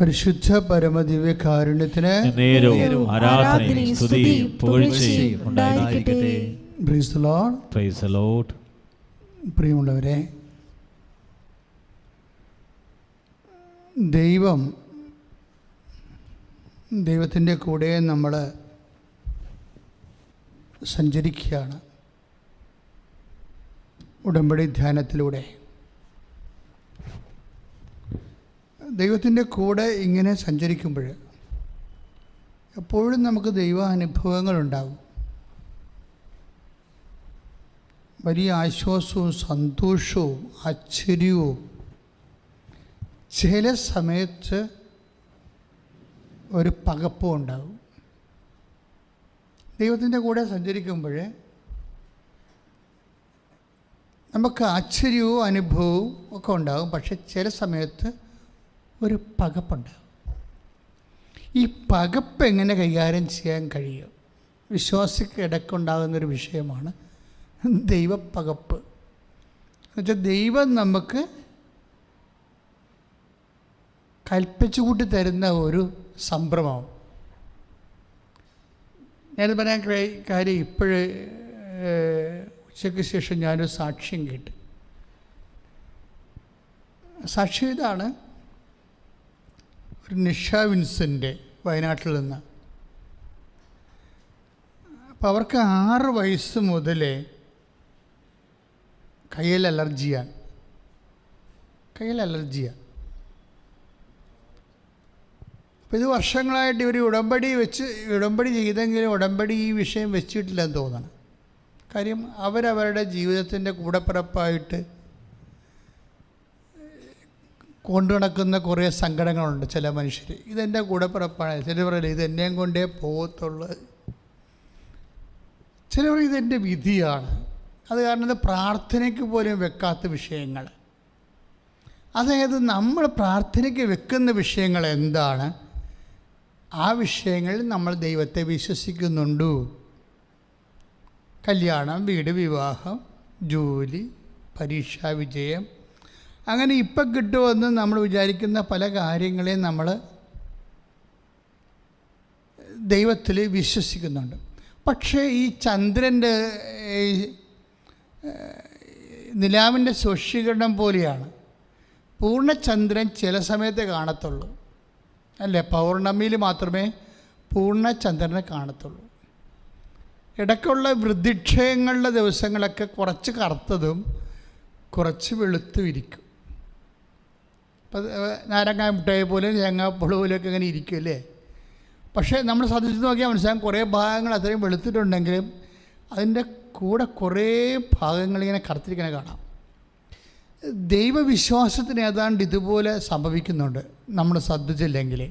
പരിശുദ്ധ പരമദിവ്യ കാരുണ്യത്തിന് ആരാധനയും സ്തുതിയും പുകഴ്ചയും ഉണ്ടായിരിക്കട്ടെ. Praise the Lord. Praise the Lord. പ്രിയമുള്ളവരെ, ദൈവത്തിൻ്റെ കൂടെ നമ്മൾ സഞ്ചരിക്കുകയാണ് ഉടമ്പടി ധ്യാനത്തിലൂടെ. ദൈവത്തിൻ്റെ കൂടെ ഇങ്ങനെ സഞ്ചരിക്കുമ്പോൾ എപ്പോഴും നമുക്ക് ദൈവാനുഭവങ്ങളുണ്ടാകും. വലിയ ആശ്വാസവും സന്തോഷവും ആശ്ചര്യവും, ചില സമയത്ത് ഒരു പകപ്പും ഉണ്ടാകും. ദൈവത്തിൻ്റെ കൂടെ സഞ്ചരിക്കുമ്പോൾ നമുക്ക് ആശ്ചര്യവും അനുഭവവും ഒക്കെ ഉണ്ടാകും. പക്ഷെ ചില സമയത്ത് ഒരു പകപ്പുണ്ടാകും. ഈ പകപ്പ് എങ്ങനെ കൈകാര്യം ചെയ്യാൻ കഴിയും? വിശ്വാസിക്ക് ഇടയ്ക്കുണ്ടാകുന്നൊരു വിഷയമാണ് ദൈവപ്പകപ്പ്. എന്നുവെച്ചാൽ ദൈവം നമുക്ക് കൽപ്പിച്ചു കൂട്ടി തരുന്ന ഒരു സംഭ്രമം. ഞാനത് പറയാൻ കാര്യം, ഇപ്പോഴേ ഉച്ചയ്ക്ക് ശേഷം ഞാനൊരു സാക്ഷ്യം കേട്ട്. സാക്ഷ്യം ഇതാണ്: ഒരു നിഷ വിൻസെൻ്റ് വയനാട്ടിൽ നിന്ന്. അപ്പോൾ അവർക്ക് 6 വയസ്സ് മുതലേ കയ്യിൽ അലർജിയാണ്. അപ്പോൾ ഇത് വർഷങ്ങളായിട്ട് ഇവർ ഉടമ്പടി ചെയ്തെങ്കിലും ഉടമ്പടി ഈ വിഷയം വെച്ചിട്ടില്ലെന്ന് തോന്നണം. കാര്യം അവരവരുടെ ജീവിതത്തിൻ്റെ കൂടപ്പിറപ്പായിട്ട് കൊണ്ടു നടക്കുന്ന കുറേ സങ്കടങ്ങളുണ്ട്. ചില മനുഷ്യർ ഇതെൻ്റെ കൂടപ്പിറപ്പാണ്, ചിലർ പറയില്ല ഇതെന്നെയും കൊണ്ടേ പോകത്തുള്ളൂ, ചിലർ ഇതെൻ്റെ വിധിയാണ്. അത് കാരണം ഇത് പ്രാർത്ഥനയ്ക്ക് പോലും വെക്കാത്ത വിഷയങ്ങൾ. അതായത് നമ്മൾ പ്രാർത്ഥനയ്ക്ക് വെക്കുന്ന വിഷയങ്ങൾ എന്താണ്? ആ വിഷയങ്ങളിൽ നമ്മൾ ദൈവത്തെ വിശ്വസിക്കുന്നുണ്ടോ? കല്യാണം, വീട്, വിവാഹം, ജോലി, പരീക്ഷാ വിജയം, അങ്ങനെ ഇപ്പം കിട്ടുമെന്ന് നമ്മൾ വിചാരിക്കുന്ന പല കാര്യങ്ങളെയും നമ്മൾ ദൈവത്തിൽ വിശ്വസിക്കുന്നുണ്ട്. പക്ഷേ ഈ ചന്ദ്രൻ്റെ നിലാവിൻ്റെ സ്വശീകരണം പോലെയാണ്. പൂർണ്ണചന്ദ്രൻ ചില സമയത്തേ കാണത്തുള്ളൂ, അല്ലേ? പൗർണമിയിൽ മാത്രമേ പൂർണ്ണചന്ദ്രനെ കാണത്തുള്ളൂ. ഇടയ്ക്കുള്ള വൃദ്ധിക്ഷയങ്ങളുടെ ദിവസങ്ങളൊക്കെ കുറച്ച് കറുത്തതും കുറച്ച് വെളുത്തും ഇരിക്കും. ഇപ്പം നാരങ്ങ മിഠായി പോലെ തേങ്ങാപ്പുള പോലെയൊക്കെ ഇങ്ങനെ ഇരിക്കും, അല്ലേ? പക്ഷേ നമ്മൾ ശ്രദ്ധിച്ച് നോക്കിയാൽ മനസ്സിലാകും, കുറേ ഭാഗങ്ങൾ അത്രയും വെളുത്തിട്ടുണ്ടെങ്കിലും അതിൻ്റെ കൂടെ കുറേ ഭാഗങ്ങൾ ഇങ്ങനെ കറുത്തിരിക്കണ കാണാം. ദൈവവിശ്വാസത്തിന് ഏതാണ്ട് ഇതുപോലെ സംഭവിക്കുന്നുണ്ട്. നമ്മൾ ശ്രദ്ധിച്ചില്ലെങ്കിൽ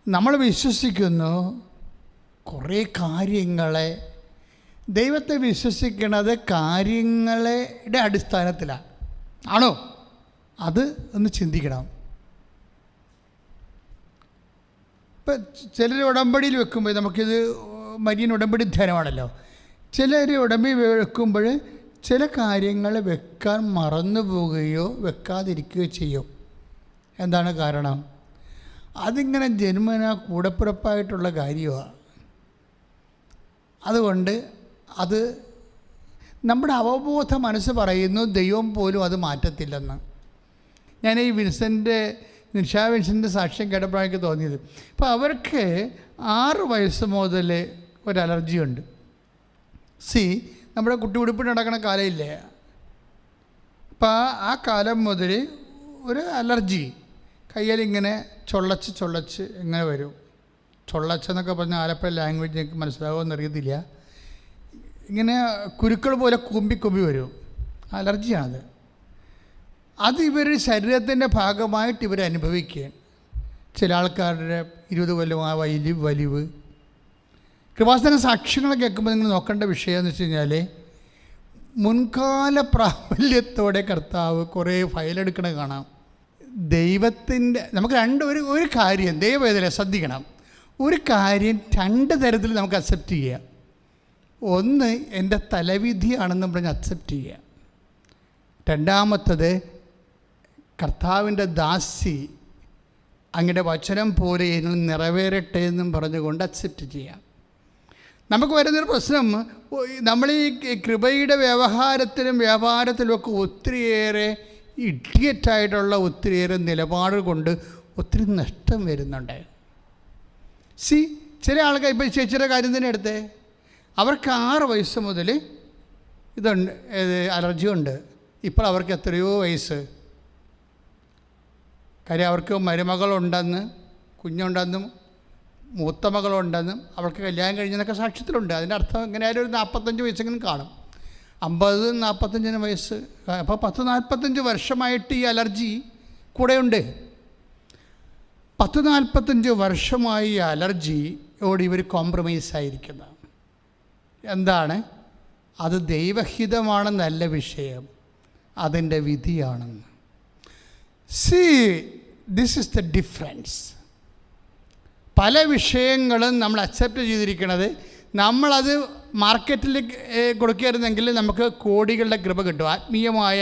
നമ്മൾ വിശ്വസിക്കുന്നു കുറേ കാര്യങ്ങളെ. ദൈവത്തെ വിശ്വസിക്കുന്നത് കാര്യങ്ങളുടെ അടിസ്ഥാനത്തിലാണ്. ആണോ? അത് ഒന്ന് ചിന്തിക്കണം. ഇപ്പം ചിലർ ഉടമ്പടിയിൽ വെക്കുമ്പോൾ, നമുക്കിത് മരിയൻ ഉടമ്പടി ധ്യാനമാണല്ലോ, ചിലർ ഉടമ്പടി വെക്കുമ്പോൾ ചില കാര്യങ്ങൾ വെക്കാൻ മറന്നു പോവുകയോ വെക്കാതിരിക്കുകയോ ചെയ്യും. എന്താണ് കാരണം? അതിങ്ങനെ ജന്മന കൂടപ്പിറപ്പായിട്ടുള്ള കാര്യമാണ്. അതുകൊണ്ട് അത് നമ്മുടെ അവബോധ മനസ്സ് പറയുന്നു, ദൈവം പോലും അത് മാറ്റത്തില്ലെന്ന്. ഞാൻ ഈ നിഷ വിൻസെൻ്റ് സാക്ഷ്യം കേട്ടപ്പോഴാണ് എനിക്ക് തോന്നിയത്. അപ്പോൾ അവർക്ക് 6 വയസ്സ് മുതൽ ഒരു അലർജിയുണ്ട്. നമ്മുടെ കുട്ടി ഉടുപ്പിട്ട് നടക്കുന്ന കാലമില്ലേ, അപ്പോൾ ആ കാലം മുതൽ ഒരു അലർജി. കയ്യിലിങ്ങനെ ചൊള്ളച്ച് ഇങ്ങനെ വരും. ചൊള്ളച്ചെന്നൊക്കെ പറഞ്ഞാൽ ആലപ്പുഴ ലാംഗ്വേജ് എനിക്ക് മനസ്സിലാവുമെന്ന് അറിയത്തില്ല. ഇങ്ങനെ കുരുക്കൾ പോലെ കുമ്പി വരും. അലർജിയാണത്. അത് ഇവർ ശരീരത്തിൻ്റെ ഭാഗമായിട്ട് ഇവർ അനുഭവിക്കുകയാണ്. ചില ആൾക്കാരുടെ 20 കൊല്ലം ആ വലിവ്. കൃപാസന സാക്ഷ്യങ്ങൾ കേൾക്കുമ്പോൾ നിങ്ങൾ നോക്കേണ്ട വിഷയം എന്ന് വെച്ച് കഴിഞ്ഞാൽ, മുൻകാല പ്രാബല്യത്തോടെ കർത്താവ് കുറേ ഫയലെടുക്കണ കാണാം. ദൈവത്തിൻ്റെ നമുക്ക് ഒരു കാര്യം ദൈവവേദന ശ്രദ്ധിക്കണം. ഒരു കാര്യം 2 തരത്തിൽ നമുക്ക് അക്സെപ്റ്റ് ചെയ്യാം. ഒന്ന്, എൻ്റെ തലവിധിയാണെന്ന് പറഞ്ഞ് അക്സെപ്റ്റ് ചെയ്യുക. രണ്ടാമത്തത്, കർത്താവിൻ്റെ ദാസി അങ്ങയുടെ വചനം പോലെ എന്നിൽ നിറവേറട്ടെ എന്നും പറഞ്ഞുകൊണ്ട് അക്സെപ്റ്റ് ചെയ്യാം. നമുക്ക് വരുന്നൊരു പ്രശ്നം, നമ്മൾ ഈ കൃപയുടെ വ്യവഹാരത്തിലും വ്യാപാരത്തിലുമൊക്കെ ഒത്തിരിയേറെ ഇഡിയറ്റായിട്ടുള്ള ഒത്തിരിയേറെ നിലപാട് കൊണ്ട് ഒത്തിരി നഷ്ടം വരുന്നുണ്ട്. ചില ആൾക്കാർ, ഇപ്പോൾ ചേച്ചിയുടെ കാര്യം തന്നെ എടുത്തേ, അവർക്ക് 6 വയസ്സ് മുതൽ ഇതുണ്ട്, അലർജി ഉണ്ട്. ഇപ്പോൾ അവർക്ക് എത്രയോ വയസ്സ്. കാര്യം അവർക്ക് മരുമകളുണ്ടെന്ന്, കുഞ്ഞുണ്ടെന്നും മൂത്ത മകളുണ്ടെന്നും അവൾക്ക് കല്യാണം കഴിഞ്ഞെന്നൊക്കെ സാക്ഷ്യത്തിലുണ്ട്. അതിൻ്റെ അർത്ഥം എങ്ങനെയായാലും ഒരു 45 വയസ്സെങ്കിലും കാണും. 50-45 വയസ്സ്. അപ്പോൾ 10-45 വർഷമായിട്ട് ഈ അലർജി കൂടെയുണ്ട്. 10-45 വർഷമായി ഈ അലർജിയോട് ഇവർ കോംപ്രമൈസ് ആയിരിക്കുന്നത്. എന്താണ്? അത് ദൈവഹിതമാണെന്നല്ല വിഷയം, അതിൻ്റെ വിധിയാണെന്ന്. This is the difference. പല വിഷയങ്ങളും നമ്മൾ അക്സെപ്റ്റ് ചെയ്തിരിക്കുന്നത്, നമ്മളത് മാർക്കറ്റിൽ കൊടുക്കുകയായിരുന്നെങ്കിൽ നമുക്ക് കോടികളുടെ കൃപ കിട്ടും. ആത്മീയമായ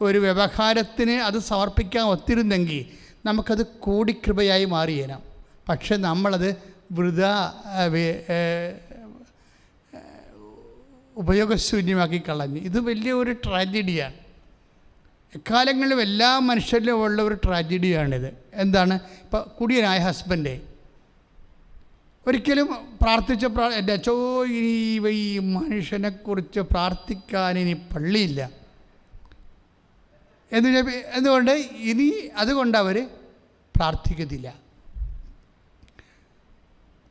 ഒരു വ്യവഹാരത്തിന് അത് സമർപ്പിക്കാൻ ഒത്തിരുന്നെങ്കിൽ നമുക്കത് കോടിക്കൃപയായി മാറിയേനാം. പക്ഷെ നമ്മളത് വൃഥാ ഉപയോഗശൂന്യമാക്കി കളഞ്ഞു. ഇത് വലിയൊരു ട്രാജഡിയാണ്. എക്കാലങ്ങളിലും എല്ലാ മനുഷ്യരിലും ഉള്ള ഒരു ട്രാജഡിയാണിത്. എന്താണ്? ഇപ്പോൾ കുടിയനായ ഹസ്ബൻഡ് ഒരിക്കലും എൻ്റെ അച്ചോ ഈ മനുഷ്യനെക്കുറിച്ച് പ്രാർത്ഥിക്കാൻ ഇനി പള്ളിയില്ല എന്തുകൊണ്ട് ഇനി അതുകൊണ്ട് അവർ പ്രാർത്ഥിക്കത്തില്ല.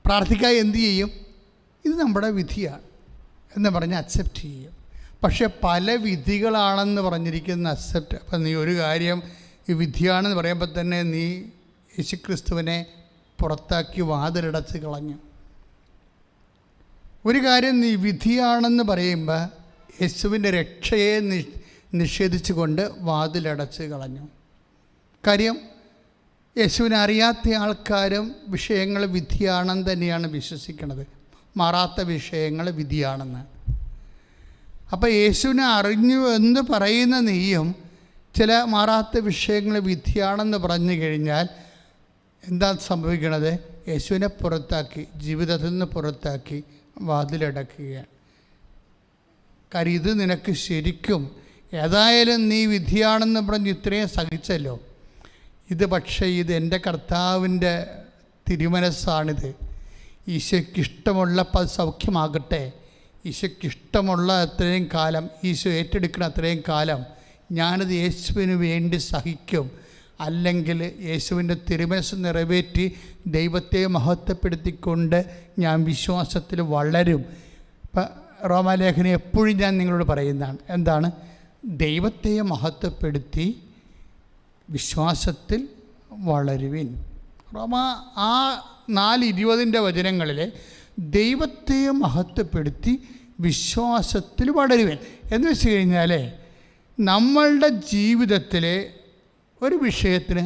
പ്രാർത്ഥിക്കാൻ എന്തു ചെയ്യും? ഇത് നമ്മുടെ വിധിയാണ് എന്ന് പറഞ്ഞ് അക്സെപ്റ്റ് ചെയ്യും. പക്ഷെ പല വിധികളാണെന്ന് പറഞ്ഞിരിക്കുന്ന അക്സെപ്റ്റ്. അപ്പം നീ ഒരു കാര്യം ഈ വിധിയാണെന്ന് പറയുമ്പോൾ തന്നെ നീ യേശുക്രിസ്തുവിനെ പുറത്താക്കി വാതിലടച്ച് കളഞ്ഞു. ഒരു കാര്യം നീ വിധിയാണെന്ന് പറയുമ്പോൾ യേശുവിൻ്റെ രക്ഷയെ നിഷേധിച്ചുകൊണ്ട് വാതിലടച്ച് കളഞ്ഞു. കാര്യം യേശുവിനെ അറിയാത്ത ആൾക്കാരും വിഷയങ്ങൾ വിധിയാണെന്ന് തന്നെയാണ് വിശ്വസിക്കുന്നത്. മാറാത്ത വിഷയങ്ങൾ വിധിയാണെന്ന്. അപ്പോൾ യേശുവിനെ അറിഞ്ഞു എന്ന് പറയുന്ന നീയും ചില മാറാത്ത വിഷയങ്ങൾ വിധിയാണെന്ന് പറഞ്ഞു കഴിഞ്ഞാൽ എന്താ സംഭവിക്കണത്? യേശുവിനെ പുറത്താക്കി, ജീവിതത്തിൽ നിന്ന് പുറത്താക്കി വാതിലടക്കുകയാണ്. കാര്യം ഇത് നിനക്ക് ശരിക്കും ഏതായാലും നീ വിധിയാണെന്ന് പറഞ്ഞ് ഇത്രയും സഹിച്ചല്ലോ. ഇത് പക്ഷേ ഇത് എൻ്റെ കർത്താവിൻ്റെ തിരുമനസ്സാണിത്. ഈശോയ്ക്കിഷ്ടമുള്ളപ്പോൾ സൗഖ്യമാകട്ടെ. ഈശോയ്ക്കിഷ്ടമുള്ള അത്രയും കാലം, ഈശോ ഏറ്റെടുക്കുന്ന അത്രയും കാലം ഞാനത് യേശുവിന് വേണ്ടി സഹിക്കും. അല്ലെങ്കിൽ യേശുവിൻ്റെ തിരുമനസ്സ് നിറവേറ്റി ദൈവത്തെ മഹത്വപ്പെടുത്തിക്കൊണ്ട് ഞാൻ വിശ്വാസത്തിൽ വളരും. ഇപ്പം റോമാലേഖനം എപ്പോഴും ഞാൻ നിങ്ങളോട് പറയുന്നതാണ്. എന്താണ്? ദൈവത്തെ മഹത്വപ്പെടുത്തി വിശ്വാസത്തിൽ വളരുവിൻ. റോമ 4:20 വചനങ്ങളിൽ ദൈവത്തെ മഹത്വപ്പെടുത്തി വിശ്വാസത്തിൽ വളരുവിൻ എന്ന് വെച്ച് കഴിഞ്ഞാൽ നമ്മളുടെ ജീവിതത്തിലെ ഒരു വിഷയത്തിന്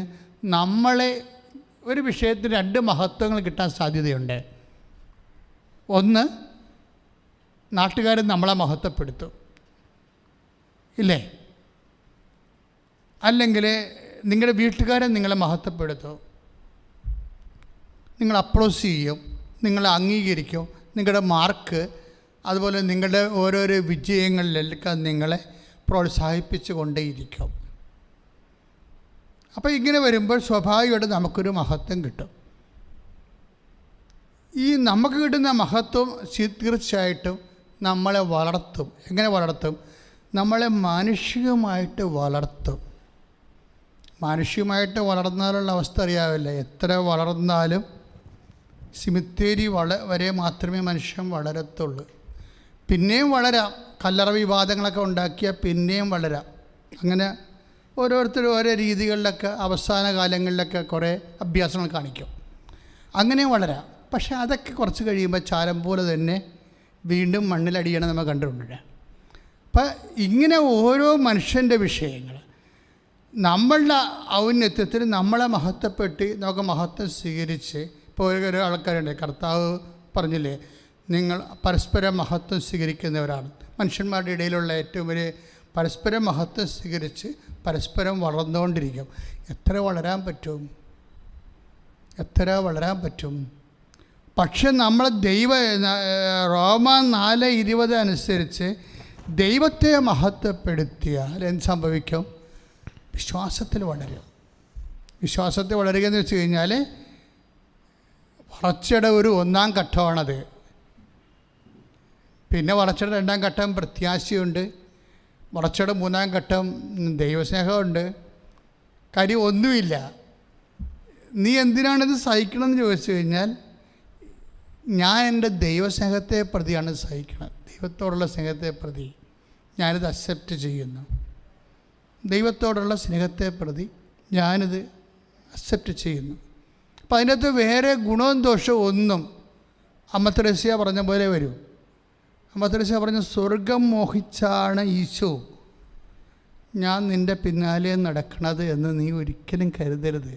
ഒരു വിഷയത്തിന് 2 മഹത്വങ്ങൾ കിട്ടാൻ സാധ്യതയുണ്ട്. ഒന്ന്, നാട്ടുകാർ നമ്മളെ മഹത്വപ്പെടുത്തും, ഇല്ലേ? അല്ലെങ്കിൽ നിങ്ങളുടെ വീട്ടുകാരൻ നിങ്ങളെ മഹത്വപ്പെടുത്തും, നിങ്ങൾ അപ്രോച്ച് ചെയ്യും, നിങ്ങളെ അംഗീകരിക്കും, നിങ്ങളുടെ മാർക്ക്, അതുപോലെ നിങ്ങളുടെ ഓരോരോ വിജയങ്ങളിലൊക്കെ നിങ്ങളെ പ്രോത്സാഹിപ്പിച്ചു കൊണ്ടേയിരിക്കും. അപ്പോൾ ഇങ്ങനെ വരുമ്പോൾ സ്വാഭാവികമായിട്ട് നമുക്കൊരു മഹത്വം കിട്ടും. ഈ നമുക്ക് കിട്ടുന്ന മഹത്വം തീർച്ചയായിട്ടും നമ്മളെ വളർത്തും. എങ്ങനെ വളർത്തും? നമ്മളെ മാനുഷികമായിട്ട് വളർത്തും. മാനുഷികമായിട്ട് വളർന്നാലുള്ള അവസ്ഥ അറിയാവില്ല. എത്ര വളർന്നാലും സിമിത്തേരി വരെ മാത്രമേ മനുഷ്യൻ വളരത്തുള്ളൂ. പിന്നെയും വളരാം. കല്ലറ വിവാദങ്ങളൊക്കെ ഉണ്ടാക്കിയാൽ പിന്നെയും വളരാം. അങ്ങനെ ഓരോരുത്തരും ഓരോ രീതികളിലൊക്കെ അവസാന കാലങ്ങളിലൊക്കെ കുറേ അഭ്യാസങ്ങൾ കാണിക്കും. അങ്ങനെ വളരാം. പക്ഷേ അതൊക്കെ കുറച്ച് കഴിയുമ്പോൾ ചാരം പോലെ തന്നെ വീണ്ടും മണ്ണിലടിയണം നമ്മൾ കണ്ടിട്ടുണ്ട്. അപ്പം ഇങ്ങനെ ഓരോ മനുഷ്യൻ്റെ വിഷയങ്ങൾ നമ്മളുടെ ഔന്നത്യത്തിൽ നമ്മളെ മഹത്വപ്പെട്ട് നമുക്ക് മഹത്വം സ്വീകരിച്ച്, ഇപ്പോൾ ഓരോ ആൾക്കാരുണ്ട്, കർത്താവ് പറഞ്ഞില്ലേ, നിങ്ങൾ പരസ്പരം മഹത്വം സ്വീകരിക്കുന്നവരാണ്. മനുഷ്യന്മാരുടെ ഇടയിലുള്ള ഏറ്റവും വലിയ പരസ്പരം മഹത്വം സ്വീകരിച്ച് പരസ്പരം വളർന്നുകൊണ്ടിരിക്കും. എത്ര വളരാൻ പറ്റും? എത്ര വളരാൻ പറ്റും? പക്ഷെ നമ്മൾ റോമ 4:20 അനുസരിച്ച് ദൈവത്തെ മഹത്വപ്പെടുത്തിയാൽ എന്ത് സംഭവിക്കും? വിശ്വാസത്തിൽ വളരും. വിശ്വാസത്തിൽ വളരുക എന്ന് വെച്ച് കഴിഞ്ഞാൽ വളർച്ചയുടെ ഒരു 1-ാം ഘട്ടമാണത്. പിന്നെ വളർച്ചയുടെ 2-ാം ഘട്ടം പ്രത്യാശയുണ്ട്. വളർച്ചയുടെ 3-ാം ഘട്ടം ദൈവസ്നേഹമുണ്ട്. കാര്യം ഒന്നുമില്ല. നീ എന്തിനാണിത് സഹിക്കണമെന്ന് ചോദിച്ചു കഴിഞ്ഞാൽ, ഞാൻ എൻ്റെ ദൈവസ്നേഹത്തെ പ്രതിയാണ് സഹിക്കുന്നത്. ദൈവത്തോടുള്ള സ്നേഹത്തെ പ്രതി ഞാനിത് അക്സെപ്റ്റ് ചെയ്യുന്നു. ദൈവത്തോടുള്ള സ്നേഹത്തെ പ്രതി ഞാനിത് അക്സെപ്റ്റ് ചെയ്യുന്നു. അപ്പം അതിനകത്ത് വേറെ ഗുണവും ദോഷവും ഒന്നും അമ്മ തെരേസ്യ പറഞ്ഞ പോലെ വരും. അമ്മ തെരേസ്യ പറഞ്ഞ, സ്വർഗം മോഹിച്ചാണ് ഈശോ ഞാൻ നിൻ്റെ പിന്നാലെ നടക്കണത് എന്ന് നീ ഒരിക്കലും കരുതരുത്.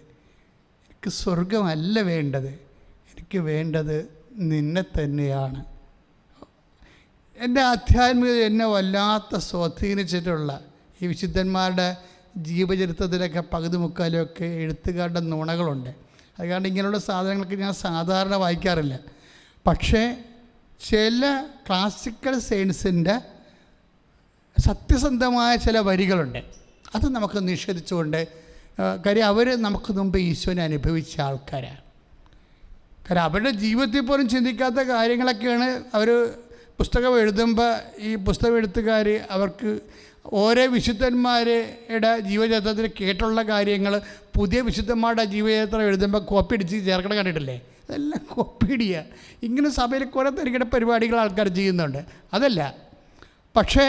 എനിക്ക് സ്വർഗമല്ല വേണ്ടത്, എനിക്ക് വേണ്ടത് നിന്നെ തന്നെയാണ്. എൻ്റെ ആധ്യാത്മികത എന്നെ വല്ലാത്ത സ്വാധീനിച്ചിട്ടുള്ള ഈ വിശുദ്ധന്മാരുടെ ജീവചരിത്രത്തിലൊക്കെ പകുതി മുക്കാലുമൊക്കെ എഴുത്തുകാരുടെ നുണകളുണ്ട്. അത് കാരണം ഇങ്ങനെയുള്ള സാധനങ്ങൾക്ക് ഞാൻ സാധാരണ വായിക്കാറില്ല. പക്ഷേ ചില ക്ലാസിക്കൽ സയൻസിൻ്റെ സത്യസന്ധമായ ചില വരികളുണ്ട്. അത് നമുക്ക് നിഷേധിച്ചുകൊണ്ട്, കാര്യം അവർ നമുക്ക് മുമ്പ് ഈശോനെ അനുഭവിച്ച ആൾക്കാരാണ്. കാരണം അവരുടെ ജീവിതത്തിൽ പോലും ചിന്തിക്കാത്ത കാര്യങ്ങളൊക്കെയാണ് അവർ പുസ്തകം എഴുതുമ്പോൾ ഈ പുസ്തകം എഴുത്തുകാർ അവർക്ക് ഓരോ വിശുദ്ധന്മാരുടെ ജീവചരിത്രത്തിൽ കേട്ടുള്ള കാര്യങ്ങൾ പുതിയ വിശുദ്ധന്മാരുടെ ജീവചരിത്രം എഴുതുമ്പോൾ കോപ്പി അടിച്ച് ചേർക്കണം. കണ്ടിട്ടില്ലേ? അതെല്ലാം കോപ്പി അടിക്കുക. ഇങ്ങനെ സഭയിൽ കുറേ തരികിട പരിപാടികൾ ആൾക്കാർ ചെയ്യുന്നുണ്ട്. അതല്ല. പക്ഷേ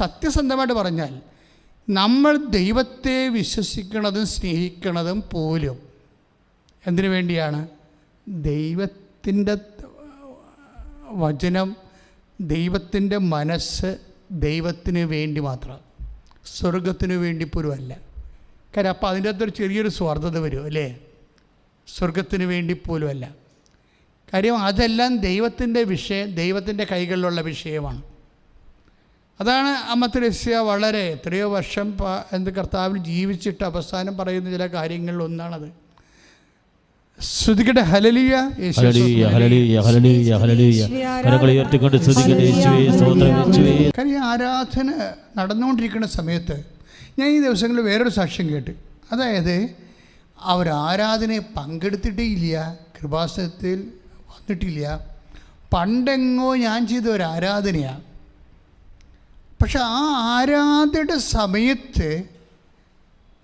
സത്യസന്ധമായിട്ട് പറഞ്ഞാൽ നമ്മൾ ദൈവത്തെ വിശ്വസിക്കുന്നതും സ്നേഹിക്കുന്നതും പോലും എന്തിനു വേണ്ടിയാണ്? ദൈവത്തിൻ്റെ വചനം, ദൈവത്തിൻ്റെ മനസ്സ് ദൈവത്തിന് വേണ്ടി മാത്രം, സ്വർഗത്തിന് വേണ്ടി പോലും അല്ല. കാര്യം അപ്പോൾ അതിൻ്റെ അകത്തൊരു ചെറിയൊരു സ്വാർത്ഥത വരും അല്ലേ? സ്വർഗത്തിന് വേണ്ടി പോലും അല്ല. കാര്യം അതെല്ലാം ദൈവത്തിൻ്റെ വിഷയം, ദൈവത്തിൻ്റെ കൈകളിലുള്ള വിഷയമാണ്. അതാണ് അമ്മ തെരേസ്യ വളരെ എത്രയോ വർഷം കർത്താവിൽ ജീവിച്ചിട്ട് അവസാനം പറയുന്ന ചില കാര്യങ്ങളിൽ ഒന്നാണത്. ശ്രുതിക്കട്ടെ, hallelujah, hallelujah, hallelujah, hallelujah, hallelujah. കരങ്ങൾ ഉയർത്തിക്കൊണ്ട് സ്തുതിക്കട്ടെ യേശുവേ, സ്തോത്രം യേശുവേ. കാര്യം ആരാധന നടന്നുകൊണ്ടിരിക്കുന്ന സമയത്ത് ഞാൻ ഈ ദിവസങ്ങളിൽ വേറൊരു സാക്ഷ്യം കേട്ട്. അതായത് അവർ ആരാധനയെ പങ്കെടുത്തിട്ടേ ഇല്ല, കൃപാസനത്തിൽ വന്നിട്ടില്ല. പണ്ടെങ്ങോ ഞാൻ ചെയ്ത ഒരു ആരാധനയാണ്. പക്ഷെ ആ ആരാധനയുടെ സമയത്ത്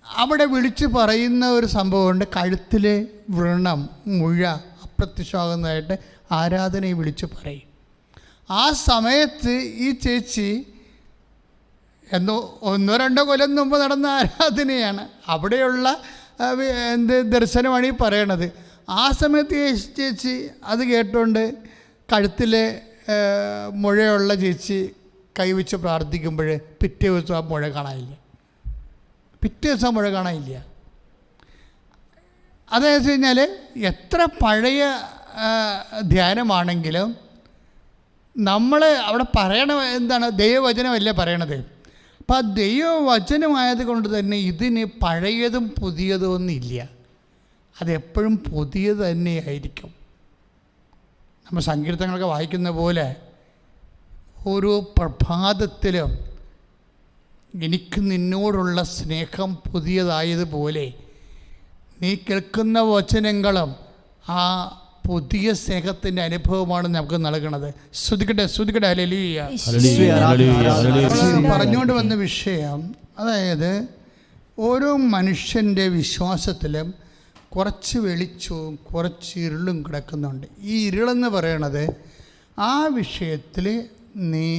അവിടെ വിളിച്ച് പറയുന്ന ഒരു സംഭവമുണ്ട്. കഴുത്തിലെ വ്രണം, മുഴ അപ്രത്യക്ഷമാകുന്നതായിട്ട് ആരാധനയെ വിളിച്ച് പറയും. ആ സമയത്ത് ഈ ചേച്ചി 1-2 കൊല്ലം മുമ്പ് നടന്ന ആരാധനയാണ്. അവിടെയുള്ള ദർശനമാണ് ഈ പറയണത്. ആ സമയത്ത് ചേച്ചി അത് കേട്ടുകൊണ്ട് കഴുത്തിലെ മുഴയുള്ള ചേച്ചി കൈവച്ച് പ്രാർത്ഥിക്കുമ്പോൾ പിറ്റേ ദിവസം ആ മുഴ കാണാനില്ല. അതെന്ന് വെച്ച് കഴിഞ്ഞാൽ എത്ര പഴയ ധ്യാനമാണെങ്കിലും നമ്മൾ അവിടെ പറയണ എന്താണ്? ദൈവവചനമല്ലേ പറയണത്. അപ്പം ആ ദൈവവചനമായത് കൊണ്ട് തന്നെ ഇതിന് പഴയതും പുതിയതും ഒന്നുമില്ല. അതെപ്പോഴും പുതിയത് തന്നെയായിരിക്കും. നമ്മൾ സങ്കീർത്തനങ്ങളൊക്കെ വായിക്കുന്ന പോലെ ഓരോ പ്രഭാതത്തിലും എനിക്ക് നിന്നോടുള്ള സ്നേഹം പുതിയതായതുപോലെ നീ കേൾക്കുന്ന വചനങ്ങളും ആ പുതിയ സ്നേഹത്തിൻ്റെ അനുഭവമാണ് നമുക്ക് നൽകുന്നത്. ശ്രുതിക്കട്ടെ, ഹല്ലേലൂയ. പറഞ്ഞുകൊണ്ട് വന്ന വിഷയം, അതായത് ഓരോ മനുഷ്യൻ്റെ വിശ്വാസത്തിലും കുറച്ച് വെളിച്ചവും കുറച്ച് ഇരുളും കിടക്കുന്നുണ്ട്. ഈ ഇരുളെന്ന് പറയണത് ആ വിഷയത്തിൽ നീ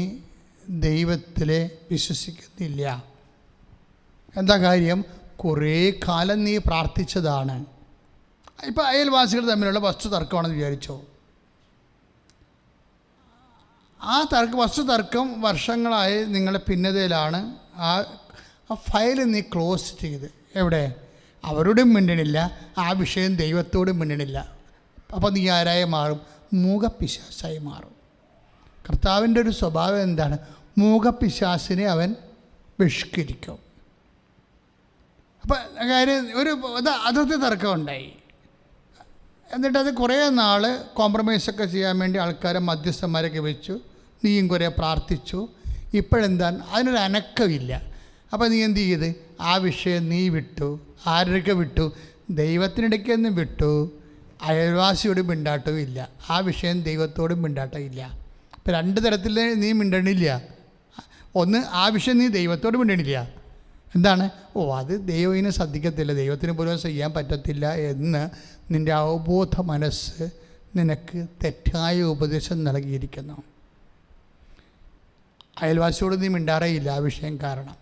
ദൈവത്തിലെ വിശ്വസിക്കുന്നില്ല. എന്താ കാര്യം? കുറേ കാലം നീ പ്രാർത്ഥിച്ചതാണ്. ഇപ്പോൾ അയൽവാസികൾ തമ്മിലുള്ള വസ്തു തർക്കമാണെന്ന് വിചാരിച്ചോ. ആ വസ്തു തർക്കം വർഷങ്ങളായി നിങ്ങളുടെ ഭിന്നതയിലാണ്. ആ ഫയൽ നീ ക്ലോസ് ചെയ്ത് എവിടെ? അവരോടും മിണ്ടണില്ല, ആ വിഷയം ദൈവത്തോടും മിണ്ടണില്ല. അപ്പോൾ നീ ആരായി മാറും? മൂകപ്പിശാസായി മാറും. കർത്താവിൻ്റെ ഒരു സ്വഭാവം എന്താണ്? മൂകപ്പിശാസിനെ അവൻ ബഹിഷ്കരിക്കും. അപ്പം കാര്യം ഒരു അതിർത്തി തർക്കം ഉണ്ടായി. എന്നിട്ടത് കുറേ നാൾ കോംപ്രമൈസൊക്കെ ചെയ്യാൻ വേണ്ടി ആൾക്കാരെ മധ്യസ്ഥന്മാരൊക്കെ വെച്ചു, നീയും കുറേ പ്രാർത്ഥിച്ചു. ഇപ്പോഴെന്താണ് അതിനൊരു അനക്കമില്ല. അപ്പോൾ നീ എന്ത് ചെയ്ത് ആ വിഷയം നീ വിട്ടു. ആരൊക്കെ വിട്ടു? ദൈവത്തിനിടയ്ക്കൊന്നും വിട്ടു, അയൽവാസിയോട് മിണ്ടാട്ടവും ഇല്ല. ആ വിഷയം ദൈവത്തോടും മിണ്ടാട്ടം ഇല്ല. ഇപ്പം രണ്ട് തരത്തിൽ നീ മിണ്ടണില്ല. ഒന്ന്, ആ വിഷയം നീ ദൈവത്തോട് മിണ്ടണില്ല. എന്താണ്? അത് ദൈവം ഇതിനെ ശ്രദ്ധിക്കത്തില്ല, ദൈവത്തിന് പോലും ചെയ്യാൻ പറ്റത്തില്ല എന്ന് നിൻ്റെ അവബോധ മനസ്സ് നിനക്ക് തെറ്റായ ഉപദേശം നൽകിയിരിക്കുന്നു. അയൽവാസിയോട് നീ മിണ്ടാറേയില്ല ആ വിഷയം കാരണം.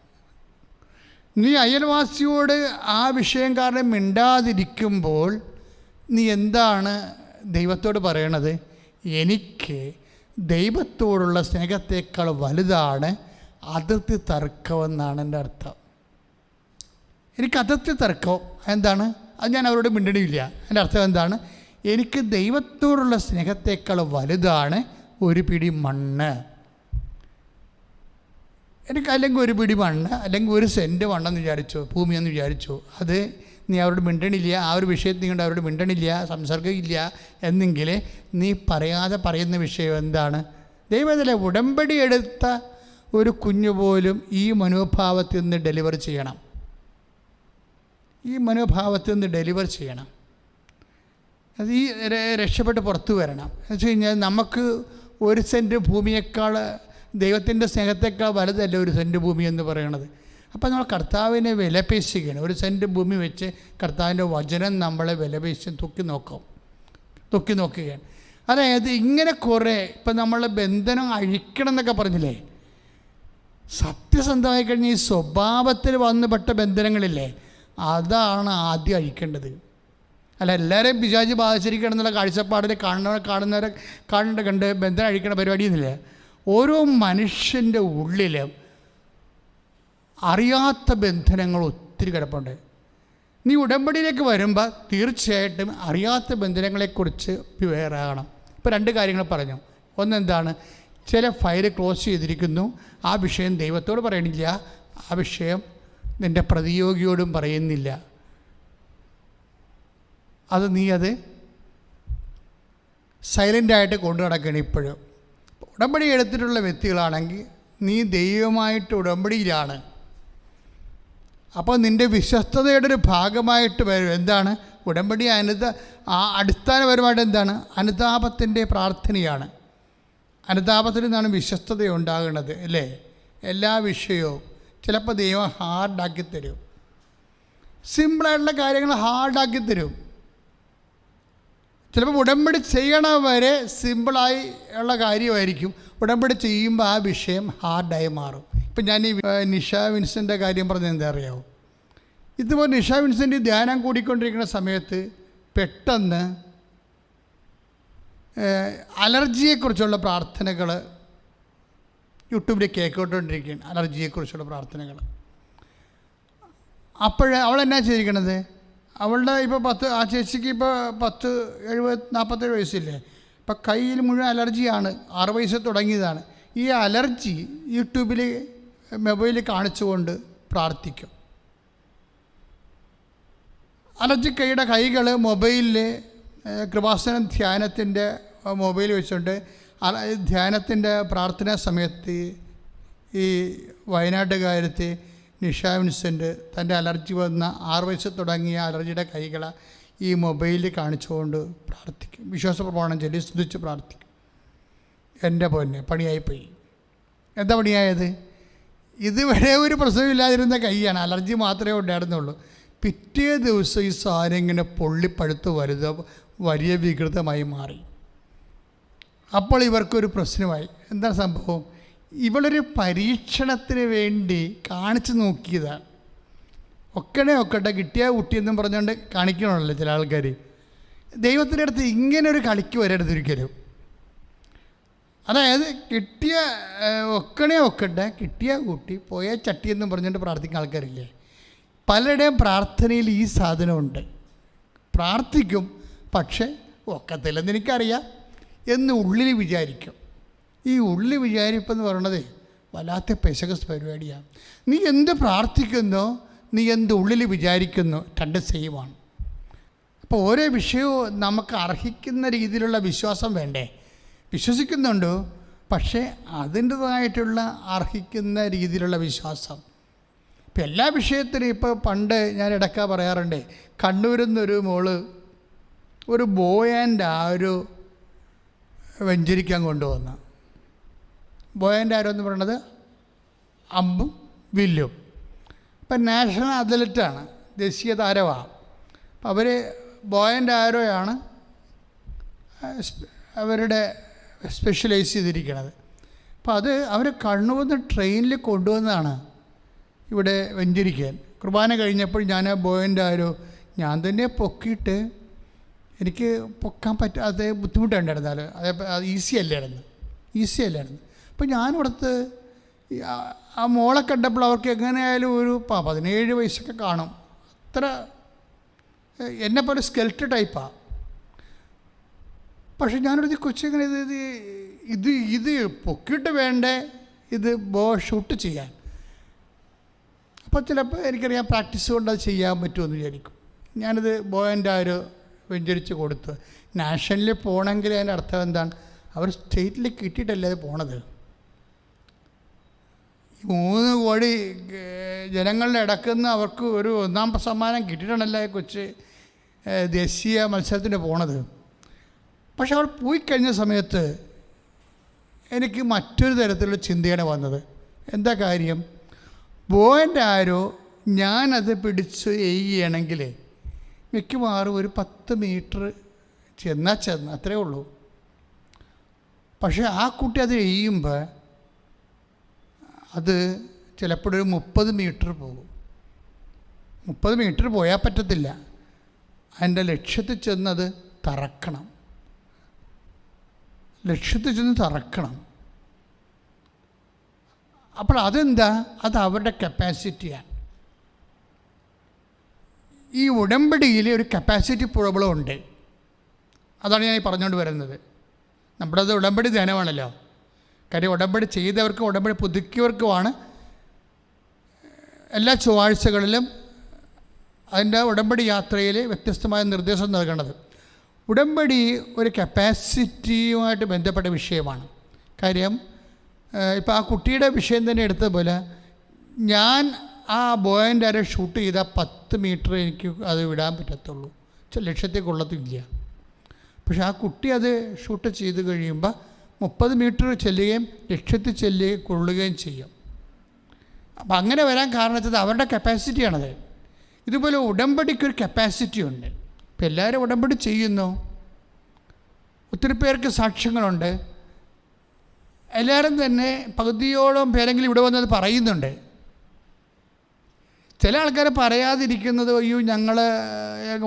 നീ അയൽവാസിയോട് ആ വിഷയം കാരണം മിണ്ടാതിരിക്കുമ്പോൾ നീ എന്താണ് ദൈവത്തോട് പറയണത്? എനിക്ക് ദൈവത്തോടുള്ള സ്നേഹത്തേക്കാൾ വലുതാണ് അതിർത്തി തർക്കമെന്നാണ് എൻ്റെ അർത്ഥം. എനിക്ക് അതിർത്തി തർക്കം എന്താണ്? അത് ഞാൻ അവരോട് മിണ്ടണില്ല. എൻ്റെ അർത്ഥം എന്താണ്? എനിക്ക് ദൈവത്തോടുള്ള സ്നേഹത്തേക്കാൾ വലുതാണ് ഒരു പിടി മണ്ണ്. എനിക്ക് അല്ലെങ്കിൽ ഒരു പിടി മണ്ണ്, അല്ലെങ്കിൽ ഒരു സെൻറ്റ് മണ്ണെന്ന് വിചാരിച്ചു, ഭൂമിയെന്ന് വിചാരിച്ചു. അത് നീ അവരോട് മിണ്ടണില്ല, ആ ഒരു വിഷയത്തിൽ കൊണ്ട് അവരോട് മിണ്ടണില്ല, സംസർഗമില്ല എന്നെങ്കിൽ നീ പറയാതെ പറയുന്ന വിഷയം എന്താണ്? ദൈവത്തിലെ ഉടമ്പടി എടുത്ത ഒരു കുഞ്ഞു പോലും ഈ മനോഭാവത്തിൽ നിന്ന് ഡെലിവർ ചെയ്യണം. ഈ മനോഭാവത്തിൽ നിന്ന് ഡെലിവർ ചെയ്യണം. അത് ഈ രക്ഷപ്പെട്ട് പുറത്തു വരണം. എന്ന് വെച്ച് കഴിഞ്ഞാൽ നമുക്ക് ഒരു സെൻറ്റ് ഭൂമിയേക്കാൾ ദൈവത്തിൻ്റെ സ്നേഹത്തേക്കാൾ വലുതല്ല ഒരു സെൻറ്റ് ഭൂമി എന്ന് പറയണത്. അപ്പോൾ നമ്മൾ കർത്താവിനെ വിലപേശുകയാണ്. ഒരു സെൻറ്റ് ഭൂമി വെച്ച് കർത്താവിൻ്റെ വചനം നമ്മളെ വിലപേശി തൂക്കി നോക്കുകയാണ്. അതായത് ഇങ്ങനെ കുറേ ഇപ്പം നമ്മൾ ബന്ധനം അഴിക്കണം എന്നൊക്കെ പറഞ്ഞില്ലേ, സത്യസന്ധമായി കഴിഞ്ഞാൽ ഈ സ്വഭാവത്തിൽ വന്നുപെട്ട ബന്ധനങ്ങളില്ലേ, അതാണ് ആദ്യം അഴിക്കേണ്ടത്. അല്ല എല്ലാവരെയും പിശാച് ബാധിച്ചിരിക്കണം എന്നുള്ള കാഴ്ചപ്പാടിൽ കാണുന്നവരെ കണ്ട് ബന്ധനം അഴിക്കണ പരിപാടിയൊന്നുമില്ല. ഓരോ മനുഷ്യൻ്റെ ഉള്ളിലും അറിയാത്ത ബന്ധനങ്ങൾ ഒത്തിരി കിടപ്പുണ്ട്. നീ ഉടമ്പടിയിലേക്ക് വരുമ്പോൾ തീർച്ചയായിട്ടും അറിയാത്ത ബന്ധനങ്ങളെക്കുറിച്ച് വേറാകണം. ഇപ്പോൾ രണ്ട് കാര്യങ്ങൾ പറഞ്ഞു. ഒന്നെന്താണ്? ചില ഫയൽ ക്ലോസ് ചെയ്തിരിക്കുന്നു, ആ വിഷയം ദൈവത്തോട് പറയണില്ല, ആ വിഷയം നിൻ്റെ പ്രതിയോഗിയോടും പറയുന്നില്ല. അത് നീ സൈലൻ്റായിട്ട് കൊണ്ടു നടക്കണം. ഇപ്പോഴും ഉടമ്പടി എടുത്തിട്ടുള്ള വ്യക്തികളാണെങ്കിൽ നീ ദൈവമായിട്ട് ഉടമ്പടിയിലാണ്. അപ്പോൾ നിൻ്റെ വിശ്വസ്തതയുടെ ഒരു ഭാഗമായിട്ട് വരും. എന്താണ്? ഉടമ്പടി അടിസ്ഥാനപരമായിട്ട് എന്താണ്? അനുതാപത്തിൻ്റെ പ്രാർത്ഥനയാണ്. അനുതാപത്തിൽ നിന്നാണ് വിശ്വസ്തത ഉണ്ടാകുന്നത് അല്ലേ? എല്ലാ വിഷയവും ചിലപ്പോൾ ദൈവം ഹാർഡാക്കി തരും. സിമ്പിളായിട്ടുള്ള കാര്യങ്ങൾ ഹാർഡാക്കി തരും. ചിലപ്പോൾ ഉടമ്പടി ചെയ്യണവരെ സിമ്പിളായി ഉള്ള കാര്യമായിരിക്കും, ഉടമ്പടി ചെയ്യുമ്പോൾ ആ വിഷയം ഹാർഡായി മാറും. ഇപ്പം ഞാൻ ഈ നിഷ വിൻസൻ്റെ കാര്യം പറഞ്ഞത് എന്താ അറിയാമോ? ഇതുപോലെ നിഷ വിൻസൻ്റെ ധ്യാനം കൂടിക്കൊണ്ടിരിക്കുന്ന സമയത്ത് പെട്ടെന്ന് അലർജിയെക്കുറിച്ചുള്ള പ്രാർത്ഥനകൾ യൂട്യൂബിൽ കേൾക്കൊണ്ടിരിക്കുകയാണ്. അലർജിയെക്കുറിച്ചുള്ള പ്രാർത്ഥനകൾ. അവളെന്നാ ചെയ്തിരിക്കണത്? അവളുടെ ഇപ്പോൾ ആ ചേച്ചിക്ക് ഇപ്പോൾ 47 വയസ്സില്ലേ, ഇപ്പം കയ്യിൽ മുഴുവൻ അലർജിയാണ്. 6 വയസ്സ് തുടങ്ങിയതാണ്. ഈ അലർജി യൂട്യൂബിൽ മൊബൈലിൽ കാണിച്ചുകൊണ്ട് പ്രാർത്ഥിക്കും. അലർജിക്കൈയുടെ കൈകൾ മൊബൈലിൽ കൃപാസനം ധ്യാനത്തിൻ്റെ മൊബൈൽ വെച്ചുകൊണ്ട് ധ്യാനത്തിൻ്റെ പ്രാർത്ഥനാ സമയത്ത് ഈ വയനാട്ടുകാരത്തെ നിഷ വിൻസെൻ്റ് തൻ്റെ അലർജി വന്ന 6 വയസ്സ് തുടങ്ങിയ അലർജിയുടെ കൈകൾ ഈ മൊബൈലിൽ കാണിച്ചുകൊണ്ട് പ്രാർത്ഥിക്കും. വിശ്വാസ പ്രമാണം ചൊല്ലി സ്തുതിച്ച് പ്രാർത്ഥിക്കും. എൻ്റെ പൊന്നെ, പണിയായിപ്പോയി. എന്താ പണിയായത്? ഇതുവരെ ഒരു പ്രശ്നമില്ലാതിരുന്ന കൈയാണ്, അലർജി മാത്രമേ ഉണ്ടായിരുന്നുള്ളൂ. പിറ്റേ ദിവസം ഈ സാധനം ഇങ്ങനെ പൊള്ളിപ്പഴുത്ത് വലിയ വികൃതമായി മാറി. അപ്പോൾ ഇവർക്കൊരു പ്രശ്നമായി. എന്താ സംഭവം? ഇവളൊരു പരീക്ഷണത്തിന് വേണ്ടി കാണിച്ചു നോക്കിയതാണ്. ഒക്കട്ടെ കിട്ടിയ കുട്ടിയെന്നും പറഞ്ഞുകൊണ്ട് കാണിക്കണമല്ലോ ചില ആൾക്കാർ. ദൈവത്തിൻ്റെ അടുത്ത് ഇങ്ങനെ ഒരു കളിക്ക് വരരുത് ഒരിക്കലും. അതായത് ഒക്കട്ടെ കിട്ടിയ കുട്ടി പോയ ചട്ടി എന്നും പറഞ്ഞുകൊണ്ട് പ്രാർത്ഥിക്കുന്ന ആൾക്കാരില്ലേ? പലരുടെയും പ്രാർത്ഥനയിൽ ഈ സാധനമുണ്ട്. പ്രാർത്ഥിക്കും, പക്ഷേ ഒക്കത്തില്ലെന്ന് എനിക്കറിയാം എന്ന് ഉള്ളിൽ വിചാരിക്കും. ഈ ഉള്ളിൽ വിചാരിപ്പെന്ന് പറയണത് വല്ലാത്ത പെശകസ് പരിപാടിയാണ്. നീ എന്ത് പ്രാർത്ഥിക്കുന്നോ, നീ എന്ത് ഉള്ളിൽ വിചാരിക്കുന്നോ, രണ്ട് സെയിമാണ്. അപ്പോൾ ഓരോ വിഷയവും നമുക്ക് അർഹിക്കുന്ന രീതിയിലുള്ള വിശ്വാസം വേണ്ടേ? വിശ്വസിക്കുന്നുണ്ട്, പക്ഷേ അതിൻ്റേതായിട്ടുള്ള അർഹിക്കുന്ന രീതിയിലുള്ള വിശ്വാസം. ഇപ്പം എല്ലാ വിഷയത്തിനും ഇപ്പോൾ പണ്ട് ഞാൻ ഇടയ്ക്ക് പറയാറുണ്ട്, കണ്ണൂരിൽ നിന്നൊരു മോള് ഒരു ബോയൻ്റെ വെഞ്ചരിക്കാൻ കൊണ്ടുവന്ന ബോയൻ്റെ എന്ന് പറയുന്നത് അമ്പും വില്ലും. ഇപ്പം നാഷണൽ അത്ലറ്റാണ്, ദേശീയ താരമാണ്. അപ്പം അവർ ബോയൻ്റെ ആരോയാണ് അവരുടെ സ്പെഷ്യലൈസ് ചെയ്തിരിക്കുന്നത്. അപ്പം അത് അവർ കണ്ണൂരിൽ ട്രെയിനിൽ കൊണ്ടുവന്നതാണ് ഇവിടെ വെഞ്ചരിക്കാൻ. കുർബാന കഴിഞ്ഞപ്പോൾ ഞാൻ ആ ബോയൻ്റെ ഞാൻ തന്നെ പൊക്കിയിട്ട് എനിക്ക് പൊക്കാൻ പറ്റാതെ ബുദ്ധിമുട്ടുണ്ടായിരുന്നാൽ അത് ഈസി അല്ലായിരുന്നു. അപ്പം ഞാനിവിടുത്തെ ആ മോളെ കണ്ടപ്പോൾ അവർക്ക് എങ്ങനെയായാലും ഒരു 17 വയസ്സൊക്കെ കാണും. അത്ര എന്നെപ്പോലെ സ്കെൽറ്റ് ടൈപ്പാണ്. പക്ഷെ ഞാനൊരു കൊച്ചിങ്ങനെ ഇത് പൊക്കിയിട്ട് വേണ്ടേ ഇത് ഷൂട്ട് ചെയ്യാൻ. അപ്പോൾ ചിലപ്പോൾ എനിക്കറിയാം പ്രാക്ടീസ് കൊണ്ട് അത് ചെയ്യാൻ പറ്റുമെന്ന് വിചാരിക്കും. ഞാനിത് ബോയൻ്റെ വെഞ്ചരിച്ച് കൊടുത്തു. നാഷണലിൽ പോകണമെങ്കിൽ അതിൻ്റെ അർത്ഥം എന്താണ്? അവർ സ്റ്റേറ്റിൽ കിട്ടിയിട്ടല്ലേ അത് പോണത്. 3 കോടി ജനങ്ങളുടെ ഇടക്കുന്ന് അവർക്ക് ഒരു 1ാം സമ്മാനം കിട്ടിയിട്ടാണല്ലേ കൊച്ച് ദേശീയ മത്സരത്തിന് പോണത്. പക്ഷെ അവൾ പോയി കഴിഞ്ഞ സമയത്ത് എനിക്ക് മറ്റൊരു തരത്തിലുള്ള ചിന്തയാണ് വന്നത്. എന്താ കാര്യം? ബോയൻ്റെ ഞാനത് പിടിച്ച് ചെയ്യണമെങ്കിൽ മിക്കവാറും ഒരു 10 മീറ്റർ ചെന്ന് അത്രേ ഉള്ളൂ. പക്ഷേ ആ കുട്ടി അത് ചെയ്യുമ്പോൾ അത് ചിലപ്പോഴൊരു 30 മീറ്റർ പോകും. 30 മീറ്റർ പോയാൽ പറ്റത്തില്ല. അതിൻ്റെ ലക്ഷ്യത്തിൽ ചെന്നത് തറക്കണം. അപ്പോൾ അതെന്താ? അത് അവരുടെ കപ്പാസിറ്റിയാണ്. ഈ ഉടമ്പടിയിൽ ഒരു കപ്പാസിറ്റി പ്രോബ്ലം ഉണ്ട്. അതാണ് ഞാൻ പറഞ്ഞുകൊണ്ട് വരുന്നത്. നമ്മുടേത് ഉടമ്പടി ധ്യാനമാണല്ലോ. കാര്യം ഉടമ്പടി ചെയ്തവർക്കും ഉടമ്പടി പുതുക്കിയവർക്കുമാണ് എല്ലാ ചൊവ്വാഴ്ചകളിലും അതിൻ്റെ ഉടമ്പടി യാത്രയിൽ വ്യത്യസ്തമായ നിർദ്ദേശം നൽകേണ്ടത്. ഉടമ്പടി ഒരു കപ്പാസിറ്റിയുമായിട്ട് ബന്ധപ്പെട്ട വിഷയമാണ്. കാര്യം ഇപ്പോൾ ആ കുട്ടിയുടെ വിഷയം തന്നെ എടുത്ത പോലെ ഞാൻ ആ ബോയൻ്റെ ഷൂട്ട് ചെയ്താൽ 10 മീറ്റർ എനിക്ക് അത് വിടാൻ പറ്റത്തുള്ളൂ, ലക്ഷ്യത്തിൽ കൊള്ളത്തില്ല. പക്ഷെ ആ കുട്ടി അത് ഷൂട്ട് ചെയ്ത് കഴിയുമ്പോൾ 30 മീറ്റർ ചെല്ലുകയും ലക്ഷ്യത്തിൽ കൊള്ളുകയും ചെയ്യും. അപ്പം അങ്ങനെ വരാൻ കാരണം വെച്ചത് അവരുടെ കപ്പാസിറ്റിയാണത്. ഇതുപോലെ ഉടമ്പടിക്കൊരു കപ്പാസിറ്റി ഉണ്ട്. ഇപ്പം എല്ലാവരും ഉടമ്പടി ചെയ്യുന്നു. ഒത്തിരി പേർക്ക് സാക്ഷ്യങ്ങളുണ്ട്. എല്ലാവരും തന്നെ പകുതിയോളം പേരെങ്കിലും ഇവിടെ വന്നത് പറയുന്നുണ്ട്. ചില ആൾക്കാർ പറയാതിരിക്കുന്നത്, അയ്യോ ഞങ്ങൾ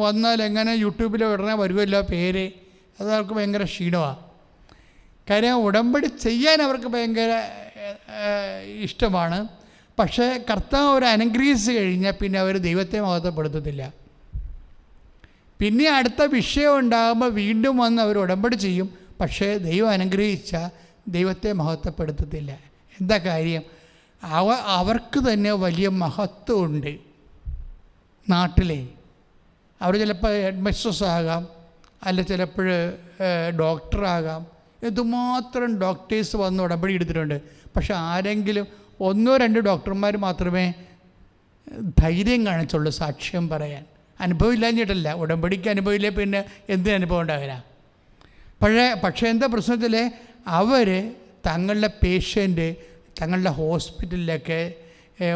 വന്നാൽ എങ്ങനെ യൂട്യൂബിൽ ഉടനെ വരുമല്ലോ പേര്, അത് അവർക്ക് ഭയങ്കര ക്ഷീണമാണ്. കാര്യം ഉടമ്പടി ചെയ്യാൻ അവർക്ക് ഭയങ്കര ഇഷ്ടമാണ്. പക്ഷേ കർത്താവ് ഒരു അനുഗ്രഹിച്ച് കഴിഞ്ഞാൽ പിന്നെ അവർ ദൈവത്തെ മഹത്വപ്പെടുത്തത്തില്ല. പിന്നെ അടുത്ത വിഷയം ഉണ്ടാകുമ്പോൾ വീണ്ടും വന്ന് അവർ ഉടമ്പടി ചെയ്യും. പക്ഷേ ദൈവം അനുഗ്രഹിച്ച ദൈവത്തെ മഹത്വപ്പെടുത്തത്തില്ല. എന്താ കാര്യം? അവർക്ക് തന്നെ വലിയ മഹത്വമുണ്ട് നാട്ടിലെ. അവർ ചിലപ്പോൾ ഹെഡ് മിസ്ട്രസ് ആകാം, അല്ല ചിലപ്പോൾ ഡോക്ടറാകാം. എന്തുമാത്രം ഡോക്ടേഴ്സ് വന്ന് ഉടമ്പടി എടുത്തിട്ടുണ്ട്. പക്ഷെ ആരെങ്കിലും 1-2 ഡോക്ടർമാർ മാത്രമേ ധൈര്യം കാണിച്ചുള്ളൂ സാക്ഷ്യം പറയാൻ. അനുഭവം ഇല്ലാഞ്ഞിട്ടല്ല, ഉടമ്പടിക്ക് അനുഭവമില്ലേ പിന്നെ എന്തിന് അനുഭവം ഉണ്ടാവില്ല. പക്ഷേ എന്താ പ്രശ്നത്തിൽ അവർ തങ്ങളുടെ പേഷ്യൻ്റ് തങ്ങളുടെ ഹോസ്പിറ്റലിലൊക്കെ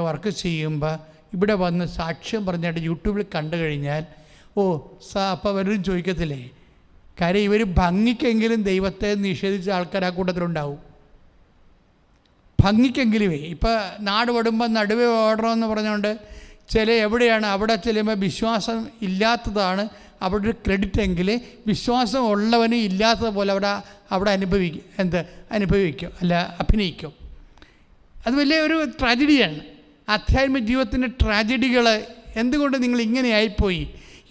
വർക്ക് ചെയ്യുമ്പോൾ ഇവിടെ വന്ന് സാക്ഷ്യം പറഞ്ഞിട്ട് യൂട്യൂബിൽ കണ്ടു കഴിഞ്ഞാൽ അപ്പോൾ അവരും ചോദിക്കത്തില്ലേ? കാര്യം ഇവർ ഭംഗിക്കെങ്കിലും ദൈവത്തെ നിഷേധിച്ച ആൾക്കാർ ആ കൂട്ടത്തിലുണ്ടാവും. ഭംഗിക്കെങ്കിലുമേ ഇപ്പോൾ നാട് ഓടുമ്പോൾ നടുവേ ഓടണമെന്ന് പറഞ്ഞുകൊണ്ട് എവിടെയാണ് അവിടെ ചെല്ലുമ്പോൾ വിശ്വാസം ഇല്ലാത്തതാണ് അവിടെ ഒരു ക്രെഡിറ്റ് എങ്കിൽ വിശ്വാസം ഉള്ളവന് ഇല്ലാത്തതുപോലെ അവിടെ അനുഭവിക്കും അല്ല അഭിനയിക്കും. അത് വലിയൊരു ട്രാജഡിയാണ്. ആധ്യാത്മിക ജീവിതത്തിൻ്റെ ട്രാജഡികൾ. എന്തുകൊണ്ട് നിങ്ങൾ ഇങ്ങനെയായിപ്പോയി?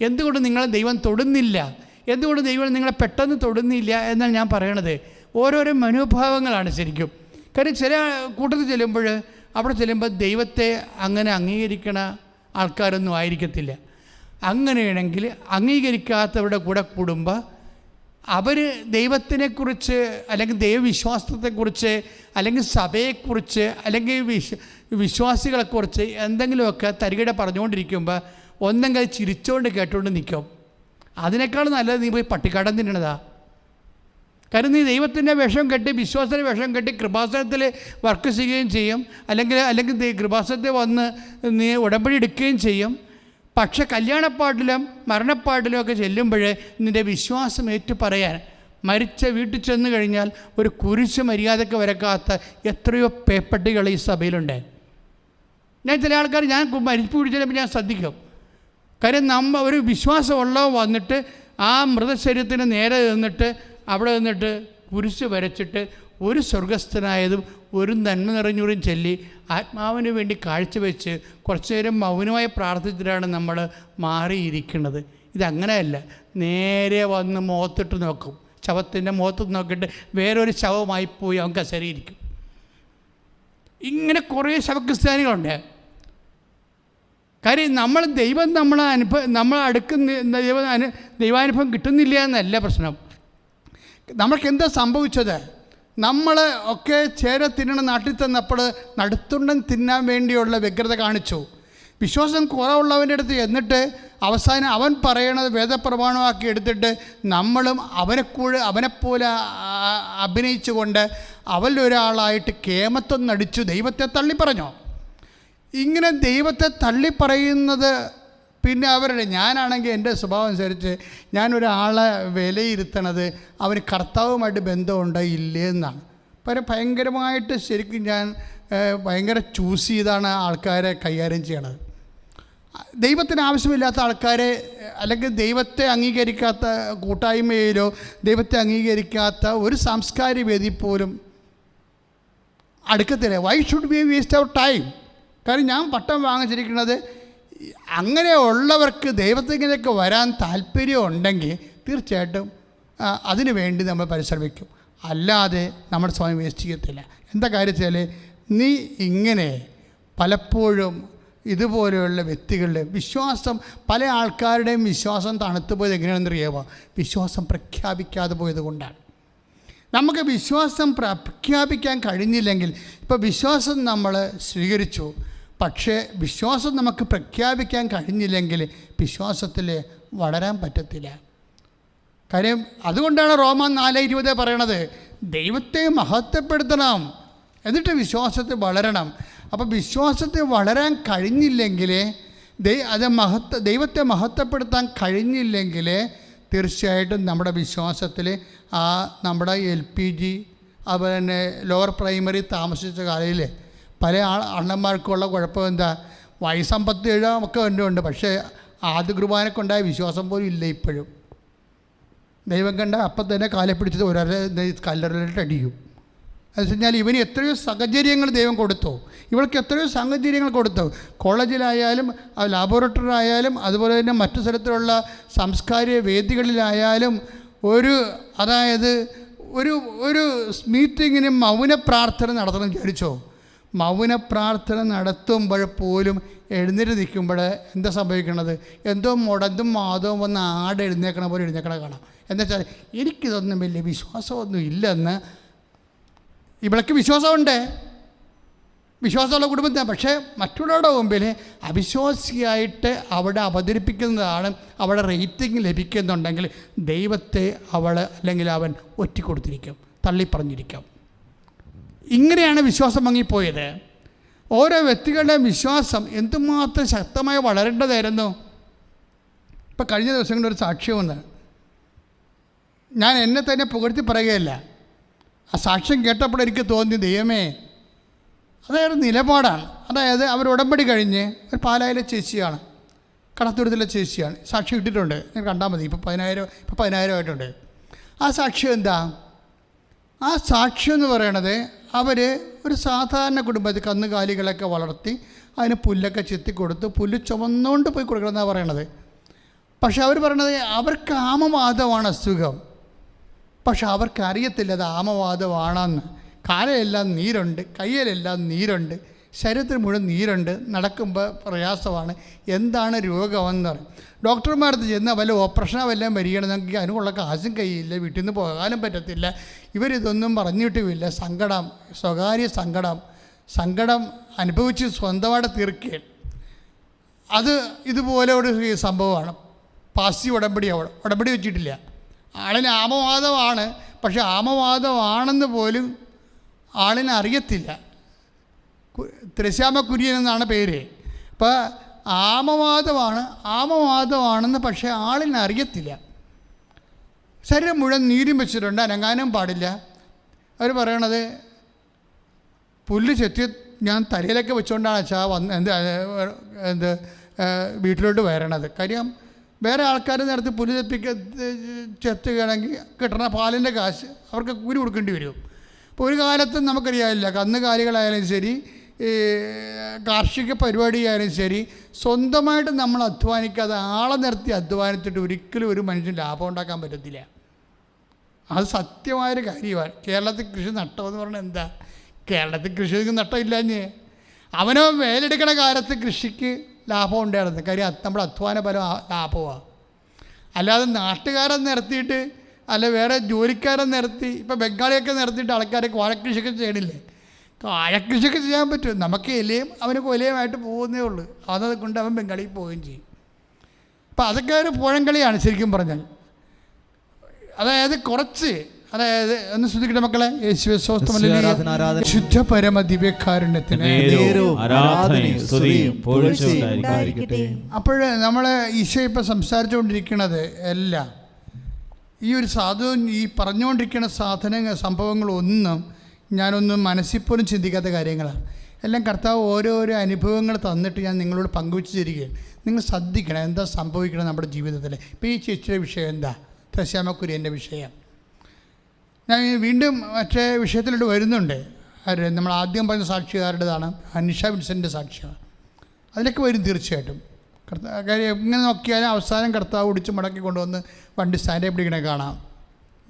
എന്തുകൊണ്ട് നിങ്ങളെ ദൈവം തൊടുന്നില്ല? എന്തുകൊണ്ട് ദൈവം നിങ്ങളെ പെട്ടെന്ന് തൊടുന്നില്ല എന്നാണ് ഞാൻ പറയണത്. ഓരോരോ മനോഭാവങ്ങളാണ് ശരിക്കും. കാര്യം ചില കൂട്ടത്തിൽ അവിടെ ചെല്ലുമ്പോൾ ദൈവത്തെ അങ്ങനെ അംഗീകരിക്കണ ആൾക്കാരൊന്നും ആയിരിക്കത്തില്ല. അങ്ങനെയാണെങ്കിൽ അംഗീകരിക്കാത്തവരുടെ കൂടെ കൂടുമ്പോൾ അവർ ദൈവത്തിനെക്കുറിച്ച് അല്ലെങ്കിൽ ദൈവവിശ്വാസത്തെക്കുറിച്ച് അല്ലെങ്കിൽ സഭയെക്കുറിച്ച് അല്ലെങ്കിൽ വിശ്വാസികളെക്കുറിച്ച് എന്തെങ്കിലുമൊക്കെ തരികിട പറഞ്ഞുകൊണ്ടിരിക്കുമ്പോൾ ഒന്നെങ്കിൽ ചിരിച്ചുകൊണ്ട് കേട്ടുകൊണ്ട് നിൽക്കും. അതിനേക്കാൾ നല്ലത് നീ പോയി പട്ടിക്കാടം തിന്നണതാ. കാരണം നീ ദൈവത്തിൻ്റെ വേഷം കെട്ടി വിശ്വാസത്തിൻ്റെ വേഷം കെട്ടി കൃപാസനത്തിൽ വർക്ക് ചെയ്യുകയും ചെയ്യും, അല്ലെങ്കിൽ കൃപാസനത്തിൽ വന്ന് നീ ഉടമ്പടി എടുക്കുകയും ചെയ്യും. പക്ഷെ കല്യാണപ്പാട്ടിലും മരണപ്പാട്ടിലും ഒക്കെ ചെല്ലുമ്പോൾ നിൻ്റെ വിശ്വാസം ഏറ്റു പറയാൻ മരിച്ച വീട്ടിൽ ചെന്ന് കഴിഞ്ഞാൽ ഒരു കുരിശ് മര്യാദയ്ക്ക് വരക്കാത്ത എത്രയോ പേപ്പട്ടികൾ ഈ സഭയിലുണ്ട്. ഞാൻ ചില ആൾക്കാർ ഞാൻ മരിപ്പ് പിടിച്ചപ്പോൾ ഞാൻ ശ്രദ്ധിക്കും. കാര്യം ഒരു വിശ്വാസമുള്ളവ വന്നിട്ട് ആ മൃതശരീരത്തിന് നേരെ നിന്നിട്ട് അവിടെ നിന്നിട്ട് കുരിശ് വരച്ചിട്ട് ഒരു സ്വർഗസ്ഥനായതും ഒരു നന്മ നിറഞ്ഞൂറും ചൊല്ലി ആത്മാവിന് വേണ്ടി കാഴ്ചവെച്ച് കുറച്ചു നേരം മൗനമായി പ്രാർത്ഥിച്ചിട്ടാണ് നമ്മൾ മാറിയിരിക്കുന്നത്. ഇതങ്ങനെയല്ല. നേരെ വന്ന് മുഖത്തിട്ട് നോക്കും, ശവത്തിൻ്റെ മുഖത്ത് നോക്കിയിട്ട് വേറൊരു ശവമായി പോയി അവൻ കസേരയിരിക്കും. ഇങ്ങനെ കുറേ ശവക്രിസ്ത്യാനികളുണ്ട്. കാര്യം ദൈവം നമ്മൾ അടുക്കുന്ന ദൈവാനുഭവം കിട്ടുന്നില്ല എന്നല്ല പ്രശ്നം. നമ്മൾക്ക് എന്താ സംഭവിച്ചത്? നമ്മൾ ഒക്കെ ചേര തിന്നണ നാട്ടിൽ തന്നപ്പോൾ നടുത്തുണ്ടൻ തിന്നാൻ വേണ്ടിയുള്ള വ്യഗ്രത കാണിച്ചു. വിശ്വാസം കുറവുള്ളവൻ്റെ അടുത്ത് എന്നിട്ട് അവസാനം അവൻ പറയണത് വേദപ്രമാണമാക്കി എടുത്തിട്ട് നമ്മളും അവനെപ്പോലെ അഭിനയിച്ചുകൊണ്ട് അവരിലൊരാളായിട്ട് കേമത്വം നടിച്ചു ദൈവത്തെ തള്ളിപ്പറഞ്ഞോ. ഇങ്ങനെ ദൈവത്തെ തള്ളിപ്പറയുന്നത് പിന്നെ ഞാനാണെങ്കിൽ എൻ്റെ സ്വഭാവം അനുസരിച്ച് ഞാനൊരാളെ വിലയിരുത്തണത് അവന് കർത്താവുമായിട്ട് ബന്ധമുണ്ടോ ഇല്ലേ എന്നാണ്. ഭയങ്കരമായിട്ട് ശരിക്കും ഞാൻ ഭയങ്കര ചൂസ് ചെയ്താണ് ആൾക്കാരെ കൈകാര്യം ചെയ്യണത്. ദൈവത്തിന് ആവശ്യമില്ലാത്ത ആൾക്കാരെ അല്ലെങ്കിൽ ദൈവത്തെ അംഗീകരിക്കാത്ത കൂട്ടായ്മയിലോ ദൈവത്തെ അംഗീകരിക്കാത്ത ഒരു സാംസ്കാരിക വേദി പോലും അടുക്കത്തില്ല. Why should we waste our time? കാരണം ഞാൻ പട്ടം വാങ്ങിച്ചിരിക്കുന്നത് അങ്ങനെയുള്ളവർക്ക് ദൈവത്തിലേക്ക് വരാൻ താല്പര്യമുണ്ടെങ്കിൽ തീർച്ചയായിട്ടും അതിനു വേണ്ടി നമ്മൾ പരിശ്രമിക്കും. അല്ലാതെ നമ്മുടെ സമയം വേസ്റ്റ് ചെയ്യത്തില്ല. എന്താ കാര്യം വെച്ചാൽ നീ ഇങ്ങനെ പലപ്പോഴും ഇതുപോലെയുള്ള വ്യക്തികളുടെ വിശ്വാസം, പല ആൾക്കാരുടെയും വിശ്വാസം തണുത്തു പോയത് എങ്ങനെയാണെന്നറിയാമോ? വിശ്വാസം പ്രഖ്യാപിക്കാതെ പോയത് കൊണ്ടാണ്. നമുക്ക് വിശ്വാസം പ്രഖ്യാപിക്കാൻ കഴിഞ്ഞില്ലെങ്കിൽ, ഇപ്പോൾ വിശ്വാസം നമ്മൾ സ്വീകരിച്ചു, പക്ഷേ വിശ്വാസം നമുക്ക് പ്രഖ്യാപിക്കാൻ കഴിഞ്ഞില്ലെങ്കിൽ വിശ്വാസത്തിൽ വളരാൻ പറ്റത്തില്ല. കാര്യം അതുകൊണ്ടാണ് റോമ 4:20 പറയണത്, ദൈവത്തെ മഹത്വപ്പെടുത്തണം എന്നിട്ട് വിശ്വാസത്തിൽ വളരണം. അപ്പോൾ വിശ്വാസത്തിൽ വളരാൻ കഴിഞ്ഞില്ലെങ്കിൽ, ദൈവത്തെ മഹത്വപ്പെടുത്താൻ കഴിഞ്ഞില്ലെങ്കിൽ തീർച്ചയായിട്ടും നമ്മുടെ വിശ്വാസത്തിൽ നമ്മുടെ LPG അതുപോലെ തന്നെ ലോവർ പ്രൈമറി താമസിച്ച കാലയിൽ പല അണ്ണന്മാർക്കുള്ള കുഴപ്പം എന്താ? വയസ്സമ്പത്തി ഒക്കെ ഉണ്ട്, പക്ഷേ ആദ്യ കുർബാനക്കുണ്ടായ വിശ്വാസം പോലും ഇല്ല ഇപ്പോഴും. ദൈവം കണ്ട അപ്പം തന്നെ കാലെ പിടിച്ചത് ഒരാളെ കല്ലറിലിട്ട് അടിക്കും. അത് വെച്ച് കഴിഞ്ഞാൽ ഇവന് എത്രയോ സാഹചര്യങ്ങൾ ദൈവം കൊടുത്തു, ഇവൾക്ക് എത്രയോ സാഹചര്യങ്ങൾ കൊടുത്തു. കോളേജിലായാലും ലാബോറട്ടറി ആയാലും അതുപോലെ തന്നെ മറ്റു സ്ഥലത്തിലുള്ള സാംസ്കാരിക വേദികളിലായാലും ഒരു മീറ്റിങ്ങിന് മൗന പ്രാർത്ഥന നടത്തണം വിചാരിച്ചോ? മൗന പ്രാർത്ഥന നടത്തുമ്പോൾ പോലും എഴുന്നേറ്റ് നിൽക്കുമ്പോൾ എന്താ സംഭവിക്കണത്? എന്തോ മുടന്തും മാതവും വന്ന് എഴുന്നേക്കണ പോലെ എഴുന്നേക്കണ കാണാം. എന്താ വെച്ചാൽ എനിക്കിതൊന്നും വലിയ വിശ്വാസമൊന്നും ഇല്ലെന്ന്. ഇവൾക്ക് വിശ്വാസമുണ്ട്, വിശ്വാസമുള്ള കുടുംബത്തിന്, പക്ഷേ മറ്റുള്ളവരുടെ മുമ്പിൽ അവിശ്വാസിയായിട്ട് അവിടെ അവതരിപ്പിക്കുന്നതാണ് അവിടെ റേറ്റിംഗ് ലഭിക്കുന്നുണ്ടെങ്കിൽ ദൈവത്തെ അല്ലെങ്കിൽ അവൻ ഒറ്റിക്കൊടുത്തിരിക്കും, തള്ളിപ്പറഞ്ഞിരിക്കും. ഇങ്ങനെയാണ് വിശ്വാസം മങ്ങിപ്പോയത്. ഓരോ വ്യക്തികളുടെയും വിശ്വാസം എന്തുമാത്രം ശക്തമായി വളരേണ്ടതായിരുന്നു. ഇപ്പം കഴിഞ്ഞ ദിവസങ്ങളിൽ ഒരു സാക്ഷ്യം വന്ന്, ഞാൻ എന്നെ തന്നെ പുകഴ്ത്തി പറയുകയല്ല, ആ സാക്ഷ്യം കേട്ടപ്പോൾ എനിക്ക് തോന്നി, ദൈവമേ, അതായത് നിലപാടാണ്. അതായത് അവർ ഉടമ്പടി കഴിഞ്ഞ് ഒരു പാലായിലെ ചേച്ചിയാണ്, കടത്തുരുത്തിലെ ചേച്ചിയാണ്, സാക്ഷ്യം ഇട്ടിട്ടുണ്ട്, ഞാൻ കണ്ടാൽ മതി. ഇപ്പോൾ 10,000 ആയിട്ടുണ്ട്. ആ സാക്ഷ്യം എന്താ? ആ സാക്ഷ്യം എന്ന് പറയണത്, അവർ ഒരു സാധാരണ കുടുംബത്തിൽ കന്നുകാലികളൊക്കെ വളർത്തി അതിന് പുല്ലൊക്കെ ചെത്തിക്കൊടുത്ത് പുല്ല് ചുമന്നുകൊണ്ട് പോയി കൊടുക്കണമെന്നാണ് പറയണത്. പക്ഷെ അവർ പറയണത് അവർക്ക് ആമവാദമാണ് അസുഖം. പക്ഷെ അവർക്കറിയത്തില്ല അത് ആമവാദമാണെന്ന്. കാലയെല്ലാം നീരുണ്ട്, കയ്യിലെല്ലാം നീരുണ്ട്, ശരീരത്തിൽ മുഴുവൻ നീരുണ്ട്, നടക്കുമ്പോൾ പ്രയാസമാണ്. എന്താണ് രോഗമെന്ന് പറയും. ഡോക്ടർമാരടുത്ത് ചെന്നാൽ വല്ല ഓപ്പറേഷനോ വല്ലതും വരികയാണെന്നെങ്കിൽ അതിനുള്ള കാശും കയ്യില്ല, വീട്ടിൽ നിന്ന് പോകാനും പറ്റത്തില്ല. ഇവരിതൊന്നും പറഞ്ഞിട്ടുമില്ല. സങ്കടം, സ്വകാര്യ സങ്കടം അനുഭവിച്ച് സ്വന്തമായിട്ട് തീർക്കുക. അത് ഇതുപോലെ ഒരു സംഭവമാണ്. പാസീവ് ഉടമ്പടി വെച്ചിട്ടില്ല. ആളിന് ആമവാദമാണ്, പക്ഷെ ആമവാദമാണെന്ന് പോലും ആളിനെ അറിയത്തില്ല. ത്രശ്യാമ കുര്യൻ എന്നാണ് പേര്. അപ്പോൾ ആമവാദമാണെന്ന് പക്ഷേ ആളിനെ അറിയത്തില്ല. ശരീരം മുഴുവൻ നീരും വെച്ചിട്ടുണ്ട്, അനങ്ങാനും പാടില്ല. അവർ പറയണത് പുല്ല് ചെത്തി ഞാൻ തലയിലൊക്കെ വെച്ചുകൊണ്ടാണ് അച്ഛാ വീട്ടിലോട്ട് വരണത്. കാര്യം വേറെ ആൾക്കാർ നേരത്തെ പുല്ല് ചെത്തുകയാണെങ്കിൽ കിട്ടണ പാലിൻ്റെ കാശ് അവർക്ക് കൂലി കൊടുക്കേണ്ടി വരും. ഇപ്പോൾ ഒരു കാലത്തും നമുക്കറിയാമില്ല, കന്നുകാലികളായാലും ശരി, കാർഷിക പരിപാടിയായാലും ശരി, സ്വന്തമായിട്ട് നമ്മൾ അധ്വാനിക്കാതെ ആളെ നിർത്തി അധ്വാനിച്ചിട്ട് ഒരിക്കലും ഒരു മനുഷ്യന് ലാഭം ഉണ്ടാക്കാൻ പറ്റത്തില്ല. അത് സത്യമായൊരു കാര്യമാണ്. കേരളത്തിൽ കൃഷി നട്ടമെന്ന് പറഞ്ഞാൽ എന്താ? കേരളത്തിൽ കൃഷിക്ക് നട്ടമില്ലാഞ്ഞ് അവനോ വേലെടുക്കണ കാലത്ത് കൃഷിക്ക് ലാഭം ഉണ്ടായിരുന്നു. കാര്യം നമ്മുടെ അധ്വാന ഫലം ലാഭമാണ്. അല്ലാതെ നാട്ടുകാരെ നിർത്തിയിട്ട് അല്ല വേറെ ജോലിക്കാരെ നിർത്തി, ഇപ്പോൾ ബംഗാളിയൊക്കെ നിർത്തിയിട്ട് ആൾക്കാരൊക്കെ വാഴക്കൃഷിയൊക്കെ ചെയ്യണില്ലേ? വാഴക്കൃഷിയൊക്കെ ചെയ്യാൻ പറ്റും. നമുക്ക് ഇലയും അവന് കൊലയുമായിട്ട് പോകുന്നേ ഉള്ളൂ. അതുകൊണ്ട് അവൻ ബംഗാളിൽ പോവുകയും ചെയ്യും. അപ്പോൾ അതൊക്കെ ഒരു പുഴങ്കളിയാണ് ശരിക്കും പറഞ്ഞാൽ. അതായത് ഒന്ന് ശ്രദ്ധിക്കട്ടെ മക്കളെ. യേശുവേ സ്തോത്രം. ശുദ്ധ പരമ ദിവ്യകാരുണ്യത്തിന് അപ്പോൾ നമ്മൾ ഈശോ ഇപ്പം സംസാരിച്ചുകൊണ്ടിരിക്കുന്നത് എല്ലാം ഈ ഒരു ഈ പറഞ്ഞുകൊണ്ടിരിക്കുന്ന സംഭവങ്ങളൊന്നും ഞാനൊന്നും മനസ്സിൽ പോലും ചിന്തിക്കാത്ത കാര്യങ്ങളാണ്. എല്ലാം കർത്താവ് ഓരോരോ അനുഭവങ്ങൾ തന്നിട്ട് ഞാൻ നിങ്ങളോട് പങ്കുവെച്ച് തരികയാണ്. നിങ്ങൾ ശ്രദ്ധിക്കണം എന്താ സംഭവിക്കണം നമ്മുടെ ജീവിതത്തിൽ. ഇപ്പോൾ ഈ ചേച്ചിയുടെ വിഷയം എന്താ? ത്രശ്യാമ കുര്യൻ്റെ വിഷയം. ഞാൻ വീണ്ടും മറ്റേ വിഷയത്തിലോട്ട് വരുന്നുണ്ട്. നമ്മൾ ആദ്യം പറഞ്ഞ സാക്ഷികാരുടേതാണ്, അനിഷ വിൻസെൻ്റ് സാക്ഷിയാണ്. അതിലൊക്കെ വരും തീർച്ചയായിട്ടും. കാര്യം എങ്ങനെ നോക്കിയാലും അവസാനം കർത്താവ് ഒടിച്ച് മടക്കി കൊണ്ടുവന്ന് വണ്ടി സ്റ്റാൻഡേ പിടിക്കണേ കാണാം.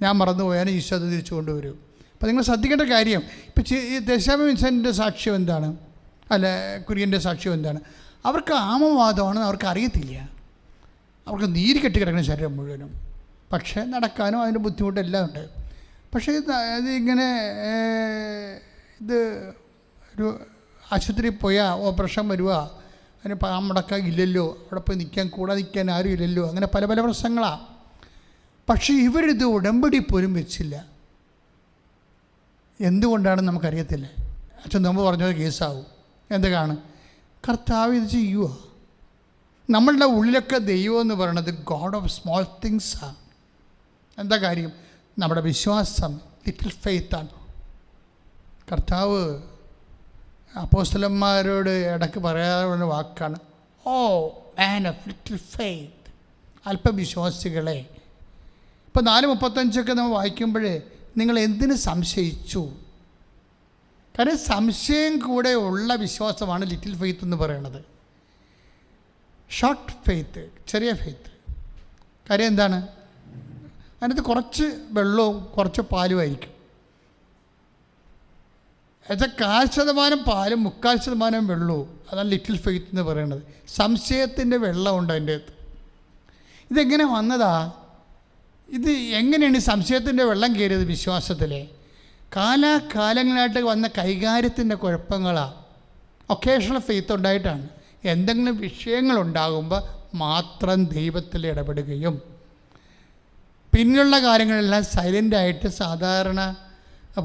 ഞാൻ മറന്നുപോയാലും ഈശോ അത് തിരിച്ചു കൊണ്ടുവരും. അപ്പോൾ നിങ്ങൾ ശ്രദ്ധിക്കേണ്ട കാര്യം, ഇപ്പോൾ ഈ ത്രശ്യാമ വിൻസെൻ്റിൻ്റെ സാക്ഷ്യം എന്താണ്, അല്ല കുര്യൻ്റെ സാക്ഷ്യം എന്താണ്? അവർക്ക് ആമവാദമാണെന്ന് അവർക്ക് അറിയത്തില്ല. അവർക്ക് നീര് കെട്ടി കിടക്കുന്ന ശരീരം മുഴുവനും, പക്ഷേ നടക്കാനും അതിൻ്റെ ബുദ്ധിമുട്ടെല്ലാം ഉണ്ട്. പക്ഷേ ഇതിങ്ങനെ ഇത് ഒരു ആശുപത്രിയിൽ പോയാൽ ഓപ്പറേഷൻ വരുക, അതിന് മുടക്കാൻ ഇല്ലല്ലോ, അവിടെ പോയി കൂടെ നിൽക്കാൻ ആരും ഇല്ലല്ലോ, അങ്ങനെ പല പല പ്രശ്നങ്ങളാണ്. പക്ഷേ ഇവരിത് ഉടമ്പടി പോലും വെച്ചില്ല. എന്തുകൊണ്ടാണെന്ന് നമുക്കറിയത്തില്ല. അച്ഛൻ മുമ്പ് പറഞ്ഞത് കേസാവും. എന്തൊക്കെയാണ്? കർത്താവ് ഇത് ചെയ്യുക. നമ്മളുടെ ഉള്ളിലൊക്കെ ദൈവം എന്ന് പറയുന്നത് ഗോഡ് ഓഫ് സ്മോൾ തിങ്സാണ്. എന്താ കാര്യം? നമ്മുടെ വിശ്വാസം, ലിറ്റിൽ ഫെയ്ത്താണ്. കർത്താവ് അപ്പോസ്തലന്മാരോട് ഇടയ്ക്ക് പറയാറുള്ള വാക്കാണ്, ഓ മാൻ ഓഫ് ലിറ്റിൽ ഫെയ്ത്ത്, അല്പവിശ്വാസികളെ. ഇപ്പോൾ 4:35 നമ്മൾ വായിക്കുമ്പോഴേ നിങ്ങൾ എന്തിന് സംശയിച്ചു? കാരണം സംശയം കൂടെ ഉള്ള വിശ്വാസമാണ് ലിറ്റിൽ ഫെയ്ത്ത് എന്ന് പറയുന്നത്. ഷോർട്ട് ഫെയ്ത്ത്, ചെറിയ ഫെയ്ത്ത്. കാര്യം എന്താണ്? അതിനകത്ത് കുറച്ച് വെള്ളവും കുറച്ച് പാലുമായിരിക്കും. എന്നുവെച്ചാൽ 1/4% പാലും 3/4% വെള്ളവും. അതാണ് ലിറ്റിൽ ഫെയ്ത്ത് എന്ന് പറയുന്നത്. സംശയത്തിൻ്റെ വെള്ളമുണ്ട് അതിൻ്റെ അകത്ത്. ഇതെങ്ങനെ വന്നതാ? ഇത് എങ്ങനെയാണ് ഈ സംശയത്തിൻ്റെ വെള്ളം കയറിയത് വിശ്വാസത്തിൽ? കാലാകാലങ്ങളായിട്ട് വന്ന കൈകാര്യത്തിൻ്റെ കുഴപ്പങ്ങളാണ്. Occasional faith ഉണ്ടായിട്ടാണ്. എന്തെങ്കിലും വിഷയങ്ങളുണ്ടാകുമ്പോൾ മാത്രം ദൈവത്തിൽ ഇടപെടുകയും പിന്നെയുള്ള കാര്യങ്ങളെല്ലാം സൈലൻ്റായിട്ട് സാധാരണ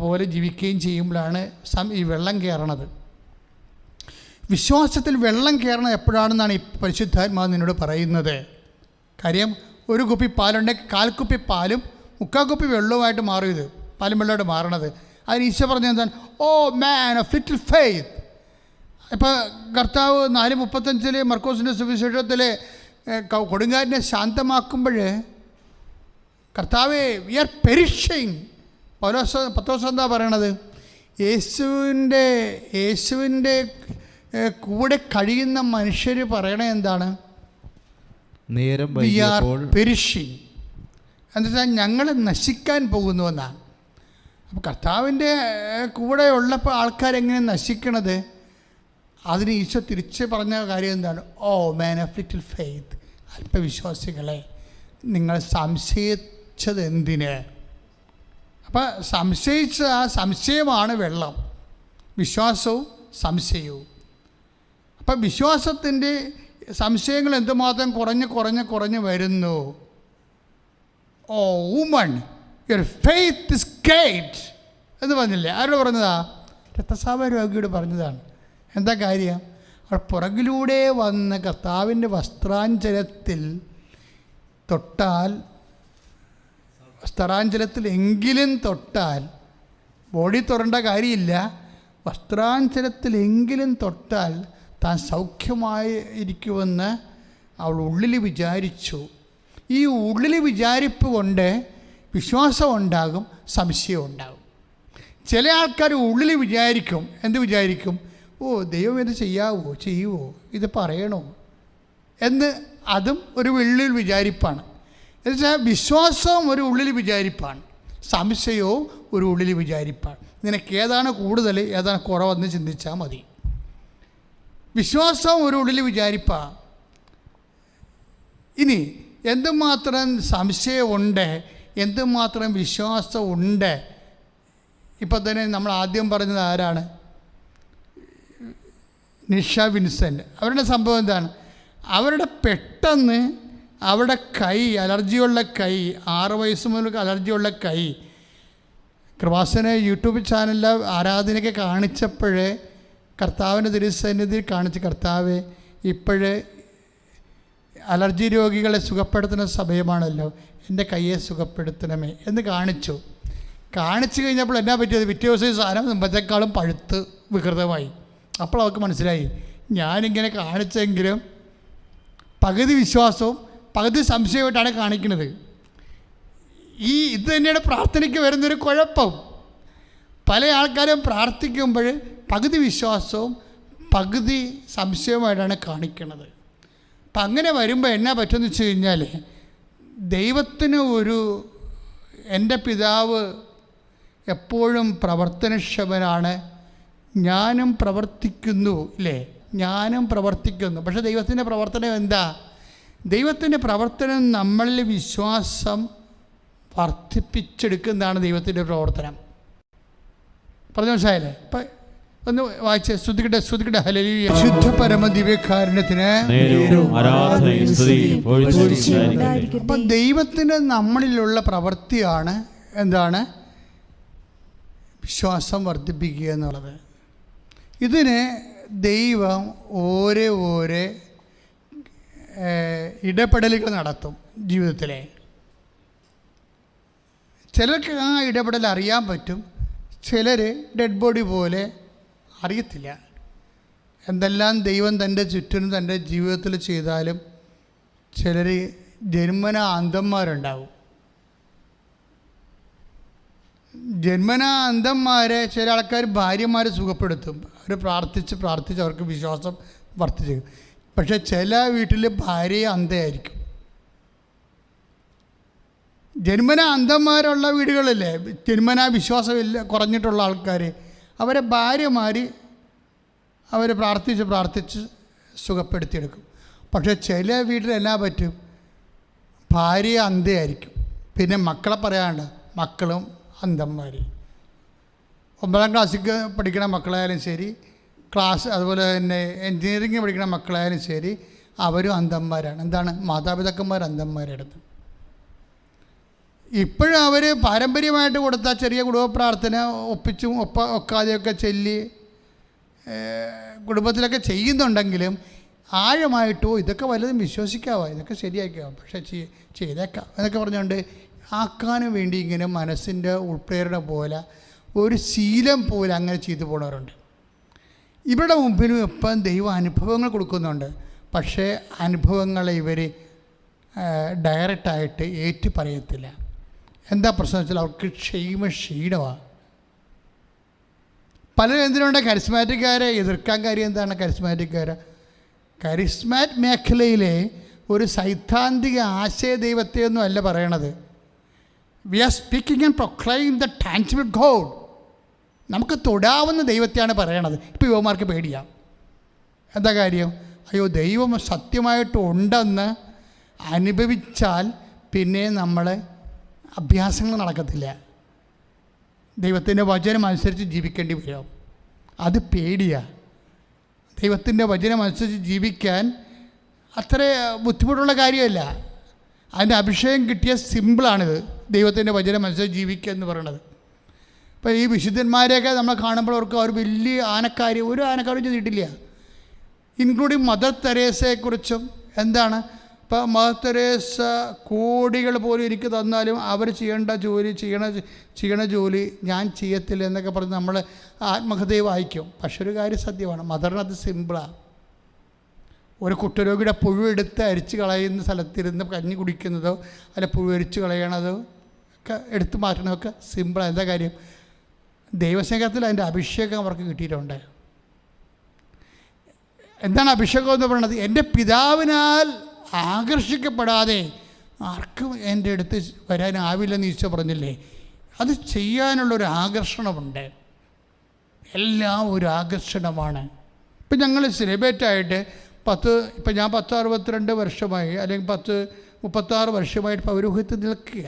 പോലെ ജീവിക്കുകയും ചെയ്യുമ്പോഴാണ് ഈ വെള്ളം കയറണത്. വിശ്വാസത്തിൽ വെള്ളം കയറണം എപ്പോഴാണെന്നാണ് ഈ പരിശുദ്ധാത്മാവ് നിന്നോട് പറയുന്നത്. കാര്യം ഒരു കുപ്പി പാലുണ്ടെങ്കിൽ 1/4 കുപ്പി പാലും 3/4 കുപ്പി വെള്ളവുമായിട്ട് മാറും. ഇത് പാലും വെള്ളമായിട്ട് മാറണത്. അതിന് ഈശോ പറഞ്ഞത് എന്താണ്? ഓ മാൻ ഓഫ് ലിറ്റിൽ ഫെയ്ത്ത്. ഇപ്പോൾ കർത്താവ് 4:35 മർക്കോസിൻ്റെ സുവിശേഷത്തിൽ കൊടുങ്കാറ്റിനെ ശാന്തമാക്കുമ്പോൾ കർത്താവേ വി ആർ പെരിഷിങ്. പത്രോസ് എന്താ പറയണത്? യേശുവിൻ്റെ കൂടെ കഴിയുന്ന മനുഷ്യർ പറയണത് എന്താണ്? വി ആർ പെരിഷിങ് എന്നുവെച്ചാൽ ഞങ്ങൾ നശിക്കാൻ പോകുന്നുവെന്നാണ്. അപ്പോൾ കർത്താവിൻ്റെ കൂടെ ഉള്ളപ്പോൾ ആൾക്കാരെങ്ങനെ നശിക്കണത്? അതിന് ഈശോ തിരിച്ച് പറഞ്ഞ കാര്യം എന്താണ്? ഓ മാൻ ഓഫ് ലിറ്റിൽ ഫെയ്ത്ത്, അല്പവിശ്വാസികളെ, നിങ്ങൾ സംശയിച്ചത് എന്തിന്? അപ്പം സംശയിച്ച ആ സംശയമാണ് വെള്ളം, വിശ്വാസവും സംശയവും. അപ്പം വിശ്വാസത്തിൻ്റെ സംശയങ്ങൾ എന്തുമാത്രം കുറഞ്ഞ് വരുന്നു. O woman, your faith is great എന്ന് പറഞ്ഞില്ലേ? ആരോട് പറഞ്ഞതാ? രക്തസ്രാവ രോഗിയോട് പറഞ്ഞതാണ്. എന്താ കാര്യം? അവൾ പുറകിലൂടെ വന്ന് കർത്താവിൻ്റെ വസ്ത്രാഞ്ചലത്തിൽ തൊട്ടാൽ, വസ്ത്രാഞ്ചലത്തിലെങ്കിലും തൊട്ടാൽ, ബോഡി തൊടേണ്ട കാര്യമില്ല, വസ്ത്രാഞ്ചലത്തിലെങ്കിലും തൊട്ടാൽ താൻ സൗഖ്യമായിരിക്കുമെന്ന് അവൾ ഉള്ളിൽ വിചാരിച്ചു. ഈ ഉള്ളിൽ വിചാരിപ്പ് കൊണ്ട് വിശ്വാസം ഉണ്ടാകും, സംശയം ഉണ്ടാകും. ചില ആൾക്കാർ ഉള്ളിൽ വിചാരിക്കും, എന്ത് വിചാരിക്കും? ഓ ദൈവം ഇത് ചെയ്യുമോ, ഇത് പറയണോ എന്ന്. അതും ഒരു ഉള്ളിൽ വിചാരിപ്പാണ്. എന്നുവെച്ചാൽ വിശ്വാസവും ഒരു ഉള്ളിൽ വിചാരിപ്പാണ്, സംശയവും ഒരു ഉള്ളിൽ വിചാരിപ്പാണ്. നിനക്ക് ഏതാണ് കൂടുതൽ, ഏതാണ് കുറവെന്ന് ചിന്തിച്ചാൽ മതി. വിശ്വാസം ഒരു ഉള്ളിൽ വിചാരിപ്പാണ്. ഇനി എന്തുമാത്രം സംശയമുണ്ട്, എന്തുമാത്രം വിശ്വാസമുണ്ട്. ഇപ്പം തന്നെ നമ്മൾ ആദ്യം പറഞ്ഞത് ആരാണ്? നിഷ വിൻസെൻ്റ്. അവരുടെ സംഭവം എന്താണ്? അവരുടെ പെട്ടെന്ന് അവിടെ അലർജിയുള്ള കൈ, 6 വയസ്സ് മുതൽ അലർജിയുള്ള കൈ, കൃപാസന യൂട്യൂബ് ചാനലിൽ ആരാധനയൊക്കെ കാണിച്ചപ്പോഴേ കർത്താവിൻ്റെ തിരുസന്നിധിയിൽ കാണിച്ച്, കർത്താവ് ഇപ്പോഴേ അലർജി രോഗികളെ സുഖപ്പെടുത്തുന്ന സമയമാണല്ലോ, എൻ്റെ കയ്യെ സുഖപ്പെടുത്തണമേ എന്ന് കാണിച്ചു കഴിഞ്ഞപ്പോൾ എന്നാ പറ്റിയത്? പിറ്റേ ദിവസം സാധനം മുമ്പത്തേക്കാളും പഴുത്ത് വികൃതമായി. അപ്പോൾ അവർക്ക് മനസ്സിലായി, ഞാനിങ്ങനെ കാണിച്ചെങ്കിലും പകുതി വിശ്വാസവും പകുതി സംശയമായിട്ടാണ് കാണിക്കുന്നത്. ഇത് തന്നെയാണ് പ്രാർത്ഥനയ്ക്ക് വരുന്നൊരു കുഴപ്പം. പല ആൾക്കാരും പ്രാർത്ഥിക്കുമ്പോൾ പകുതി വിശ്വാസവും പകുതി സംശയവുമായിട്ടാണ് കാണിക്കുന്നത്. അപ്പം അങ്ങനെ വരുമ്പോൾ എന്നാ പറ്റുമെന്ന് വെച്ച് കഴിഞ്ഞാൽ, ദൈവത്തിന് എൻ്റെ പിതാവ് എപ്പോഴും പ്രവർത്തനക്ഷമനാണ്, ഞാനും പ്രവർത്തിക്കുന്നു, ഇല്ലേ? ഞാനും പ്രവർത്തിക്കുന്നു. പക്ഷേ ദൈവത്തിൻ്റെ പ്രവർത്തനം എന്താ? ദൈവത്തിൻ്റെ പ്രവർത്തനം നമ്മളിൽ വിശ്വാസം വർദ്ധിപ്പിച്ചെടുക്കുന്നതാണ് ദൈവത്തിൻ്റെ പ്രവർത്തനം. പറഞ്ഞു മനസ്സിലായില്ലേ? ഇപ്പം ഒന്ന് വായിച്ച് സ്തുതിക്കട്ടെ. ഹല്ലേലൂയ. ശുദ്ധ പരമ ദിവ്യകാരുണ്യത്തിന് അപ്പം ദൈവത്തിന് നമ്മളിലുള്ള പ്രവൃത്തിയാണ് എന്താണ്? വിശ്വാസം വർദ്ധിപ്പിക്കുക എന്നുള്ളത്. ഇതിന് ദൈവം ഓരോ ഇടപെടലുകൾ നടത്തും ജീവിതത്തിലെ. ചിലർക്ക് ആ ഇടപെടൽ അറിയാൻ പറ്റും, ചിലർ ഡെഡ് ബോഡി പോലെ അറിയത്തില്ല. എന്തെല്ലാം ദൈവം തൻ്റെ ചുറ്റിനും തൻ്റെ ജീവിതത്തിൽ ചെയ്താലും ചിലർ ജന്മനാ അന്ധന്മാരുണ്ടാവും. ജന്മനാ അന്ധന്മാരെ ചില ആൾക്കാർ ഭാര്യമാർ സുഖപ്പെടുത്തും. അവർ പ്രാർത്ഥിച്ച് അവർക്ക് വിശ്വാസം വർദ്ധിച്ചു. പക്ഷേ ചില വീട്ടിൽ ഭാര്യ അന്ധയായിരിക്കും. ജന്മനാ അന്ധന്മാരുള്ള വീടുകളില്ലേ, ജന്മനാ വിശ്വാസമില്ല കുറഞ്ഞിട്ടുള്ള ആൾക്കാർ, അവരെ ഭാര്യമാർ അവർ പ്രാർത്ഥിച്ച് സുഖപ്പെടുത്തിയെടുക്കും. പക്ഷേ ചില വീട്ടിൽ എന്നാ പറ്റും? ഭാര്യ അന്ധയായിരിക്കും, പിന്നെ മക്കളെ പറയാണ്ട് മക്കളും അന്ധന്മാർ. 9ാം ക്ലാസ്സിൽ പഠിക്കുന്ന മക്കളായാലും ശരി, അതുപോലെ തന്നെ എൻജിനീയറിംഗ് പഠിക്കുന്ന മക്കളായാലും ശരി, അവരും അന്ധന്മാരാണ്. എന്താണ്? മാതാപിതാക്കന്മാർ അന്ധന്മാരെടുത്ത്. ഇപ്പോഴും അവർ പാരമ്പര്യമായിട്ട് കൊടുത്ത ചെറിയ കുടുംബ പ്രാർത്ഥന ഒപ്പിച്ചും ഒക്കാതെയൊക്കെ ചൊല്ലി കുടുംബത്തിലൊക്കെ ചെയ്യുന്നുണ്ടെങ്കിലും ആഴമായിട്ടോ ഇതൊക്കെ വല്ലതും വിശ്വസിക്കാവോ, ഇതൊക്കെ ശരിയാക്കാവോ, പക്ഷേ ചെയ്തേക്കാം എന്നൊക്കെ പറഞ്ഞുകൊണ്ട് ആക്കാനും വേണ്ടി ഇങ്ങനെ മനസ്സിൻ്റെ ഉൾപ്രേരണ പോലെ ഒരു ശീലം പോലെ അങ്ങനെ ചെയ്തു പോകുന്നവരുണ്ട്. ഇവരുടെ മുമ്പിലും എപ്പം ദൈവം അനുഭവങ്ങൾ കൊടുക്കുന്നുണ്ട്. പക്ഷേ അനുഭവങ്ങളെ ഇവർ ഡയറക്റ്റായിട്ട് ഏറ്റു പറയത്തില്ല. എന്താ പ്രശ്നം വെച്ചാൽ അവർക്ക് ക്ഷീണമാണ്. പലരും എന്തിനുണ്ട് കരിസ്മാറ്റിക്കാരെ എതിർക്കാൻ കാര്യം എന്താണ്? കരിസ്മാറ്റ് മേഖലയിലെ ഒരു സൈദ്ധാന്തിക ആശയ ദൈവത്തെയൊന്നും അല്ല പറയണത്. We are speaking and proclaim the tangible god. നമുക്ക് തൊടാവുന്ന ദൈവത്തെയാണ് പറയണത്. ഇപ്പോൾ യുവമാർക്ക് പേടിയാണ്. എന്താ കാര്യം? അയ്യോ, ദൈവം സത്യമായിട്ട് ഉണ്ടെന്ന് അനുഭവിച്ചാൽ പിന്നെ നമ്മൾ അഭ്യാസങ്ങൾ നടക്കത്തില്ല. ദൈവത്തിൻ്റെ വചനം അനുസരിച്ച് ജീവിക്കേണ്ടി വരും. അത് പേടിയാണ്. ദൈവത്തിൻ്റെ വചനം അനുസരിച്ച് ജീവിക്കാൻ അത്ര ബുദ്ധിമുട്ടുള്ള കാര്യമല്ല. അതിൻ്റെ അഭിഷേകം കിട്ടിയ സിമ്പിളാണിത്, ദൈവത്തിൻ്റെ വചനം അനുസരിച്ച് ജീവിക്കുക എന്ന് പറയുന്നത്. ഇപ്പോൾ ഈ വിശുദ്ധന്മാരെയൊക്കെ നമ്മൾ കാണുമ്പോൾ അവർ വലിയ ആനക്കാര്യം, ഒരു ആനക്കാരും ചെയ്തിട്ടില്ല. ഇൻക്ലൂഡിങ് മദർ തെരേസയെക്കുറിച്ചും എന്താണ്, ഇപ്പോൾ മദർ തെരേസ കോടികൾ പോലും എനിക്ക് തന്നാലും അവർ ചെയ്യണ ജോലി ഞാൻ ചെയ്യത്തില്ല എന്നൊക്കെ പറഞ്ഞ് നമ്മൾ ആത്മകഥയെ വായിക്കും. പക്ഷെ ഒരു കാര്യം സത്യമാണ്, മദറിനത് സിമ്പിളാണ്. ഒരു കുഷ്ഠരോഗിയുടെ പുഴുവെടുത്ത് അരിച്ച് കളയുന്ന സ്ഥലത്തിരുന്ന് കഞ്ഞി കുടിക്കുന്നതോ അല്ല പുഴുവരിച്ച് കളയണതോ ഒക്കെ എടുത്തു മാറ്റണതൊക്കെ സിമ്പിളാണ്. എന്താ കാര്യം? ദൈവസ്നേഹത്തിൽ അതിൻ്റെ അഭിഷേകം അവർക്ക് കിട്ടിയിട്ടുണ്ട്. എന്താണ് അഭിഷേകം എന്ന് പറയുന്നത്? എൻ്റെ പിതാവിനാൽ ആകർഷിക്കപ്പെടാതെ ആർക്കും എൻ്റെ അടുത്ത് വരാനാവില്ലെന്ന് ഈശോ പറഞ്ഞില്ലേ? അത് ചെയ്യാനുള്ളൊരു ആകർഷണമുണ്ട്. എല്ലാം ഒരു ആകർഷണമാണ്. ഇപ്പം ഞങ്ങൾ സെലിബ്രേറ്റായിട്ട് ഇപ്പം ഞാൻ 62 വർഷമായി അല്ലെങ്കിൽ 36 വർഷമായിട്ട് പൗരോഹിത്യത്തിൽ നിൽക്കുക.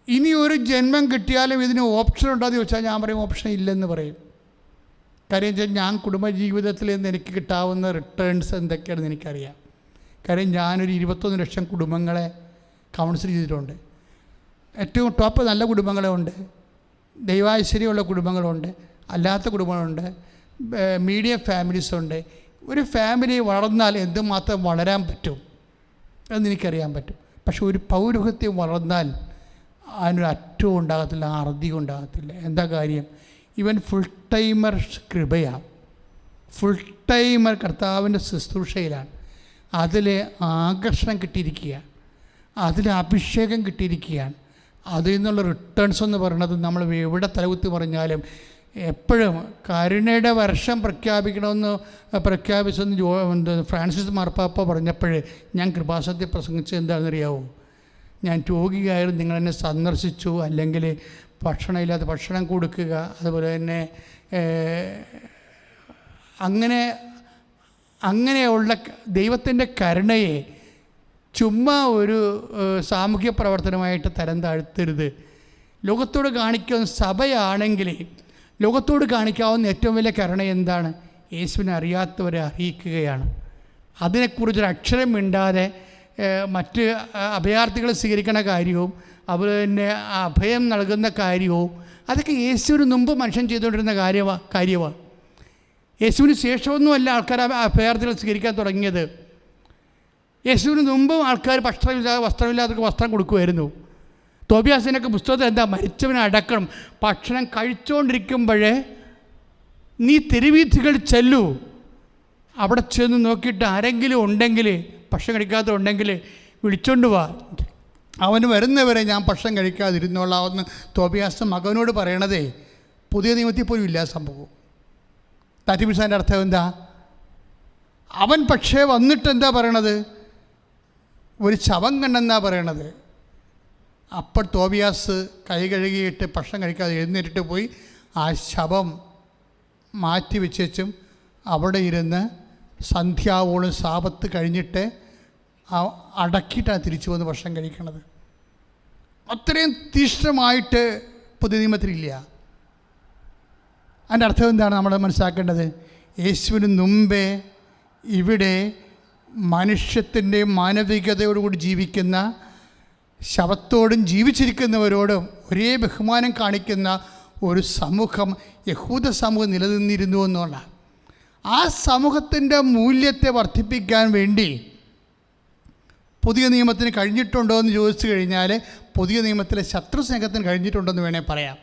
ഇനി ഒരു ജന്മം കിട്ടിയാലും ഇതിന് ഓപ്ഷൻ ഉണ്ടോ എന്ന് ചോദിച്ചാൽ ഞാൻ പറയും ഓപ്ഷൻ ഇല്ലെന്ന് പറയും. കാര്യം വെച്ചാൽ ഞാൻ കുടുംബജീവിതത്തിൽ നിന്ന് എനിക്ക് കിട്ടാവുന്ന റിട്ടേൺസ് എന്തൊക്കെയാണെന്ന് എനിക്കറിയാം. കാര്യം ഞാനൊരു 21 ലക്ഷം കുടുംബങ്ങളെ കൗൺസിൽ ചെയ്തിട്ടുണ്ട്. ഏറ്റവും ടോപ്പ് നല്ല കുടുംബങ്ങളുണ്ട്, ദൈവാശ്ചര്യമുള്ള കുടുംബങ്ങളുണ്ട്, അല്ലാത്ത കുടുംബങ്ങളുണ്ട്, മീഡിയം ഫാമിലീസുണ്ട്. ഒരു ഫാമിലി വളർന്നാൽ എന്തുമാത്രം വളരാൻ പറ്റും എന്നെനിക്കറിയാൻ പറ്റും. പക്ഷെ ഒരു പൗരോഹിത്യം വളർന്നാൽ അതിനൊരു അറ്റവും ഉണ്ടാകത്തില്ല, അറുതിയും ഉണ്ടാകത്തില്ല. എന്താ കാര്യം? ഇവൻ ഫുൾ ടൈമർ കൃപയാണ്, ഫുൾ ടൈമർ കർത്താവിൻ്റെ ശുശ്രൂഷയിലാണ്. അതിൽ ആകർഷണം കിട്ടിയിരിക്കുകയാണ്, അതിൽ അഭിഷേകം കിട്ടിയിരിക്കുകയാണ്. അതിൽ നിന്നുള്ള റിട്ടേൺസ് എന്ന് പറയുന്നത് നമ്മൾ എവിടെ തലകുത്തി പറഞ്ഞാലും എപ്പോഴും കരുണയുടെ വർഷം പ്രഖ്യാപിച്ചെന്ന് ഫ്രാൻസിസ് മാർപ്പാപ്പ പറഞ്ഞപ്പോൾ ഞാൻ കൃപാസനത്തിൽ പ്രസംഗിച്ചത് എന്താണെന്നറിയാവോ? ഞാൻ രോഗിയായിരുന്നു, നിങ്ങളെന്നെ സന്ദർശിച്ചു, അല്ലെങ്കിൽ ഭക്ഷണമില്ലാത്ത ഭക്ഷണം കൊടുക്കുക, അതുപോലെ തന്നെ അങ്ങനെയുള്ള ദൈവത്തിൻ്റെ കരുണയെ ചുമ്മാ ഒരു സാമൂഹ്യ പ്രവർത്തനമായിട്ട് തരം താഴ്ത്തരുത്. ലോകത്തോട് കാണിക്കുന്ന സഭയാണെങ്കിൽ ലോകത്തോട് കാണിക്കാവുന്ന ഏറ്റവും വലിയ കരുണ എന്താണ്? യേശുവിനെ അറിയാത്തവരെ അറിയിക്കുകയാണ്. അതിനെക്കുറിച്ചൊരു അക്ഷരം മിണ്ടാതെ മറ്റ് അഭയാർത്ഥികളെ സ്വീകരിക്കുന്ന കാര്യവും അതുപോലെ തന്നെ അഭയം നൽകുന്ന കാര്യവും അതൊക്കെ യേശുവിന് മുമ്പ് മനുഷ്യൻ ചെയ്തുകൊണ്ടിരുന്ന കാര്യമാണ്. യേശുവിന് ശേഷമൊന്നുമല്ല ആൾക്കാർ അഭയാർത്ഥികളെ സ്വീകരിക്കാൻ തുടങ്ങിയത്. യേശുവിന് മുമ്പും ആൾക്കാർ വസ്ത്രമില്ലാത്തവർക്ക് വസ്ത്രം കൊടുക്കുമായിരുന്നു. തോബിയാസിനൊക്കെ പുസ്തകത്തിൽ എന്താ? മരിച്ചവനെ അടക്കണം. ഭക്ഷണം കഴിച്ചുകൊണ്ടിരിക്കുമ്പോഴേ നീ തെരുവീഥികൾ ചെല്ലൂ, അവിടെ ചെന്ന് നോക്കിയിട്ട് ആരെങ്കിലും ഉണ്ടെങ്കിൽ ഭക്ഷണം കഴിക്കാത്തതുണ്ടെങ്കിൽ വിളിച്ചോണ്ട് വാ, അവന് വരുന്നവരെ ഞാൻ ഭക്ഷണം കഴിക്കാതിരുന്നോളാമെന്ന് തോബിയാസ് മകനോട് പറയണതേ പുതിയ നിയമത്തിൽ പോലും ഇല്ല സംഭവം. താറ്റിപ്പിസാൻ്റെ അർത്ഥം എന്താ? അവൻ പക്ഷേ വന്നിട്ട് എന്താ പറയണത്? ഒരു ശവം കണ്ടെന്നാ പറയണത്. അപ്പോൾ തോബിയാസ് കൈ കഴുകിയിട്ട് ഭക്ഷണം കഴിക്കാതെ എഴുന്നേറ്റിട്ട് പോയി ആ ശവം മാറ്റി വെച്ചും അവിടെ ഇരുന്ന് സന്ധ്യാവോളം സാപത്ത് കഴിഞ്ഞിട്ട് അടക്കിയിട്ടാണ് തിരിച്ചു വന്ന് ഭക്ഷണം കഴിക്കണത്. അത്രയും തീഷ്ണമായിട്ട് പുതിയ നിയമത്തിലില്ല. അതിൻ്റെ അർത്ഥം എന്താണ് നമ്മൾ മനസ്സിലാക്കേണ്ടത്? യേശുവിന് മുമ്പേ ഇവിടെ മനുഷ്യത്തിൻ്റെ മാനവികതയോടുകൂടി ജീവിക്കുന്ന, ശവത്തോടും ജീവിച്ചിരിക്കുന്നവരോടും ഒരേ ബഹുമാനം കാണിക്കുന്ന ഒരു സമൂഹം, യഹൂദ സമൂഹം നിലനിന്നിരുന്നു എന്നുള്ള ആ സമൂഹത്തിൻ്റെ മൂല്യത്തെ വർദ്ധിപ്പിക്കാൻ വേണ്ടി പുതിയ നിയമത്തിന് കഴിഞ്ഞിട്ടുണ്ടോ എന്ന് ചോദിച്ചു കഴിഞ്ഞാൽ പുതിയ നിയമത്തിലെ ശത്രുസ്നേഹത്തിന് കഴിഞ്ഞിട്ടുണ്ടെന്ന് വേണേൽ പറയാം.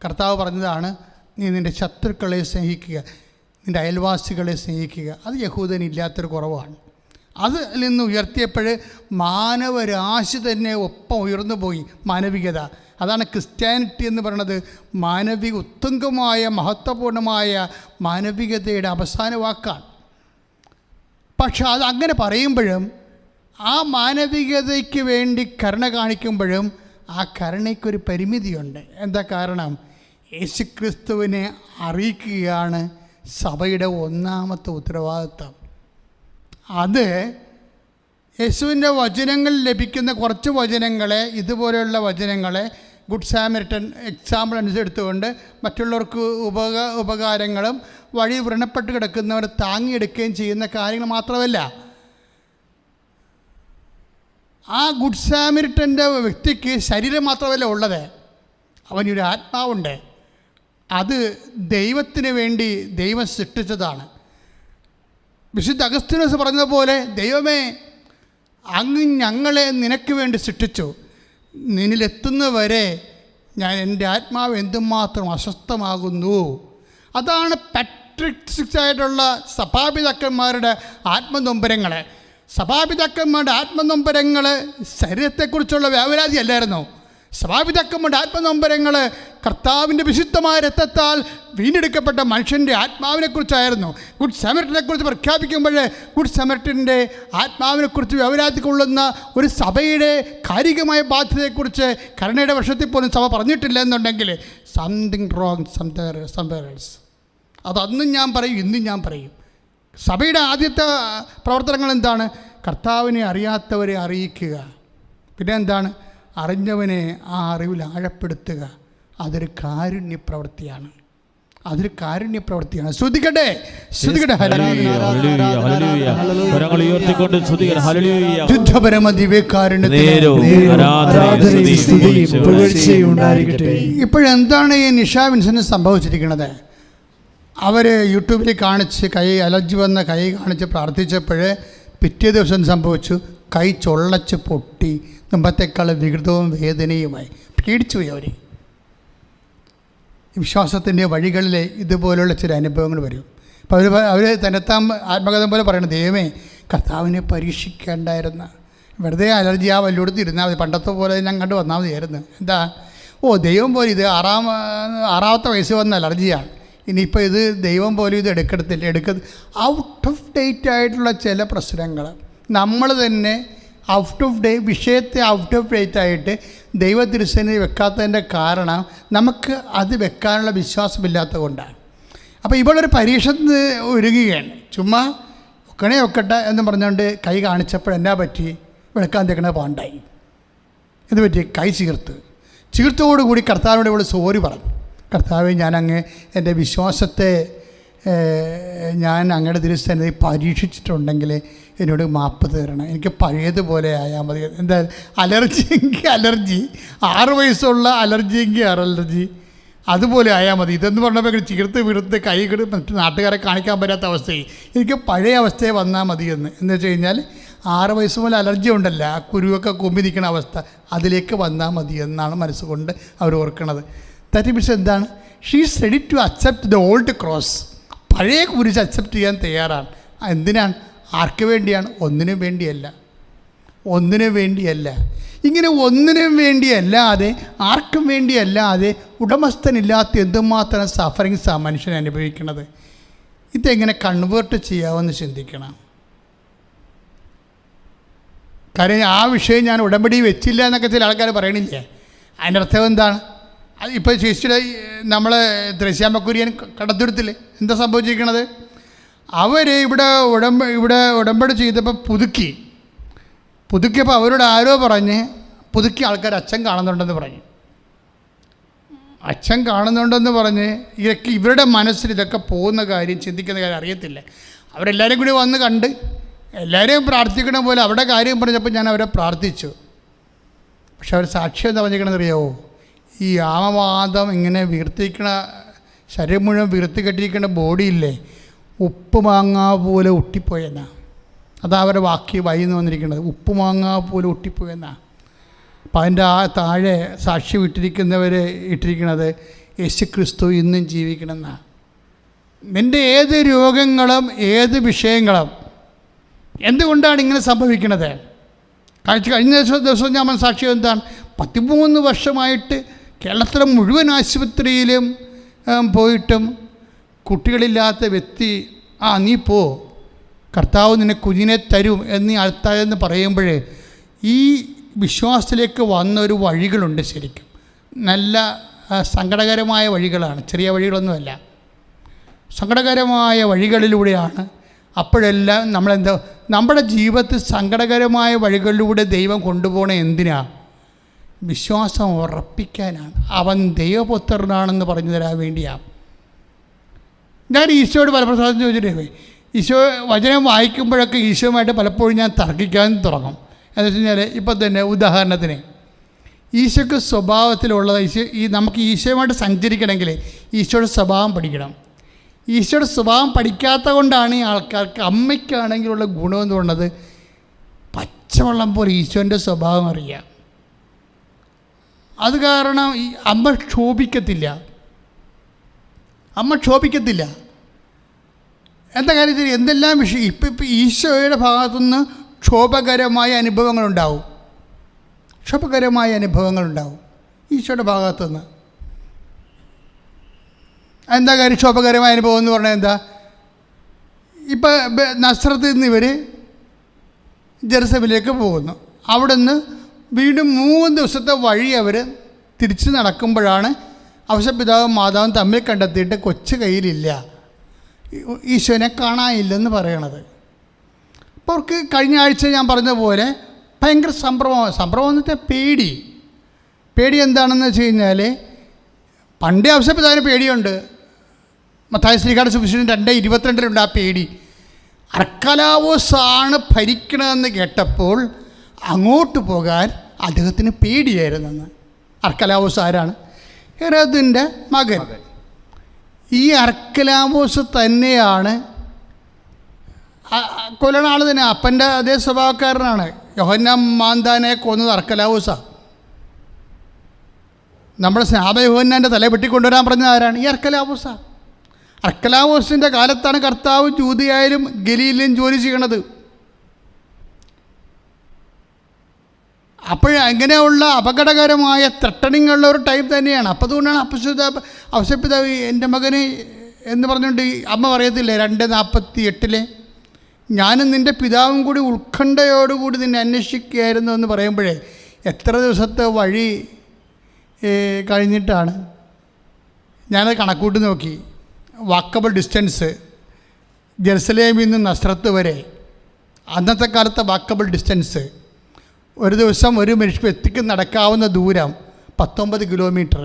കർത്താവ് പറഞ്ഞതാണ്, നീ നിൻ്റെ ശത്രുക്കളെ സ്നേഹിക്കുക, നിൻ്റെ അയൽവാസികളെ സ്നേഹിക്കുക. അത് യഹൂദനില്ലാത്തൊരു കുറവാണ്. അതിൽ നിന്ന് ഉയർത്തിയപ്പോൾ മാനവരാശി തന്നെ ഒപ്പം ഉയർന്നു പോയി. മാനവികത, അതാണ് ക്രിസ്ത്യാനിറ്റി എന്ന് പറയുന്നത്. മാനവിക ഉത്തുംഗമായ മഹത്വപൂർണമായ മാനവികതയുടെ അവസാന വാക്കാണ്. പക്ഷെ അത് അങ്ങനെ പറയുമ്പോഴും ആ മാനവികതയ്ക്ക് വേണ്ടി കരുണ കാണിക്കുമ്പോഴും ആ കരുണയ്ക്കൊരു പരിമിതിയുണ്ട്. എന്താ കാരണം? യേശുക്രിസ്തുവിനെ അറിയിക്കുകയാണ് സഭയുടെ ഒന്നാമത്തെ ഉത്തരവാദിത്വം. അത് യേശുവിൻ്റെ വചനങ്ങളിൽ ലഭിക്കുന്ന കുറച്ച് വചനങ്ങളെ, ഇതുപോലെയുള്ള വചനങ്ങളെ ഗുഡ് സാമറിറ്റൻ എക്സാമ്പിൾ അനുസരിച്ചുകൊണ്ട് മറ്റുള്ളവർക്ക് ഉപകാരങ്ങളും വഴി വ്രണപ്പെട്ട് കിടക്കുന്നവർ താങ്ങിയെടുക്കുകയും ചെയ്യുന്ന കാര്യങ്ങൾ മാത്രമല്ല, ആ ഗുഡ് സാമറിറ്റൻ്റെ വ്യക്തിക്ക് ശരീരം മാത്രമല്ല ഉള്ളത്, അവനൊരു ആത്മാവുണ്ട്. അത് ദൈവത്തിന് വേണ്ടി ദൈവം സൃഷ്ടിച്ചതാണ്. വിശുദ്ധ അഗസ്തീനോസ് പറഞ്ഞതുപോലെ, ദൈവമേ, അങ്ങ് ഞങ്ങളെ നിനക്ക് വേണ്ടി സൃഷ്ടിച്ചു, നിന്നിലെത്തുന്നവരെ ഞാൻ എൻ്റെ ആത്മാവ് എന്തുമാത്രം അസ്വസ്ഥമാകുന്നു. അതാണ് പാട്രിക്സ് ആയിട്ടുള്ള സഭാപിതാക്കന്മാരുടെ ആത്മനൊമ്പരങ്ങൾ. സഭാപിതാക്കന്മാരുടെ ആത്മനൊമ്പരങ്ങൾ ശരീരത്തെക്കുറിച്ചുള്ള വ്യാപരാധി അല്ലായിരുന്നു. സഭാപിതാക്കന്മാരുടെ ആത്മനൊമ്പരങ്ങൾ കർത്താവിൻ്റെ വിശുദ്ധമായ രക്തത്താൽ വീണ്ടെടുക്കപ്പെട്ട മനുഷ്യൻ്റെ ആത്മാവിനെക്കുറിച്ചായിരുന്നു. ഗുഡ് സമരിറ്റനെക്കുറിച്ച് പ്രഖ്യാപിക്കുമ്പോൾ ഗുഡ് സമരിറ്റൻ്റെ ആത്മാവിനെക്കുറിച്ച് വ്യവരാധി കൊള്ളുന്ന ഒരു സഭയുടെ കാലികമായ ബാധ്യതയെക്കുറിച്ച് കരുണയുടെ വർഷത്തിൽ പോലും സഭ പറഞ്ഞിട്ടില്ല എന്നുണ്ടെങ്കിൽ സംതിങ് റോങ് സംവെയർ എൽസ്. അത് അന്നും ഞാൻ പറയും, ഇന്നും ഞാൻ പറയും. സഭയുടെ ആദ്യത്തെ പ്രവർത്തനങ്ങൾ എന്താണ്? കർത്താവിനെ അറിയാത്തവരെ അറിയിക്കുക. പിന്നെ എന്താണ്? അറിഞ്ഞവനെ ആ അറിവിൽ ആഴപ്പെടുത്തുക. അതൊരു കാരുണ്യപ്രവൃത്തിയാണ്. ശ്രദ്ധിക്കട്ടെ. ഇപ്പോഴെന്താണ് ഈ നിഷ വിൻസന് സംഭവിച്ചിരിക്കുന്നത്? അവർ യൂട്യൂബിൽ കാണിച്ച് കൈ അലർജി വന്ന കൈ കാണിച്ച് പ്രാർത്ഥിച്ചപ്പോൾ പിറ്റേ ദിവസം സംഭവിച്ചു, കൈ ചൊള്ളച്ച് പൊട്ടി, മുമ്പത്തേക്കാൾ വികൃതവും വേദനയുമായി. പേടിച്ചു പോയി അവർ. വിശ്വാസത്തിൻ്റെ വഴികളിൽ ഇതുപോലുള്ള ചില അനുഭവങ്ങൾ വരും. അപ്പോൾ അവർ തന്നെത്താൻ ആത്മകഥം പോലെ പറയണം, ദൈവമേ, കർത്താവിനെ പരീക്ഷിക്കേണ്ടായിരുന്ന, വെറുതെ അലർജി ആ വല്ലോടത്ത് ഇരുന്നാൽ മതി, പണ്ടത്തെ പോലെ ഞാൻ കണ്ടു വന്നാൽ മതിയായിരുന്നു. എന്താ, ദൈവം പോലെ ഇത് ആറാമത്തെ വയസ്സ് വന്ന അലർജിയാണ്, ഇനിയിപ്പോൾ ഇത് ദൈവം പോലും ഇത് എടുക്കത്ത് ഔട്ട് ഓഫ് ഡേറ്റ് ആയിട്ടുള്ള ചില പ്രശ്നങ്ങൾ നമ്മൾ തന്നെ വിഷയത്തെ ഔട്ട് ഓഫ് ഡേറ്റ് ആയിട്ട് ദൈവത്തിരുസേനയിൽ വെക്കാത്തതിൻ്റെ കാരണം നമുക്ക് അത് വെക്കാനുള്ള വിശ്വാസമില്ലാത്തത് കൊണ്ടാണ്. അപ്പോൾ ഇവളൊരു പരീക്ഷത്തിന് ഒരുങ്ങുകയാണ്. ചുമ്മാ ഒക്കട്ടെ എന്ന് പറഞ്ഞുകൊണ്ട് കൈ കാണിച്ചപ്പോൾ എന്നാ പറ്റി? വെളുക്കാൻ തേക്കണ പാണ്ടായി. എന്ത് പറ്റി? കൈ ചീർത്തോടുകൂടി കർത്താവിനോട് ഇവൾ സോറി പറഞ്ഞു. കർത്താവെ, ഞാനങ്ങ് എൻ്റെ വിശ്വാസത്തെ ഞാൻ അങ്ങയുടെ തിരുസന്നിധിയിൽ പരീക്ഷിച്ചിട്ടുണ്ടെങ്കിൽ എന്നോട് മാപ്പ് തരണം, എനിക്ക് പഴയതുപോലെ ആയാൽ മതി. എന്താ, അലർജിയെങ്കിൽ അലർജി, 6 വയസ്സുള്ള അലർജിയെങ്കിൽ അലർജി, അതുപോലെ ആയാൽ മതി. ഇതെന്ന് പറഞ്ഞപ്പോൾ ചീർത്ത് കൈ മറ്റു നാട്ടുകാരെ കാണിക്കാൻ പറ്റാത്ത അവസ്ഥയിൽ എനിക്ക് പഴയ അവസ്ഥയെ വന്നാൽ മതിയെന്ന്. എന്ന് വെച്ച് കഴിഞ്ഞാൽ 6 വയസ്സ് മുതൽ അലർജി ഉണ്ടല്ല, ആ കുരുവൊക്കെ കൊമ്പി നിൽക്കുന്ന അവസ്ഥ, അതിലേക്ക് വന്നാൽ മതി എന്നാണ് മനസ്സുകൊണ്ട് അവർ ഓർക്കുന്നത്. ദാറ്റ് മീൻസ് എന്താണ്? She is ready to accept the old cross. പഴയ കുരിശ് അക്സെപ്റ്റ് ചെയ്യാൻ തയ്യാറാണ്. എന്തിനാണ്? ആർക്ക് വേണ്ടിയാണ്? ഒന്നിനും വേണ്ടിയല്ല. ഇങ്ങനെ ഒന്നിനും വേണ്ടിയല്ലാതെ, ആർക്കും വേണ്ടിയല്ലാതെ, ഉടമസ്ഥനില്ലാത്ത എന്തുമാത്രം സഫറിങ്സാണ് മനുഷ്യൻ അനുഭവിക്കുന്നത്. ഇതെങ്ങനെ കൺവേർട്ട് ചെയ്യാമെന്ന് ചിന്തിക്കണം. കാര്യം ആ വിഷയം ഞാൻ ഉടമ്പടി വെച്ചില്ല എന്നൊക്കെ ചില ആൾക്കാർ പറയണില്ലേ. അതിൻ്റെ അർത്ഥം എന്താണ്? ഇപ്പോൾ ചേച്ചിയുടെ നമ്മൾ ത്രേസ്യാമ്മക്കുര്യൻ കടത്തുരുത്തില്ലേ, എന്താ സംഭവിച്ചിരിക്കണത്? അവർ ഇവിടെ ഉടമ്പടി ചെയ്തപ്പോൾ പുതുക്കിയപ്പോൾ അവരോട് ആരോ പറഞ്ഞ് പുതുക്കിയ ആൾക്കാർ അച്ഛൻ കാണുന്നുണ്ടെന്ന് പറഞ്ഞ് ഇതൊക്കെ ഇവരുടെ മനസ്സിൽ ഇതൊക്കെ പോകുന്ന കാര്യം, ചിന്തിക്കുന്ന കാര്യം അറിയത്തില്ല. അവരെല്ലാവരും കൂടി വന്ന് കണ്ട് എല്ലാവരെയും പ്രാർത്ഥിക്കണ പോലെ അവരുടെ കാര്യം പറഞ്ഞപ്പോൾ ഞാൻ അവരെ പ്രാർത്ഥിച്ചു. പക്ഷെ അവർ സാക്ഷ്യം എന്താ പറഞ്ഞിരിക്കണമെന്നറിയാവോ? ഈ ആമവാദം ഇങ്ങനെ വീർത്തിക്കണ, ശരീരം മുഴുവൻ വീർത്തി കെട്ടിയിരിക്കുന്ന ബോഡിയില്ലേ, ഉപ്പ് മാങ്ങാ പോലെ ഒട്ടിപ്പോയെന്നാ. അതാ അവരുടെ വാക്യ വൈന്ന് വന്നിരിക്കുന്നത്, ഉപ്പ് മാങ്ങാ പോലെ ഒട്ടിപ്പോയെന്നാ. അപ്പം അതിൻ്റെ ആ താഴെ സാക്ഷി ഇട്ടിരിക്കുന്നത് യേശുക്രിസ്തു ഇന്നും ജീവിക്കണമെന്നാണ്. നിൻ്റെ ഏത് രോഗങ്ങളും ഏത് വിഷയങ്ങളും എന്തുകൊണ്ടാണ് ഇങ്ങനെ സംഭവിക്കുന്നത്? കഴിഞ്ഞ ദിവസം ഞാൻ മനസ്സാക്ഷ്യം എന്താണ്? 13 വർഷമായിട്ട് കേരളത്തിലെ മുഴുവൻ ആശുപത്രിയിലും പോയിട്ടും കുട്ടികളില്ലാത്ത വ്യക്തി, നീ പോ, കർത്താവ് നിന്നെ കുഞ്ഞിനെ തരും എന്ന് അടുത്തായെന്ന് പറയുമ്പോൾ ഈ വിശ്വാസത്തിലേക്ക് വന്ന ഒരു വഴികളുണ്ട്. ശരിക്കും നല്ല സങ്കടകരമായ വഴികളാണ്, ചെറിയ വഴികളൊന്നുമല്ല. സങ്കടകരമായ വഴികളിലൂടെയാണ്. അപ്പോഴെല്ലാം നമ്മുടെ ജീവിതത്തിൽ സങ്കടകരമായ വഴികളിലൂടെ ദൈവം കൊണ്ടുപോകണത് എന്തിനാ? വിശ്വാസം ഉറപ്പിക്കാനാണ്. അവൻ ദൈവപുത്രനാണെന്ന് പറഞ്ഞു തരാൻ വേണ്ടിയാണ്. ഞാൻ ഈശോയോട് പല പ്രസാദം ചോദിച്ചിട്ടേ, ഈശോ വചനം വായിക്കുമ്പോഴൊക്കെ ഈശോയുമായിട്ട് പലപ്പോഴും ഞാൻ തർക്കിക്കാൻ തുടങ്ങും. എന്ന് വെച്ച് കഴിഞ്ഞാൽ ഇപ്പം തന്നെ ഉദാഹരണത്തിന് ഈശോയ്ക്ക് സ്വഭാവത്തിലുള്ളത് നമുക്ക് ഈശോയുമായിട്ട് സഞ്ചരിക്കണമെങ്കിൽ ഈശോയുടെ സ്വഭാവം പഠിക്കണം. ഈശോയുടെ സ്വഭാവം പഠിക്കാത്ത കൊണ്ടാണ് ഈ ആൾക്കാർക്ക്, അമ്മയ്ക്കാണെങ്കിലുള്ള ഗുണമെന്ന് പറയുന്നത് പച്ചവെള്ളം പോലെ ഈശോൻ്റെ സ്വഭാവം അറിയാം. അത് കാരണം ഈ അമ്മ ക്ഷോഭിക്കത്തില്ല. എന്താ കാര്യത്തിൽ എന്തെല്ലാം വിഷയം ഇപ്പം ഈശോയുടെ ഭാഗത്തുനിന്ന് ക്ഷോഭകരമായ അനുഭവങ്ങളുണ്ടാവും ഈശോയുടെ ഭാഗത്തുനിന്ന്. എന്താ കാര്യം ക്ഷോഭകരമായ അനുഭവം എന്ന് പറഞ്ഞാൽ എന്താ? ഇപ്പം നസ്രത്തിൽ നിന്ന് ഇവർ ജെറുസലേമിലേക്ക് പോകുന്നു. അവിടെ നിന്ന് വീണ്ടും 3 ദിവസത്തെ വഴി അവർ തിരിച്ച് നടക്കുമ്പോഴാണ് ഔസേപ്പിതാവും മാതാവും തമ്മിൽ കണ്ടെത്തിയിട്ട് കൊച്ചു കയ്യിലില്ല, ഈശോനെ കാണാനില്ലെന്ന് പറയണത്. അപ്പോൾ അവർക്ക് കഴിഞ്ഞ ആഴ്ച ഞാൻ പറഞ്ഞ പോലെ ഭയങ്കര സംഭ്രമം എന്നിട്ട് പേടി എന്താണെന്ന് വെച്ച് കഴിഞ്ഞാൽ, പണ്ടേ ഔസേപ്പിതാവിന് പേടിയുണ്ട്. മത്തായി ശ്ലീഹായുടെ സുവിശേഷം 2:22 ആ പേടി. അർക്കലാവോസാണ് ഭരിക്കണമെന്ന് കേട്ടപ്പോൾ അങ്ങോട്ട് പോകാൻ അദ്ദേഹത്തിന് പേടിയായിരുന്നെന്ന്. അർക്കലാവോസ് ആരാണ്? ഹെരോദിൻ്റെ മകൻ. ഈ അർക്കലാവോസ് തന്നെയാണ് കൊല്ലണ ആൾ തന്നെ. അപ്പൻ്റെ അതേ സ്വഭാവക്കാരനാണ്. യോഹന്നാൻ മാന്താനെ കൊന്നത് അർക്കലാവോസാണ്. നമ്മുടെ സ്നാപക യോഹന്നാൻ്റെ തല വെട്ടിക്കൊണ്ടുവരാൻ പറഞ്ഞത് ആരാണ്? ഈ അർക്കലാവോസാണ്. അർക്കലാവോസിൻ്റെ കാലത്താണ് കർത്താവ് ജൂദയായാലും ഗലീലിലും ജോലി ചെയ്യണത്. അങ്ങനെയുള്ള അപകടകരമായ ത്രട്ടണിങ്ങുള്ള ഒരു ടൈം തന്നെയാണ്. അപ്പോൾ അതുകൊണ്ടാണ് ഔസേപ്പിതാവ് എൻ്റെ മകന് എന്ന് പറഞ്ഞുകൊണ്ട് അമ്മ പറയത്തില്ലേ 2:48 ഞാനും നിൻ്റെ പിതാവും കൂടി ഉത്കണ്ഠയോടുകൂടി നിന്നെ അന്വേഷിക്കുകയായിരുന്നു എന്ന് പറയുമ്പോഴേ എത്ര ദിവസത്തെ വഴി കഴിഞ്ഞിട്ടാണ്. ഞാനത് കണക്കൂട്ടി നോക്കി. വാക്കബിൾ ഡിസ്റ്റൻസ് ജെറുസലേമിൽ നിന്ന് നസ്രത്ത് വരെ അന്നത്തെ കാലത്തെ വാക്കബിൾ ഡിസ്റ്റൻസ്, ഒരു ദിവസം ഒരു വ്യക്തിക്ക് നടക്കാവുന്ന ദൂരം 19 കിലോമീറ്റർ.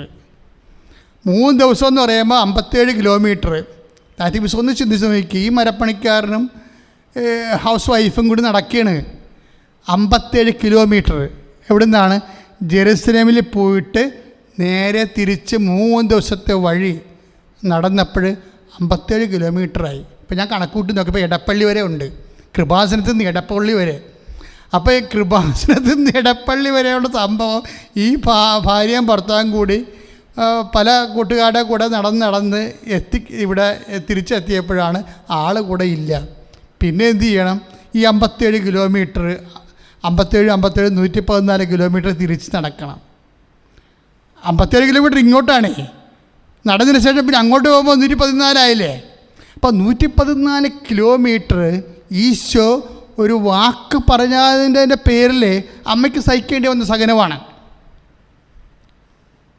3 ദിവസം എന്ന് പറയുമ്പോൾ 57 കിലോമീറ്റർ. ദാറ്റ് മീൻസ് ഒന്ന് ചിന്തിച്ച് നോക്കി, ഈ മരപ്പണിക്കാരനും ഹൗസ് വൈഫും കൂടി നടക്കുകയാണ് 57 കിലോമീറ്റർ. എവിടെ നിന്നാണ്? ജെറുസലേമിൽ പോയിട്ട് നേരെ തിരിച്ച് 3 ദിവസത്തെ വഴി നടന്നപ്പോൾ 57 കിലോമീറ്ററായി. ഇപ്പോൾ ഞാൻ കണക്കൂട്ടി നോക്കിയപ്പോൾ എടപ്പള്ളി വരെ ഉണ്ട്, കൃപാസനത്തിൽ നിന്ന് എടപ്പള്ളി വരെ. അപ്പോൾ ഈ കൃപാസനത്തിൽ നിന്ന് എടപ്പള്ളി വരെയുള്ള സംഭവം ഈ ഭാര്യയും ഭർത്താവും കൂടി പല കൂട്ടുകാരുടെ കൂടെ നടന്ന് ഇവിടെ തിരിച്ചെത്തിയപ്പോഴാണ് ആൾ കൂടെ ഇല്ല. പിന്നെ എന്ത് ചെയ്യണം? ഈ 57 കിലോമീറ്റർ 114 കിലോമീറ്റർ തിരിച്ച് നടക്കണം. 57 കിലോമീറ്റർ ഇങ്ങോട്ടാണേ. നടന്നതിന് ശേഷം പിന്നെ അങ്ങോട്ട് പോകുമ്പോൾ 114 ആയില്ലേ. അപ്പോൾ 114 കിലോമീറ്റർ ഈശോ ഒരു വാക്ക് പറഞ്ഞതിൻ്റെ പേരിൽ അമ്മയ്ക്ക് സഹിക്കേണ്ടി വന്ന സഹനമാണ്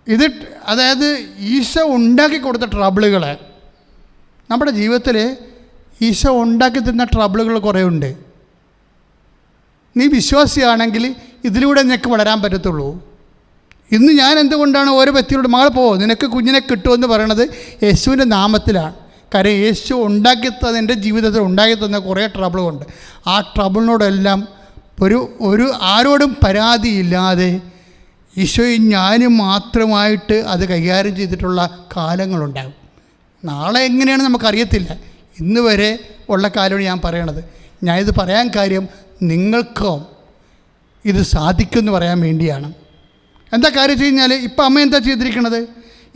ഇത്. അതായത് ഈശോ ഉണ്ടാക്കി കൊടുത്ത ട്രബിളുകൾ നമ്മുടെ ജീവിതത്തിൽ ഈശോ ഉണ്ടാക്കി തരുന്ന ട്രബിളുകൾ കുറേ ഉണ്ട്. നീ വിശ്വാസിയാണെങ്കിൽ ഇതിലൂടെ നിനക്ക് വളരാൻ പറ്റത്തുള്ളൂ. ഇന്ന് ഞാൻ എന്തുകൊണ്ടാണ് ഓരോ വ്യക്തിയോട് മകൾ നിനക്ക് കുഞ്ഞിനെ കിട്ടുമെന്ന് പറയണത് യേശുവിൻ്റെ നാമത്തിലാണ്. കാര്യം യേശു എൻ്റെ ജീവിതത്തിൽ ഉണ്ടാക്കി തന്ന കുറേ ട്രബിളുണ്ട്. ആ ട്രബിളിനോടെല്ലാം ഒരു ആരോടും പരാതിയില്ലാതെ ഈശോയും ഞാനും മാത്രമായിട്ട് അത് കൈകാര്യം ചെയ്തിട്ടുള്ള കാലങ്ങളുണ്ടാകും. നാളെ എങ്ങനെയാണ് നമുക്കറിയത്തില്ല. ഇന്ന് വരെ ഉള്ള കാര്യമാണ് ഞാൻ പറയണത്. ഞാനിത് പറയാൻ കാര്യം നിങ്ങൾക്കും ഇത് സാധിക്കുമെന്ന് പറയാൻ വേണ്ടിയാണ്. എന്താ കാര്യം വെച്ച് കഴിഞ്ഞാൽ ഇപ്പം അമ്മ എന്താ ചെയ്തിരിക്കണത്?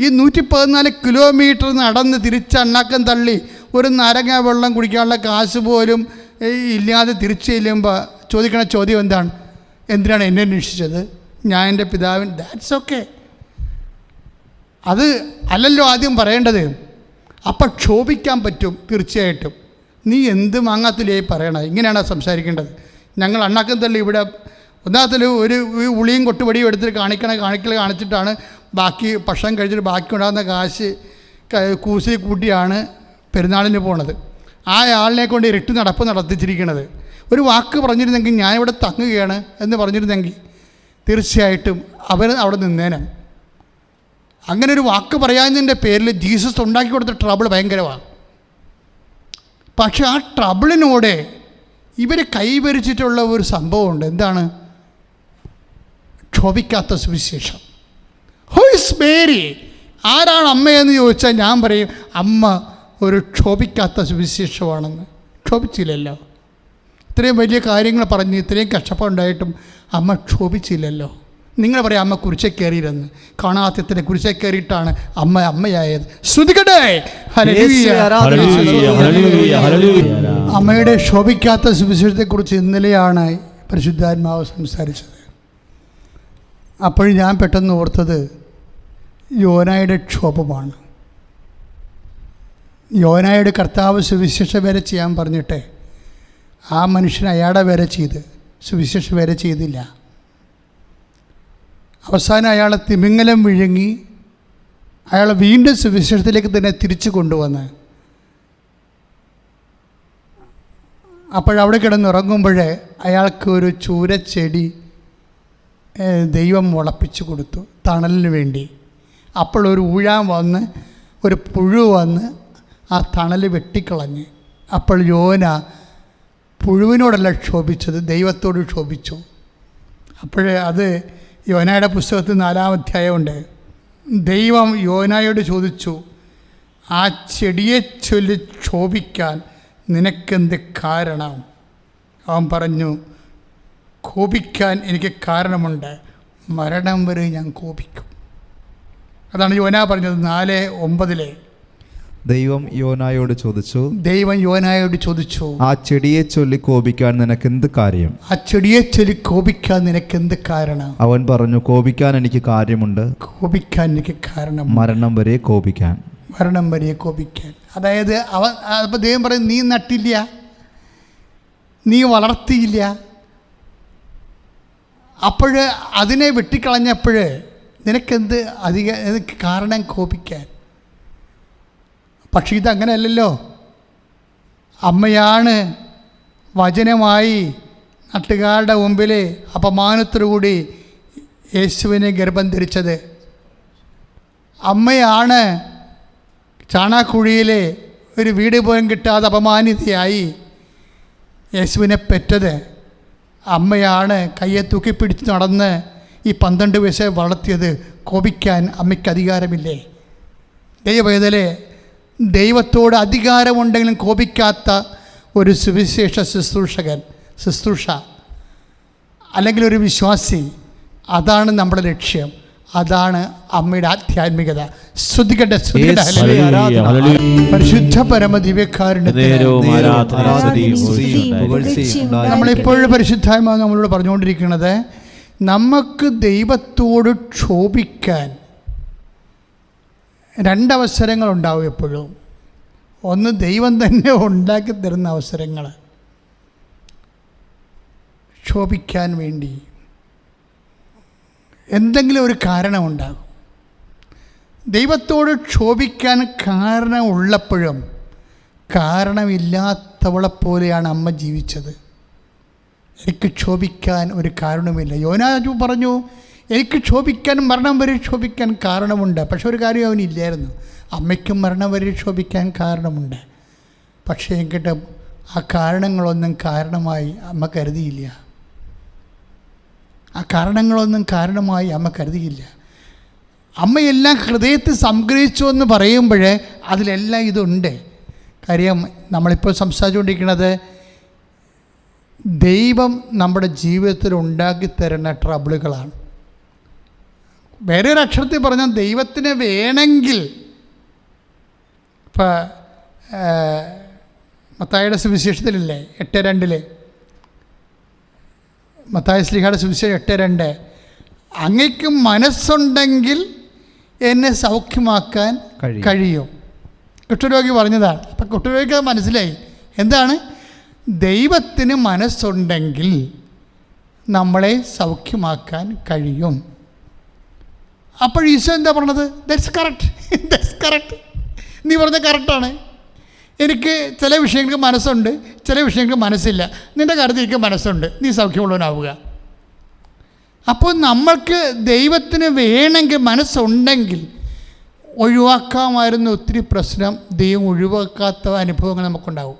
ഈ 114 കിലോമീറ്റർ നടന്ന് തിരിച്ച് അണ്ണാക്കം തള്ളി ഒരു നാരങ്ങ വെള്ളം കുടിക്കാനുള്ള കാശ് പോലും ഇല്ലാതെ തിരിച്ച് ചെല്ലുമ്പോൾ ചോദിക്കണ ചോദ്യം എന്താണ്? എന്തിനാണ് എന്നെ അന്വേഷിച്ചത്? ഞാൻ എൻ്റെ പിതാവിൻ. That's okay. അത് അല്ലല്ലോ ആദ്യം പറയേണ്ടത്. അപ്പം ക്ഷോഭിക്കാൻ പറ്റും തീർച്ചയായിട്ടും. നീ എന്ത് മാങ്ങാത്തിലായി പറയണത്? ഇങ്ങനെയാണ് സംസാരിക്കേണ്ടത്. ഞങ്ങൾ അണ്ണാക്കം തള്ളി ഇവിടെ ഒന്നാമത്തിൽ ഒരു ഉളിയും കൊട്ടുപടിയും എടുത്തിട്ട് കാണിച്ചിട്ടാണ് ബാക്കി ഭക്ഷണം കഴിച്ചിട്ട് ബാക്കി ഉണ്ടാകുന്ന കാശ് കൂസിൽ കൂട്ടിയാണ് പെരുന്നാളിന് പോണത്. ആ ആളിനെ കൊണ്ട് ഇരട്ടി നടപ്പ് നടത്തിച്ചിരിക്കുന്നത്. ഒരു വാക്ക് പറഞ്ഞിരുന്നെങ്കിൽ ഞാനിവിടെ തങ്ങുകയാണ് എന്ന് പറഞ്ഞിരുന്നെങ്കിൽ തീർച്ചയായിട്ടും അവർ അവിടെ നിന്നേനെ. അങ്ങനെ ഒരു വാക്ക് പറയാഞ്ഞതിൻ്റെ പേരിൽ ജീസസ് ഉണ്ടാക്കി കൊടുത്ത ട്രബിൾ ഭയങ്കരമാണ്. പക്ഷെ ആ ട്രബിളിനോട് ഇവർ കൈവരിച്ചിട്ടുള്ള ഒരു സംഭവമുണ്ട്. എന്താണ്? ക്ഷോഭിക്കാത്ത സുവിശേഷം. Who is Mary? ആരാണ് അമ്മയെന്ന് ചോദിച്ചാൽ ഞാൻ പറയും അമ്മ ഒരു ക്ഷോഭിക്കാത്ത സുവിശേഷമാണെന്ന്. ക്ഷോഭിച്ചില്ലല്ലോ. ഇത്രയും വലിയ കാര്യങ്ങൾ പറഞ്ഞ് ഇത്രയും കഷ്ടപ്പാടുണ്ടായിട്ടും അമ്മ ക്ഷോഭിച്ചില്ലല്ലോ. നിങ്ങൾ പറയാം അമ്മ കുരിശേ കയറിയില്ലെന്ന്. കാണാത്തത്തിന് കുരിശേ കയറിയിട്ടാണ് അമ്മ അമ്മയായത്. ശ്രുതികട്ടെ. അമ്മയുടെ ക്ഷോഭിക്കാത്ത സുവിശേഷത്തെക്കുറിച്ച് ഇന്നലെയാണ് പരിശുദ്ധാത്മാവ് സംസാരിച്ചത്. അപ്പോൾ ഞാൻ പെട്ടെന്ന് ഓർത്തത് യോനായുടെ ക്ഷോഭമാണ്. യോനായുടെ കർത്താവ് സുവിശേഷ വേല ചെയ്യാൻ പറഞ്ഞിട്ട് ആ മനുഷ്യൻ അയാളുടെ വേല ചെയ്ത് സുവിശേഷ വേല ചെയ്തില്ല. അവസാനം അയാളെ തിമിംഗലം വിഴുങ്ങി അയാളെ വീണ്ടും സുവിശേഷത്തിലേക്ക് തന്നെ തിരിച്ചു കൊണ്ടുവന്ന് അപ്പോഴവിടെ കിടന്നുറങ്ങുമ്പോൾ അയാൾക്ക് ഒരു ചൂരച്ചെടി ദൈവം മുളപ്പിച്ചു കൊടുത്തു തണലിന് വേണ്ടി. അപ്പോൾ ഒരു ഊഴാൻ വന്ന് ഒരു പുഴു വന്ന് ആ തണൽ വെട്ടിക്കളഞ്ഞ്. അപ്പോൾ യോന പുഴുവിനോടല്ല ക്ഷോഭിച്ചത്, ദൈവത്തോട് ക്ഷോഭിച്ചു. അപ്പോഴേ അത് യോനയുടെ പുസ്തകത്തിൽ 4-ാം അധ്യായമുണ്ട്. ദൈവം യോനായോട് ചോദിച്ചു, ആ ചെടിയെ ചൊല്ലി ക്ഷോഭിക്കാൻ നിനക്കെന്ത് കാരണം? അവൻ പറഞ്ഞു, കോപിക്കാൻ എനിക്ക് കാരണമുണ്ട്, മരണം വരെ ഞാൻ കോപിക്കും. അതാണ് യോന പറഞ്ഞത് 4:9. ദൈവം യോനായോട് ചോദിച്ചു, ആ ചെടിയെ ചൊല്ലി കോപിക്കാൻ നിനക്കെന്ത് കാര്യം? ആ ചെടിയെ ചൊല്ലി കോപിക്കാൻ നിനക്കെന്ത് കാരണം? അവൻ പറഞ്ഞു, കോപിക്കാൻ എനിക്ക് കാര്യമുണ്ട്, കോപിക്കാൻ എനിക്ക് കാരണം, മരണം വരെ കോപിക്കാൻ. മരണം വരെ കോപിക്കാൻ. അതായത് അപ്പോൾ ദൈവം പറയും, നീ നട്ടില്ല, നീ വളർത്തിയില്ല, അപ്പോൾ അതിനെ വെട്ടിക്കളഞ്ഞപ്പോൾ നിനക്കെന്ത് കാരണം കോപിക്കാൻ? പക്ഷേ ഇതങ്ങനെയല്ലല്ലോ. അമ്മയാണ് വചനമായി നാട്ടുകാരുടെ മുമ്പിൽ അപമാനത്തോടുകൂടി യേശുവിനെ ഗർഭം ധരിച്ചത്. അമ്മയാണ് ചാണാക്കുഴിയിൽ ഒരു വീട് പോലും കിട്ടാതെ അപമാനിതയായി യേശുവിനെ പെറ്റത്. അമ്മയാണ് കയ്യെ തൂക്കിപ്പിടിച്ച് നടന്ന് ഈ 12 വയസ്സെ വളർത്തിയത്. കോപിക്കാൻ അമ്മയ്ക്ക് അധികാരമില്ലേ? ദൈവവേദലെ, ദൈവത്തോട് അധികാരമുണ്ടെങ്കിലും കോപിക്കാത്ത ഒരു സുവിശേഷ ശുശ്രൂഷ അല്ലെങ്കിൽ ഒരു വിശ്വാസി, അതാണ് നമ്മുടെ ലക്ഷ്യം. അതാണ് അമ്മയുടെ ആധ്യാത്മികത. ശ്രുതികട്ടെ. പരിശുദ്ധ പരമദിവ്യകാരുണ്യത്തിന് നമ്മളിപ്പോഴും പരിശുദ്ധാത്മാവ് നമ്മളോട് പറഞ്ഞുകൊണ്ടിരിക്കുന്നത്, നമുക്ക് ദൈവത്തോട് ക്ഷോഭിക്കാൻ 2 അവസരങ്ങളുണ്ടാവും എപ്പോഴും. ഒന്ന്, ദൈവം തന്നെ ഉണ്ടാക്കി തരുന്ന അവസരങ്ങൾ ക്ഷോഭിക്കാൻ വേണ്ടി എന്തെങ്കിലും ഒരു കാരണമുണ്ടാകും. ദൈവത്തോട് ക്ഷോഭിക്കാൻ കാരണമുള്ളപ്പോഴും കാരണമില്ലാത്തവളെപ്പോലെയാണ് അമ്മ ജീവിച്ചത്. എനിക്ക് ക്ഷോഭിക്കാൻ ഒരു കാരണമില്ല. യോനാജു പറഞ്ഞു, എനിക്ക് ക്ഷോഭിക്കാൻ, മരണം വരെ ക്ഷോഭിക്കാൻ കാരണമുണ്ട്. പക്ഷെ ഒരു കാര്യം അവനില്ലായിരുന്നു, അമ്മയ്ക്കും മരണം വരെ ക്ഷോഭിക്കാൻ കാരണമുണ്ട്. പക്ഷേ എങ്കിട്ട് ആ കാരണങ്ങളൊന്നും കാരണമായി അമ്മ കരുതിയില്ല. ആ കാരണങ്ങളൊന്നും കാരണമായി അമ്മ കരുതിയില്ല. അമ്മയെല്ലാം ഹൃദയത്തിൽ സംഗ്രഹിച്ചു എന്ന് പറയുമ്പോഴേ അതിലെല്ലാം ഇതുണ്ട്. കാര്യം നമ്മളിപ്പോൾ സംസാരിച്ചുകൊണ്ടിരിക്കുന്നത് ദൈവം നമ്മുടെ ജീവിതത്തിൽ ഉണ്ടാക്കി തരുന്ന ട്രബിളുകളാണ്. വേറെ ഒരു അക്ഷരത്തിൽ പറഞ്ഞാൽ ദൈവത്തിന് വേണമെങ്കിൽ, ഇപ്പം മത്തായിയുടെ സുവിശേഷത്തിലില്ലേ 8:2, മത്തായി ശ്ലീഹയുടെ സുവിശേഷം 8:2, അങ്ങയ്ക്ക് മനസ്സുണ്ടെങ്കിൽ എന്നെ സൗഖ്യമാക്കാൻ കഴിയും. കുഷ്ഠരോഗി പറഞ്ഞതാണ്. അപ്പം കുഷ്ഠരോഗിക്ക് മനസ്സിലായി എന്താണ്, ദൈവത്തിന് മനസ്സുണ്ടെങ്കിൽ നമ്മളെ സൗഖ്യമാക്കാൻ കഴിയും. അപ്പോൾ ഈശോ എന്താ പറഞ്ഞത്? ദാറ്റ്സ് കറക്റ്റ്, നീ പറഞ്ഞ കറക്റ്റാണ്. എനിക്ക് ചില വിഷയങ്ങൾക്ക് മനസ്സുണ്ട്, ചില വിഷയങ്ങൾക്ക് മനസ്സില്ല. നിൻ്റെ കാര്യത്തിൽ എനിക്ക് മനസ്സുണ്ട്, നീ സൗഖ്യമുള്ളവനാവുക. അപ്പോൾ നമ്മൾക്ക് ദൈവത്തിന് വേണമെങ്കിൽ, മനസ്സുണ്ടെങ്കിൽ ഒഴിവാക്കാമായിരുന്ന ഒത്തിരി പ്രശ്നം ദൈവം ഒഴിവാക്കാത്ത അനുഭവങ്ങൾ നമുക്കുണ്ടാവും.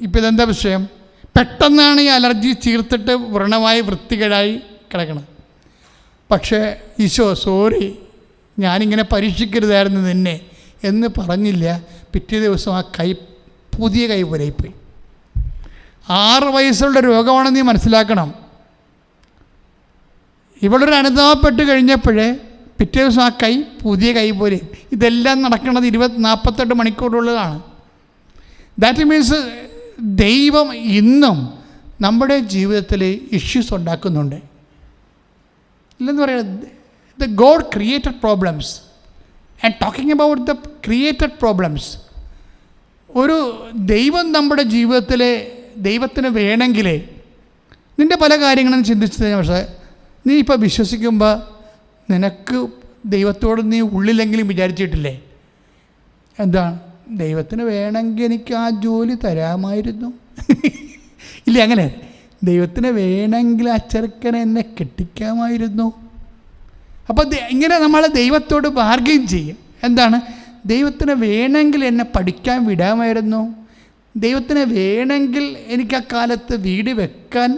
ഇപ്പം ഇതെന്താ വിഷയം? പെട്ടെന്നാണ് ഈ അലർജി ചീർത്തിട്ട് വ്രണമായി വൃത്തികേടായി കിടക്കണം. പക്ഷേ ഈശോ സോറി, ഞാനിങ്ങനെ പരീക്ഷിക്കരുതായിരുന്നു നിന്നെ എന്ന് പറഞ്ഞില്ല. പിറ്റേ ദിവസം ആ കൈ പുതിയ കൈ പോലെയായിപ്പോയി. 6 വയസ്സുള്ള രോഗമാണെന്ന് നീ മനസ്സിലാക്കണം. ഇവളൊരു അനുതാപപ്പെട്ട് കഴിഞ്ഞപ്പോഴേ പിറ്റേ ദിവസം ആ കൈ പുതിയ കൈ പോലെ. ഇതെല്ലാം നടക്കുന്നത് 48 മണിക്കൂറുള്ളതാണ്. ദാറ്റ് മീൻസ് ദൈവം ഇന്നും നമ്മുടെ ജീവിതത്തിൽ ഇഷ്യൂസ് ഉണ്ടാക്കുന്നുണ്ട്. ഇല്ലെന്ന് പറയുന്നത് the God created problems, and talking about the created problems, ഒരു ദൈവം നമ്മുടെ ജീവിതത്തിലെ ദൈവത്തിന് വേണമെങ്കിൽ നിൻ്റെ പല കാര്യങ്ങളും ചിന്തിച്ചത്. പക്ഷേ നീ ഇപ്പോൾ വിശ്വസിക്കുമ്പോൾ നിനക്ക് ദൈവത്തോട് നീ ഉള്ളിലെങ്കിലും വിചാരിച്ചിട്ടില്ലേ, എന്താണ് ദൈവത്തിന് വേണമെങ്കിൽ എനിക്ക് ആ ജോലി തരാമായിരുന്നു ഇല്ലേ? അങ്ങനെ ദൈവത്തിന് വേണമെങ്കിൽ ആ ചെറുക്കനെ എന്നെ കെട്ടിക്കാമായിരുന്നു. അപ്പോൾ ഇങ്ങനെ നമ്മൾ ദൈവത്തോട് ബാർഗെയിൻ ചെയ്യും. എന്താണ്? ദൈവത്തിന് വേണമെങ്കിൽ എന്നെ പഠിക്കാൻ വിടാമായിരുന്നു, ദൈവത്തിന് വേണമെങ്കിൽ എനിക്ക് ആ കാലത്ത് വീട് വെക്കാൻ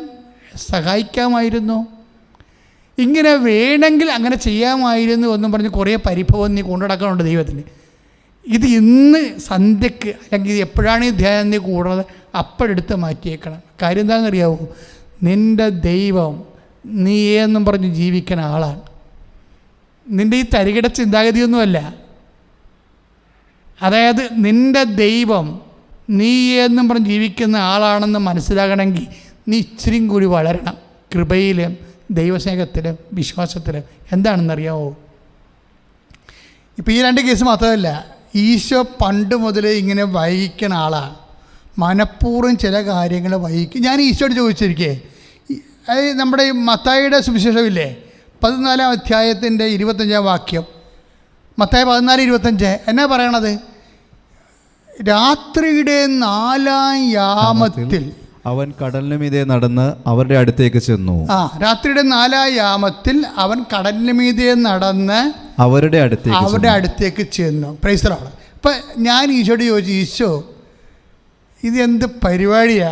സഹായിക്കാമായിരുന്നു, ഇങ്ങനെ വേണമെങ്കിൽ അങ്ങനെ ചെയ്യാമായിരുന്നു എന്നും പറഞ്ഞ് കുറേ പരിഭവം നീ കൊണ്ടുനടക്കാനുണ്ട് ദൈവത്തിന്. ഇത് ഇന്ന് സന്ധ്യക്ക് അല്ലെങ്കിൽ ഇത് എപ്പോഴാണ് ഈ ധ്യാനം നീ കൂടുന്നത് അപ്പോഴെടുത്ത് മാറ്റിയേക്കണം. കാര്യം എന്താണെന്നറിയാവോ? നിൻ്റെ ദൈവം നീയെന്നും പറഞ്ഞ് ജീവിക്കുന്ന ആളാണ്. നിൻ്റെ ഈ തരികിട ചിന്താഗതിയൊന്നുമല്ല. അതായത് നിൻ്റെ ദൈവം നീയെന്നും പറഞ്ഞ് ജീവിക്കുന്ന ആളാണെന്ന് മനസ്സിലാകണമെങ്കിൽ നീ ഇച്ചിരിയും കൂടി വളരണം കൃപയിലും ദൈവസ്നേഹത്തിലും വിശ്വാസത്തിലും. എന്താണെന്നറിയാമോ? ഇപ്പോൾ ഈ 2 കേസ് മാത്രമല്ല, ഈശോ പണ്ട് മുതലേ ഇങ്ങനെ വൈകിക്കുന്ന ആളാണ്. മനഃപൂർവ്വം ചില കാര്യങ്ങൾ വൈകിക്കും. ഞാൻ ഈശോയോട് ചോദിച്ചിരിക്കേ, നമ്മുടെ ഈ മത്തായിയുടെ സുവിശേഷമില്ലേ, 14-ാം അധ്യായത്തിൻ്റെ 25-ാം വാക്യം, മത്തായി 14:25 എന്നാ പറയണത്? രാത്രിയുടെ 4-ാം യാമത്തിൽ അവൻ കടലിന് മീതെ നടന്ന് അവരുടെ അടുത്തേക്ക് ചെന്നു. രാത്രിയുടെ 4-ാം യാമത്തിൽ അവൻ കടലിന് മീതെ നടന്ന് അവരുടെ അടുത്തേക്ക് ചെന്നു. Praise the Lord. അപ്പം ഞാൻ ഈശോയോട് ചോദിച്ചു, ഈശോ ഇത് എന്ത് പരിപാടിയാ?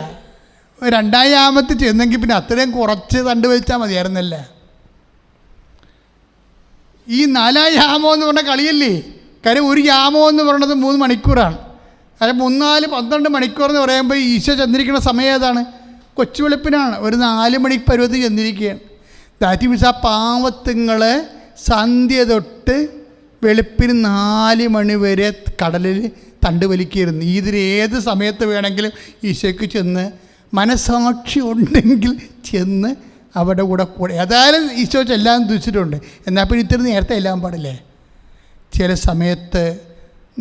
2-ാം യാമത്തിൽ ചെന്നെങ്കിൽ പിന്നെ അത്രയും കുറച്ച് തണ്ട് വെച്ചാൽ മതിയായിരുന്നല്ലേ? ഈ 4-ാം യാമം എന്ന് പറഞ്ഞ കളിയല്ലേ? കാര്യം ഒരു യാമം എന്ന് പറയുന്നത് 3 മണിക്കൂറാണ്. കാര്യം 3-4-12 മണിക്കൂർ എന്ന് പറയുമ്പോൾ ഈശോ ചെന്നിരിക്കുന്ന സമയം ഏതാണ്? കൊച്ചു വെളുപ്പിനാണ്. ഒരു 4 മണി പരുവത്തിൽ ചെന്നിരിക്കുകയാണ്. ദാറ്റ് മീൻസ് ആ പാവത്തുങ്ങളെ സന്ധ്യ തൊട്ട് വെളുപ്പിന് 4 മണി വരെ കടലിൽ തണ്ട് വലിക്കുകയായിരുന്നു. ഇതിൽ ഏത് സമയത്ത് വേണമെങ്കിലും ഈശോയ്ക്ക് ചെന്ന് മനസ്സാക്ഷി ഉണ്ടെങ്കിൽ ചെന്ന് അവരുടെ കൂടെ ഏതായാലും ഈശോ ചെല്ലാൻ ഉദ്ദേശിച്ചിട്ടുണ്ട്. എന്നാൽ പിന്നെ ഇത്തിരി നേരത്തെ എല്ലാം പാടില്ലേ? ചില സമയത്ത്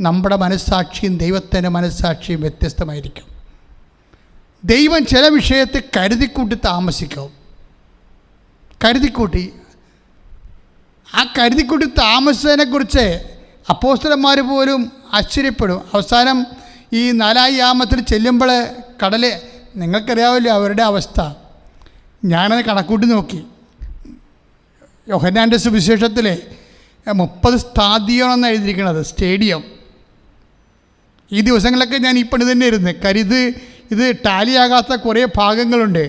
നമ്മുടെ മനസ്സാക്ഷിയും ദൈവത്തിൻ്റെ മനസ്സാക്ഷിയും വ്യത്യസ്തമായിരിക്കും. ദൈവം ചില വിഷയത്തെ കരുതിക്കൂട്ടി താമസിക്കും. കരുതിക്കൂട്ടി ആ കരുതിക്കൂട്ടി താമസിച്ചതിനെക്കുറിച്ച് അപ്പോസ്തലന്മാർ പോലും ആശ്ചര്യപ്പെടും. അവസാനം ഈ 4-ാം യാമത്തിൽ ചെല്ലുമ്പോൾ കടല്, നിങ്ങൾക്കറിയാമല്ലോ അവരുടെ അവസ്ഥ. ഞാനത് കണക്കൂട്ടി നോക്കി. യോഹന്നാൻ്റെ സുവിശേഷത്തിൽ 30 സ്റ്റേഡിയം എന്നാണ് എഴുതിയിരിക്കുന്നത്. സ്റ്റേഡിയം. ഈ ദിവസങ്ങളൊക്കെ ഞാൻ ഈ പണി തന്നെ ഇരുന്ന്. കാര്യം ഇത് ടാലിയാകാത്ത കുറേ ഭാഗങ്ങളുണ്ട്.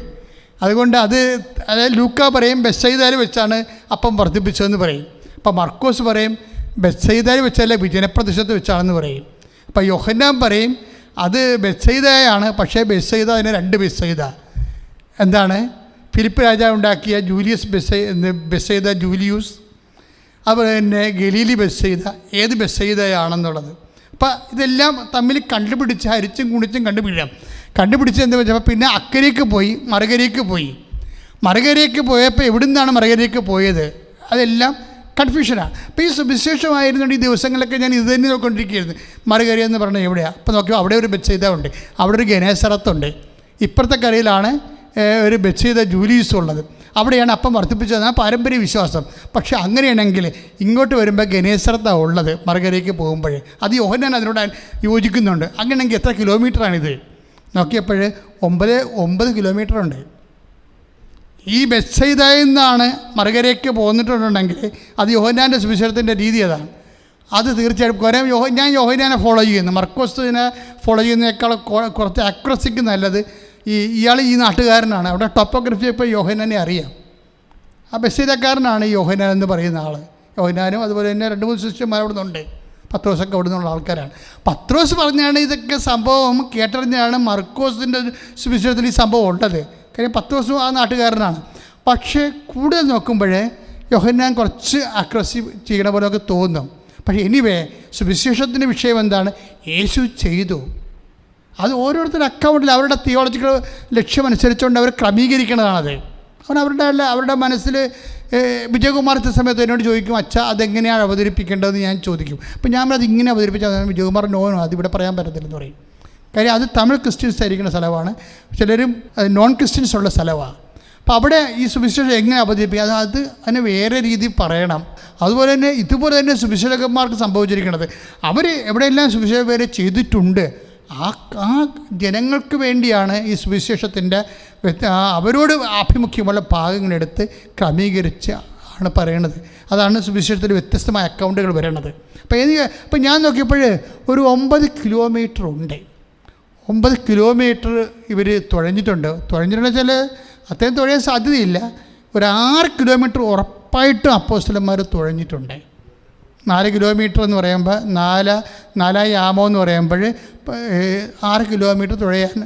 അതുകൊണ്ട് അതായത് ലൂക്ക പറയും ബെത്സയിദയിൽ വെച്ചാണ് അപ്പം വർദ്ധിപ്പിച്ചതെന്ന് പറയും. അപ്പം മർക്കോസ് പറയും ബെത്സയിദയിൽ വെച്ചല്ല വിജനപ്രദേശത്ത് വെച്ചാണെന്ന് പറയും. അപ്പം യോഹന്നാൻ പറയും അത് ബെത്സയിദയാണ്, പക്ഷേ ബെത്സയിദ അതിന് 2 ബെത്സയിദ. എന്താണ്? ഫിലിപ്പ് രാജാവ് ഉണ്ടാക്കിയ ബെത്സയിദ ജൂലിയൂസ്, അതുപോലെ തന്നെ ഗലീലി ബെത്സയിദ, ഏത് ബെത്സയിദയാണെന്നുള്ളത്. അപ്പം ഇതെല്ലാം തമ്മിൽ കണ്ടുപിടിച്ച് ഹരിച്ചും കുണിച്ചും കണ്ടുപിടിച്ച് എന്താ വെച്ചാൽ പിന്നെ അക്കരയ്ക്ക് പോയി മറുകരയ്ക്ക് പോയപ്പോൾ എവിടുന്നാണ് മറുകരയ്ക്ക് പോയത് അതെല്ലാം കൺഫ്യൂഷനാണ്. അപ്പോൾ ഈ സുവിശേഷമായിരുന്നുകൊണ്ട് ഈ ദിവസങ്ങളിലൊക്കെ ഞാൻ ഇത് തന്നെ നോക്കിക്കൊണ്ടിരിക്കുകയായിരുന്നു. മറുകര എന്ന് പറഞ്ഞാൽ എവിടെയാണ്? അപ്പോൾ നോക്കിയപ്പോൾ അവിടെ ഒരു ബെത്സയിദ ഉണ്ട്, അവിടെ ഒരു ഗനേസറത്തുണ്ട്, ഇപ്പുറത്തെ കരയിലാണ് ഒരു ബെത്സയിദ ജൂലിയൂസ് ഉള്ളത്. അവിടെയാണ് അപ്പം വർദ്ധിപ്പിച്ചത്, ആ പാരമ്പര്യ വിശ്വാസം. പക്ഷേ അങ്ങനെയാണെങ്കിൽ ഇങ്ങോട്ട് വരുമ്പോൾ ഗനേസറത്താണ് ഉള്ളത്, മറുകരയ്ക്ക് പോകുമ്പോഴേ. അത് യോഹന്നാൻ അതിനോട് യോജിക്കുന്നുണ്ട്. അങ്ങനെയെങ്കിൽ എത്ര കിലോമീറ്ററാണിത് നോക്കിയപ്പോൾ 9 കിലോമീറ്ററുണ്ട്. ഈ ബെത്സയിദയിൽ നിന്നാണ് മറുകരയ്ക്ക് പോന്നിട്ടുണ്ടെങ്കിൽ അത് യോഹന്നാൻ്റെ സുവിശേഷത്തിൻ്റെ രീതി അതാണ്. അത് തീർച്ചയായിട്ടും കുറേ ഞാൻ യോഹന്നാനെ ഫോളോ ചെയ്യുന്നു. മർക്കോസിനെ ഫോളോ ചെയ്യുന്നതിനേക്കാൾ കുറച്ച് അക്രസിക്ക് നല്ലത് ഇയാൾ ഈ നാട്ടുകാരനാണ്. അവിടെ ടോപ്പോഗ്രഫി ഇപ്പോൾ യോഹന്നാനെ അറിയാം. ആ ബെത്സയിദക്കാരനാണ് യോഹന്നാൻ എന്ന് പറയുന്ന ആൾ. യോഹന്നാനും അതുപോലെ തന്നെ 2-3 ശിഷ്യന്മാർ അവിടെ നിന്നുണ്ട്. പത്രോസൊക്കെ അവിടെ നിന്നുള്ള ആൾക്കാരാണ്. പത്രോസ് പറഞ്ഞാണ് ഇതൊക്കെ സംഭവം കേട്ടറിഞ്ഞാണ് മർക്കോസിൻ്റെ സുവിശേഷത്തിൽ ഈ സംഭവം ഉള്ളത്. കാര്യം പത്രോസും ആ നാട്ടുകാരനാണ്. പക്ഷേ കൂടുതൽ നോക്കുമ്പോഴേ യോഹന്നാൻ കുറച്ച് അഗ്രസീവ് ചെയ്യണ പോലെയൊക്കെ തോന്നും. പക്ഷേ എനിവേ സുവിശേഷത്തിൻ്റെ വിഷയം എന്താണ്? യേശു ചെയ്തു. അത് ഓരോരുത്തരുടെ അക്കൗണ്ടിൽ അവരുടെ തിയോളജിക്കൽ ലക്ഷ്യമനുസരിച്ചുകൊണ്ട് അവർ ക്രമീകരിക്കുന്നതാണത്. അവരുടെ മനസ്സിൽ വിജയകുമാർ എത്തിയ സമയത്ത് എന്നോട് ചോദിക്കും, അച്ഛാ അതെങ്ങനെയാണ് അവതരിപ്പിക്കേണ്ടതെന്ന് ഞാൻ ചോദിക്കും. അപ്പോൾ ഞാൻ അത് ഇങ്ങനെ അവതരിപ്പിച്ചാൽ വിജയകുമാർ നോനോ അതിവിടെ പറയാൻ പറ്റത്തില്ലെന്ന് പറയും. കാര്യം അത് തമിഴ് ക്രിസ്ത്യൻസ് ആയിരിക്കുന്ന സ്ഥലമാണ്, ചിലരും നോൺ ക്രിസ്ത്യൻസ് ഉള്ള സ്ഥലമാണ്. അപ്പോൾ അവിടെ ഈ സുവിശേഷം എങ്ങനെ അവതരിപ്പിക്കുക, അത് അതിന് വേറെ രീതി പറയണം. അതുപോലെ തന്നെ ഇതുപോലെ തന്നെ സുവിശേഷകന്മാർക്ക് സംഭവിച്ചിരിക്കുന്നത്, അവർ എവിടെയെല്ലാം സുവിശേഷ പേര് ചെയ്തിട്ടുണ്ട് ആ ജനങ്ങൾക്ക് വേണ്ടിയാണ് ഈ സുവിശേഷത്തിൻ്റെ അവരോട് ആഭിമുഖ്യമുള്ള ഭാഗങ്ങളെടുത്ത് ക്രമീകരിച്ച് ആണ് പറയണത്. അതാണ് സുവിശേഷത്തിൽ വ്യത്യസ്തമായ അക്കൗണ്ടുകൾ വരണത്. അപ്പോൾ ഞാൻ നോക്കിയപ്പോൾ ഒരു 9 കിലോമീറ്റർ ഉണ്ട്. 9 കിലോമീറ്റർ ഇവർ തുഴഞ്ഞിട്ടുണ്ടെന്ന് വെച്ചാൽ അത്രയും തുഴയാൻ സാധ്യതയില്ല. ഒരു 6 കിലോമീറ്റർ ഉറപ്പായിട്ടും അപ്പോസ്തലന്മാർ തുഴഞ്ഞിട്ടുണ്ട്. 4 കിലോമീറ്റർ എന്ന് പറയുമ്പോൾ 4 യാമോ എന്ന് പറയുമ്പോൾ 6 കിലോമീറ്റർ തുഴയാൻ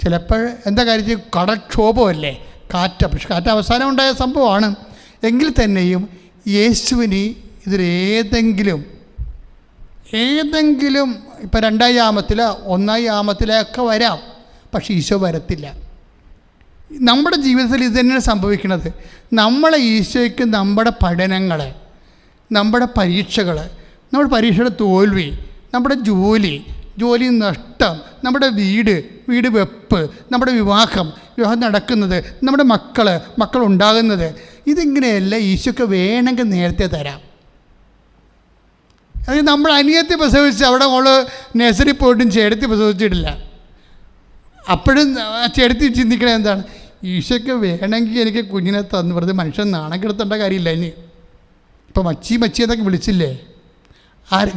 ചിലപ്പോൾ എന്താ കാര്യത്തിൽ കടക്ഷോഭമല്ലേ, പക്ഷെ കാറ്റ് അവസാനം ഉണ്ടായ സംഭവമാണ്. എങ്കിൽ തന്നെയും യേശുവിന് ഇതിലേതെങ്കിലും ഇപ്പോൾ 2 യാമത്തിൽ 1 യാമത്തിലൊക്കെ വരാം, പക്ഷേ ഈശോ വരത്തില്ല. നമ്മുടെ ജീവിതത്തിൽ ഇത് തന്നെയാണ് സംഭവിക്കുന്നത്. നമ്മളെ ഈശോയ്ക്ക് നമ്മുടെ പഠനങ്ങൾ, നമ്മുടെ പരീക്ഷകൾ, നമ്മുടെ പരീക്ഷയുടെ തോൽവി, നമ്മുടെ ജോലി നഷ്ടം, നമ്മുടെ വീട് വെപ്പ്, നമ്മുടെ വിവാഹം നടക്കുന്നത്, നമ്മുടെ മക്കൾ ഉണ്ടാകുന്നത്, ഇതിങ്ങനെയല്ല ഈശോയ്ക്ക് വേണമെങ്കിൽ നേരത്തെ തരാം. അത് നമ്മൾ അനിയത്തി പ്രസവിച്ച് അവിടെ മോള് നഴ്സറി പോയിട്ടും ചേടത്തി പ്രസവിച്ചിട്ടില്ല. അപ്പോഴും ചേടത്തി ചിന്തിക്കണത് എന്താണ്? ഈശോയ്ക്ക് വേണമെങ്കിൽ എനിക്ക് കുഞ്ഞിനെ തന്നു വെറുതെ മനുഷ്യൻ നാണം കെടുത്തേണ്ട കാര്യമില്ല. ഇനി ഇപ്പോൾ മച്ചി എന്നൊക്കെ വിളിച്ചില്ലേ? ആര്?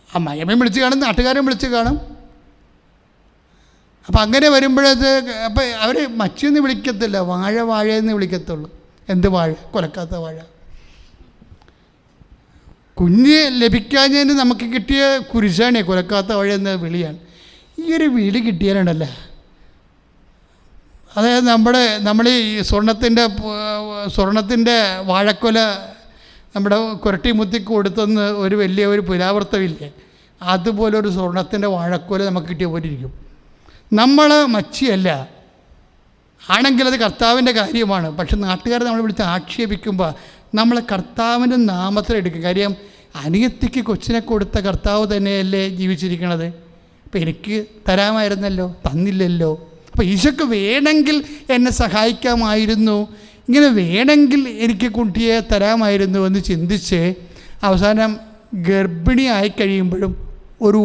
അമ്മയമ്മയും വിളിച്ച് കാണും, നാട്ടുകാരും വിളിച്ച് കാണും. അപ്പം അങ്ങനെ വരുമ്പോഴത് അപ്പം അവർ മച്ചിയെന്ന് വിളിക്കത്തില്ല, വാഴയെന്ന് വിളിക്കത്തുള്ളൂ. എന്ത് വാഴ? കൊലക്കാത്ത വാഴ. കുഞ്ഞ് ലഭിക്കാഞ്ഞതിന് നമുക്ക് കിട്ടിയ കുരിശാണേ കൊലക്കാത്ത വാഴ എന്ന വിളിയാണ്. ഈ ഒരു വിളി കിട്ടിയാലുണ്ടല്ലോ, അതായത് നമ്മൾ ഈ സ്വർണത്തിൻ്റെ വാഴക്കൊല നമ്മുടെ കുരട്ടി മുത്തിക്ക് കൊടുത്തെന്ന് ഒരു വലിയ പുരാവർത്തമില്ലേ, അതുപോലെ ഒരു സ്വർണത്തിൻ്റെ വാഴക്കോല നമുക്ക് കിട്ടിയ പോലെ ഇരിക്കും. നമ്മൾ മച്ചിയല്ല, ആണെങ്കിൽ അത് കർത്താവിൻ്റെ കാര്യമാണ്. പക്ഷെ നാട്ടുകാരെ നമ്മൾ വിളിച്ച് ആക്ഷേപിക്കുമ്പോൾ നമ്മൾ കർത്താവിൻ്റെ നാമത്തിലെടുക്കും. കാര്യം അനിയത്തിക്ക് കൊച്ചിനെ കൊടുത്ത കർത്താവ് തന്നെയല്ലേ ജീവിച്ചിരിക്കണത്. അപ്പോൾ എനിക്ക് തരാമായിരുന്നല്ലോ, തന്നില്ലല്ലോ. അപ്പോൾ ഈശോയ്ക്ക് വേണമെങ്കിൽ എന്നെ സഹായിക്കാമായിരുന്നു, ഇങ്ങനെ വേണമെങ്കിൽ എനിക്ക് കുട്ടിയെ തരാമായിരുന്നു എന്ന് ചിന്തിച്ച് അവസാനം ഗർഭിണിയായി കഴിയുമ്പോഴും ഒരു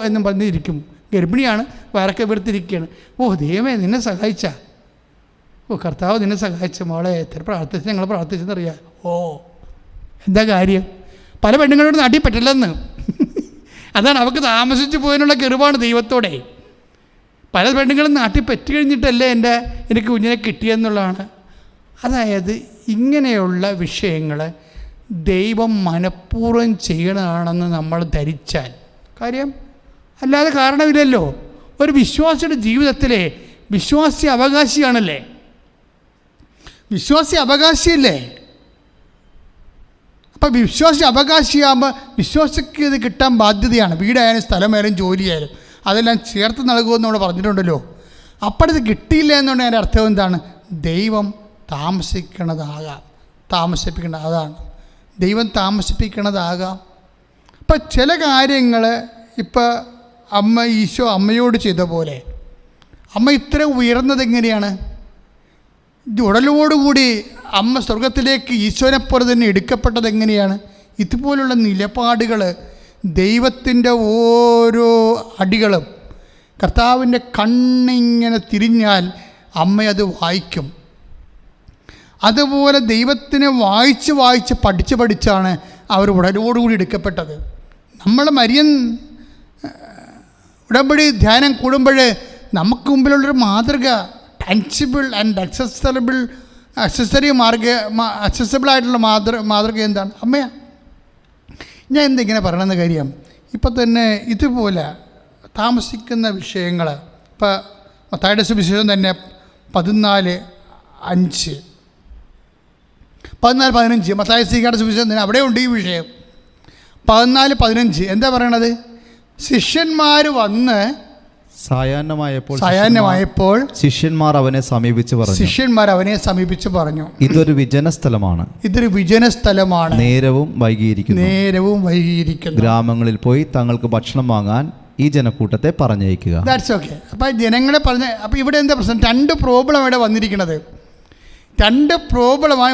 എന്നും പറഞ്ഞിരിക്കും. ഗർഭിണിയാണ്, വയറൊക്കെ വെറുത്തിരിക്കുകയാണ്. ദൈവമേ നിന്നെ സഹായിച്ച, കർത്താവ് നിന്നെ സഹായിച്ച മോളെ, എത്ര പ്രാർത്ഥിച്ച് ഞങ്ങൾ പ്രാർത്ഥിച്ചെന്നറിയാം. എന്താ കാര്യം? പല പെണ്ണുങ്ങളോട് നാട്ടിൽ പറ്റില്ലെന്ന്. അതാണ് അവർക്ക് താമസിച്ച് പോയതിനുള്ള കെറുവാണ് ദൈവത്തോടെ. പല പെണ്ണുങ്ങളും നാട്ടിൽ പറ്റി കഴിഞ്ഞിട്ടല്ലേ എനിക്ക് കുഞ്ഞിനെ കിട്ടിയെന്നുള്ളതാണ്. അതായത് ഇങ്ങനെയുള്ള വിഷയങ്ങൾ ദൈവം മനഃപൂർവ്വം ചെയ്യണതാണെന്ന് നമ്മൾ ധരിച്ചാൽ കാര്യം, അല്ലാതെ കാരണമില്ലല്ലോ. ഒരു വിശ്വാസിയുടെ ജീവിതത്തിലെ വിശ്വാസി അവകാശിയാണല്ലേ, വിശ്വാസി അവകാശിയല്ലേ. അപ്പം വിശ്വാസി അവകാശിയാകുമ്പോൾ വിശ്വാസിക്ക് ഇത് കിട്ടാൻ ബാധ്യതയാണ്. വീടായാലും സ്ഥലമായാലും ജോലിയായാലും അതെല്ലാം ചേർത്ത് നൽകുമെന്ന് നമ്മൾ പറഞ്ഞിട്ടുണ്ടല്ലോ. അപ്പോഴത് കിട്ടിയില്ല എന്നുണ്ടെങ്കിൽ അതിൻ്റെ അർത്ഥം എന്താണ്? ദൈവം താമസിപ്പിക്കേണ്ട അതാണ്, ദൈവം താമസിപ്പിക്കണതാകാം. ഇപ്പം ചില കാര്യങ്ങൾ ഇപ്പോൾ ഈശോ അമ്മയോട് ചെയ്ത പോലെ, അമ്മ ഇത്ര ഉയർന്നത് എങ്ങനെയാണ്? ഇത് ഉടലോടുകൂടി അമ്മ സ്വർഗത്തിലേക്ക് ഈശോനെ പോലെ തന്നെ എടുക്കപ്പെട്ടത് എങ്ങനെയാണ്? ഇതുപോലുള്ള നിലപാടുകൾ, ദൈവത്തിൻ്റെ ഓരോ അടികളും കർത്താവിൻ്റെ കണ്ണിങ്ങനെ തിരിഞ്ഞാൽ അമ്മ അത് വായിക്കും. അതുപോലെ ദൈവത്തിനെ വായിച്ച് വായിച്ച് പഠിച്ചാണ് അവർ ഉടലോടുകൂടി എടുക്കപ്പെട്ടത്. നമ്മൾ മരിയൻ ഉടമ്പടി ധ്യാനം കൂടുമ്പോൾ നമുക്ക് മുമ്പിലുള്ളൊരു മാതൃക, ടാൻസിബിൾ ആൻഡ് അക്സസബിൾ ആയിട്ടുള്ള മാതൃക എന്താണ്? അമ്മയാണ്. ഞാൻ എന്തിങ്ങനെ പറയണമെന്ന കാര്യം, ഇപ്പം തന്നെ ഇതുപോലെ താമസിക്കുന്ന വിഷയങ്ങൾ, ഇപ്പോൾ മത്തായിയുടെ സുവിശേഷം തന്നെ 14:5, 14:15, മത്തായി ശ്രീകാരുടെ സുവിശേഷം തന്നെ അവിടെ ഉണ്ട് ഈ വിഷയം. 14:15 എന്താ പറയണത്? ശിഷ്യന്മാർ വന്ന് സായാഹ്നമായപ്പോൾ ശിഷ്യന്മാർ അവനെ സമീപിച്ച് പറഞ്ഞു, ഇതൊരു വിജന സ്ഥലമാണ്, നേരവും വൈകിയിരിക്കുന്നു. ഗ്രാമങ്ങളിൽ പോയി തങ്ങൾക്ക് ഭക്ഷണം വാങ്ങാൻ ഈ ജനക്കൂട്ടത്തെ പറഞ്ഞയക്കുക. That's okay. അപ്പോൾ ജനങ്ങളെ അപ്പോൾ ഇവിടെ എന്താ പ്രശ്നം? രണ്ട് പ്രോബ്ലമാണ്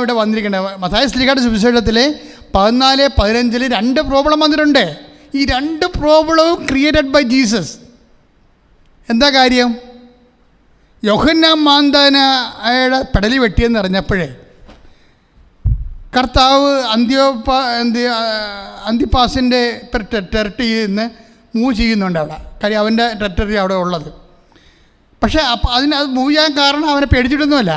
ഇവിടെ വന്നിരിക്കുന്നത്. മത്തായി ശ്രീകാരുടെ സുവിശേഷത്തിൽ 14:15 രണ്ട് പ്രോബ്ലം വന്നിട്ടുണ്ട്. ഈ രണ്ട് പ്രോബ്ലവും ക്രിയേറ്റഡ് ബൈ ജീസസ്. എന്താ കാര്യം? യോഹന്നാൻ മാന്താനയുടെ പെടലി വെട്ടിയെന്ന് അറിഞ്ഞപ്പോഴേ കർത്താവ് അന്തിപ്പാസിൻ്റെ ടെറിട്ടറിയിൽ നിന്ന് മൂവ് ചെയ്യുന്നുണ്ട് അവിടെ. കാര്യം അവൻ്റെ ടെറിട്ടറി അവിടെ ഉള്ളത്. പക്ഷേ അത് മൂവ് ചെയ്യാൻ കാരണം അവനെ പേടിച്ചിട്ടൊന്നുമല്ല.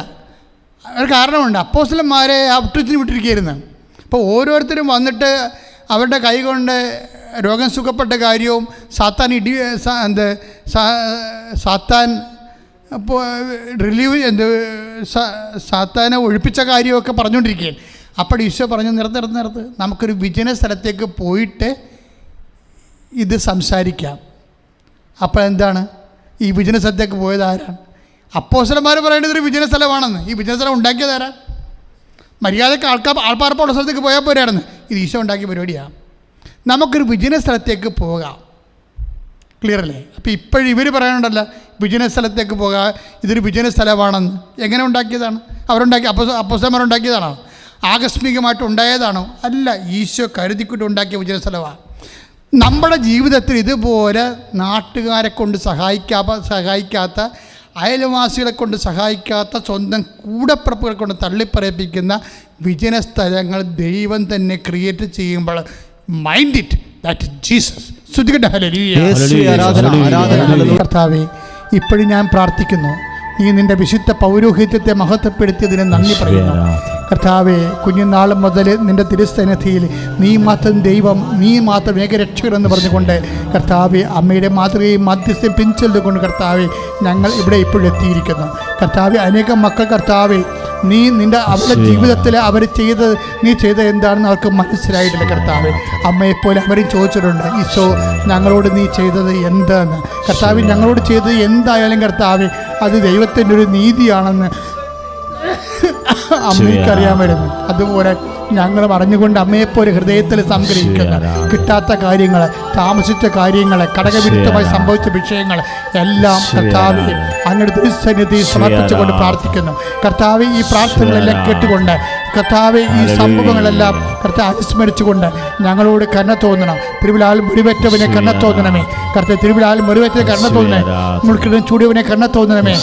ഒരു കാരണമുണ്ട്. അപ്പോസ്തലന്മാരെ ഔട്ട്റീച്ചിന് വിട്ടിരിക്കുകയായിരുന്നു. അപ്പോൾ ഓരോരുത്തരും വന്നിട്ട് അവരുടെ കൈ കൊണ്ട് രോഗം സുഖപ്പെട്ട കാര്യവും സാത്താനെ ഒഴിപ്പിച്ച കാര്യമൊക്കെ പറഞ്ഞുകൊണ്ടിരിക്കുകയാണ്. അപ്പോൾ ഈശോ പറഞ്ഞു, നിർത്ത്, നമുക്കൊരു വിജന സ്ഥലത്തേക്ക് പോയിട്ട് ഇത് സംസാരിക്കാം. അപ്പോൾ എന്താണ് ഈ വിജന സ്ഥലത്തേക്ക് പോയത്? ആരാണ്? അപ്പോസ്തലന്മാർ പറയേണ്ടത് ഒരു വിജന സ്ഥലമാണെന്ന്. ഈ വിജന സ്ഥലം ഉണ്ടാക്കിയത് ആരാണ്? മര്യാദക്ക് ആൾപ്പാർപ്പുള്ള സ്ഥലത്തേക്ക് പോയാൽ പോരാണെന്ന്. ഇത് ഈശോ ഉണ്ടാക്കിയ പരിപാടിയാണ്. നമുക്കൊരു വിജന സ്ഥലത്തേക്ക് പോകാം. ക്ലിയർ അല്ലേ? അപ്പോൾ ഇപ്പോഴും ഇവർ പറയാനുണ്ടല്ലോ വിജന സ്ഥലത്തേക്ക് പോകാം, ഇതൊരു വിജന സ്ഥലമാണെന്ന്. എങ്ങനെ ഉണ്ടാക്കിയതാണ്? അപ്പോസ്തലന്മാരുണ്ടാക്കിയതാണോ? ആകസ്മികമായിട്ട് ഉണ്ടായതാണോ? അല്ല, ഈശോ കരുതിക്കൊണ്ട് ഉണ്ടാക്കിയ വിജന സ്ഥലമാണ്. നമ്മുടെ ജീവിതത്തിൽ ഇതുപോലെ നാട്ടുകാരെ കൊണ്ട് സഹായിക്കാത്ത, അയൽവാസികളെ കൊണ്ട് സഹായിക്കാത്ത, സ്വന്തം കൂടപ്പിറപ്പുകളെ കൊണ്ട് തള്ളിപ്പറയിപ്പിക്കുന്ന വിജന സ്ഥലങ്ങൾ ദൈവം തന്നെ ക്രിയേറ്റ് ചെയ്യുമ്പോൾ mind it, that is Jesus. കർത്താവേ, ഇപ്പോഴും ഞാൻ പ്രാർത്ഥിക്കുന്നു, നീ നിൻ്റെ വിശുദ്ധ പൗരോഹിത്യത്തെ മഹത്വപ്പെടുത്തിയതിന് നന്ദി പറയുന്നു. കർത്താവെ, കുഞ്ഞുനാൾ മുതൽ നിൻ്റെ തിരുസന്നിധിയിൽ നീ മാത്രം ദൈവം, നീ മാത്രം ഏകരക്ഷകരെന്ന് പറഞ്ഞുകൊണ്ട് കർത്താവെ, അമ്മയുടെ മാതൃകയും മധ്യസ്ഥയും പിൻചെല്ലുകൊണ്ട് കർത്താവെ, ഞങ്ങൾ ഇവിടെ ഇപ്പോഴെത്തിയിരിക്കുന്നു. കർത്താവെ, അനേകം മക്കൾ കർത്താവെ, നീ അവരുടെ ജീവിതത്തിൽ നീ ചെയ്തത് എന്താണെന്ന് അവർക്ക് മനസ്സിലായിട്ടില്ല. കർത്താവെ, അമ്മയെപ്പോലെ അവരും ചോദിച്ചിട്ടുണ്ട്, ഈശോ ഞങ്ങളോട് നീ ചെയ്തത് എന്താന്ന്. കർത്താവെ, ഞങ്ങളോട് ചെയ്തത് എന്തായാലും കർത്താവെ അത് ദൈവത്തിൻ്റെ ഒരു നീതിയാണെന്ന് അമ്മയ്ക്കറിയാമായിരുന്നു. അതുപോലെ ഞങ്ങൾ അറിഞ്ഞുകൊണ്ട് അമ്മയെപ്പോലെ ഹൃദയത്തിൽ സംഗ്രഹിക്കുന്ന കിട്ടാത്ത കാര്യങ്ങൾ, താമസിച്ച കാര്യങ്ങൾ, കടകവിരുദ്ധമായി സംഭവിച്ച വിഷയങ്ങൾ എല്ലാം കർത്താവെ അങ്ങയുടെ തിരുസന്നിധി സമർപ്പിച്ചുകൊണ്ട് പ്രാർത്ഥിക്കുന്നു. കർത്താവെ, ഈ പ്രാർത്ഥനകളെല്ലാം കേട്ടുകൊണ്ട് കർത്താവെ, ഈ സംഭവങ്ങളെല്ലാം കർത്താവ് അനുസ്മരിച്ചുകൊണ്ട് ഞങ്ങളോട് കരുണ തോന്നണം. തിരുവിലാൽ മുറിവേറ്റവനെ കരുണ തോന്നണമേ. കർത്താവ്, തിരുവിലാൽ മുറിവേറ്റ കരുണ തോന്നണേ. മുൾക്കിടം ചൂടിയവനെ കരുണ തോന്നണമേ.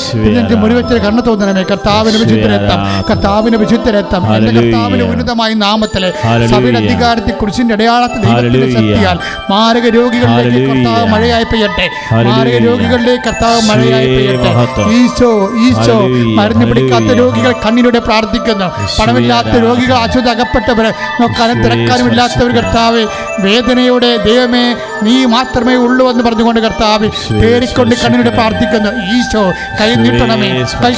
മുറിവേറ്റ കരുണ തോന്നണമേ. കർത്താവിന് വിശുദ്ധ രക്തം, കർത്താവിന് വിശുദ്ധ രക്തം, എൻ്റെ കർത്താവിന് ഉന്നതമായ നാമത്തിലെ സഭയുടെ അധികാരത്തെ കുറിച്ചിന്റെ അടയാളത്തിൽ ശക്തിയാൽ മാരക രോഗികളിലേക്ക് കർത്താവ് മഴയായി പെയ്യട്ടെ. മാരക രോഗികളിലേക്ക് കർത്താവ് മഴയായി പെയ്യട്ടെ. ഈശോ മരുന്ന് പിടിക്കാത്ത രോഗികൾ കണ്ണിലൂടെ പ്രാർത്ഥിക്കുന്നു. പണമില്ലാത്ത രോഗികൾ, ആശുപത്രി അകപ്പെട്ടവർ, നോക്കാനും തിരക്കാനും ഇല്ലാത്തവർ കർത്താവെ, വേദനയോടെ ദൈവമേ നീ മാത്രമേ ഉള്ളൂ എന്ന് പറഞ്ഞുകൊണ്ട് കർത്താവെ തേറിക്കൊണ്ട് കണ്ണിലൂടെ പ്രാർത്ഥിക്കുന്നു. ഈശോ കൈ നീട്ടണമേ.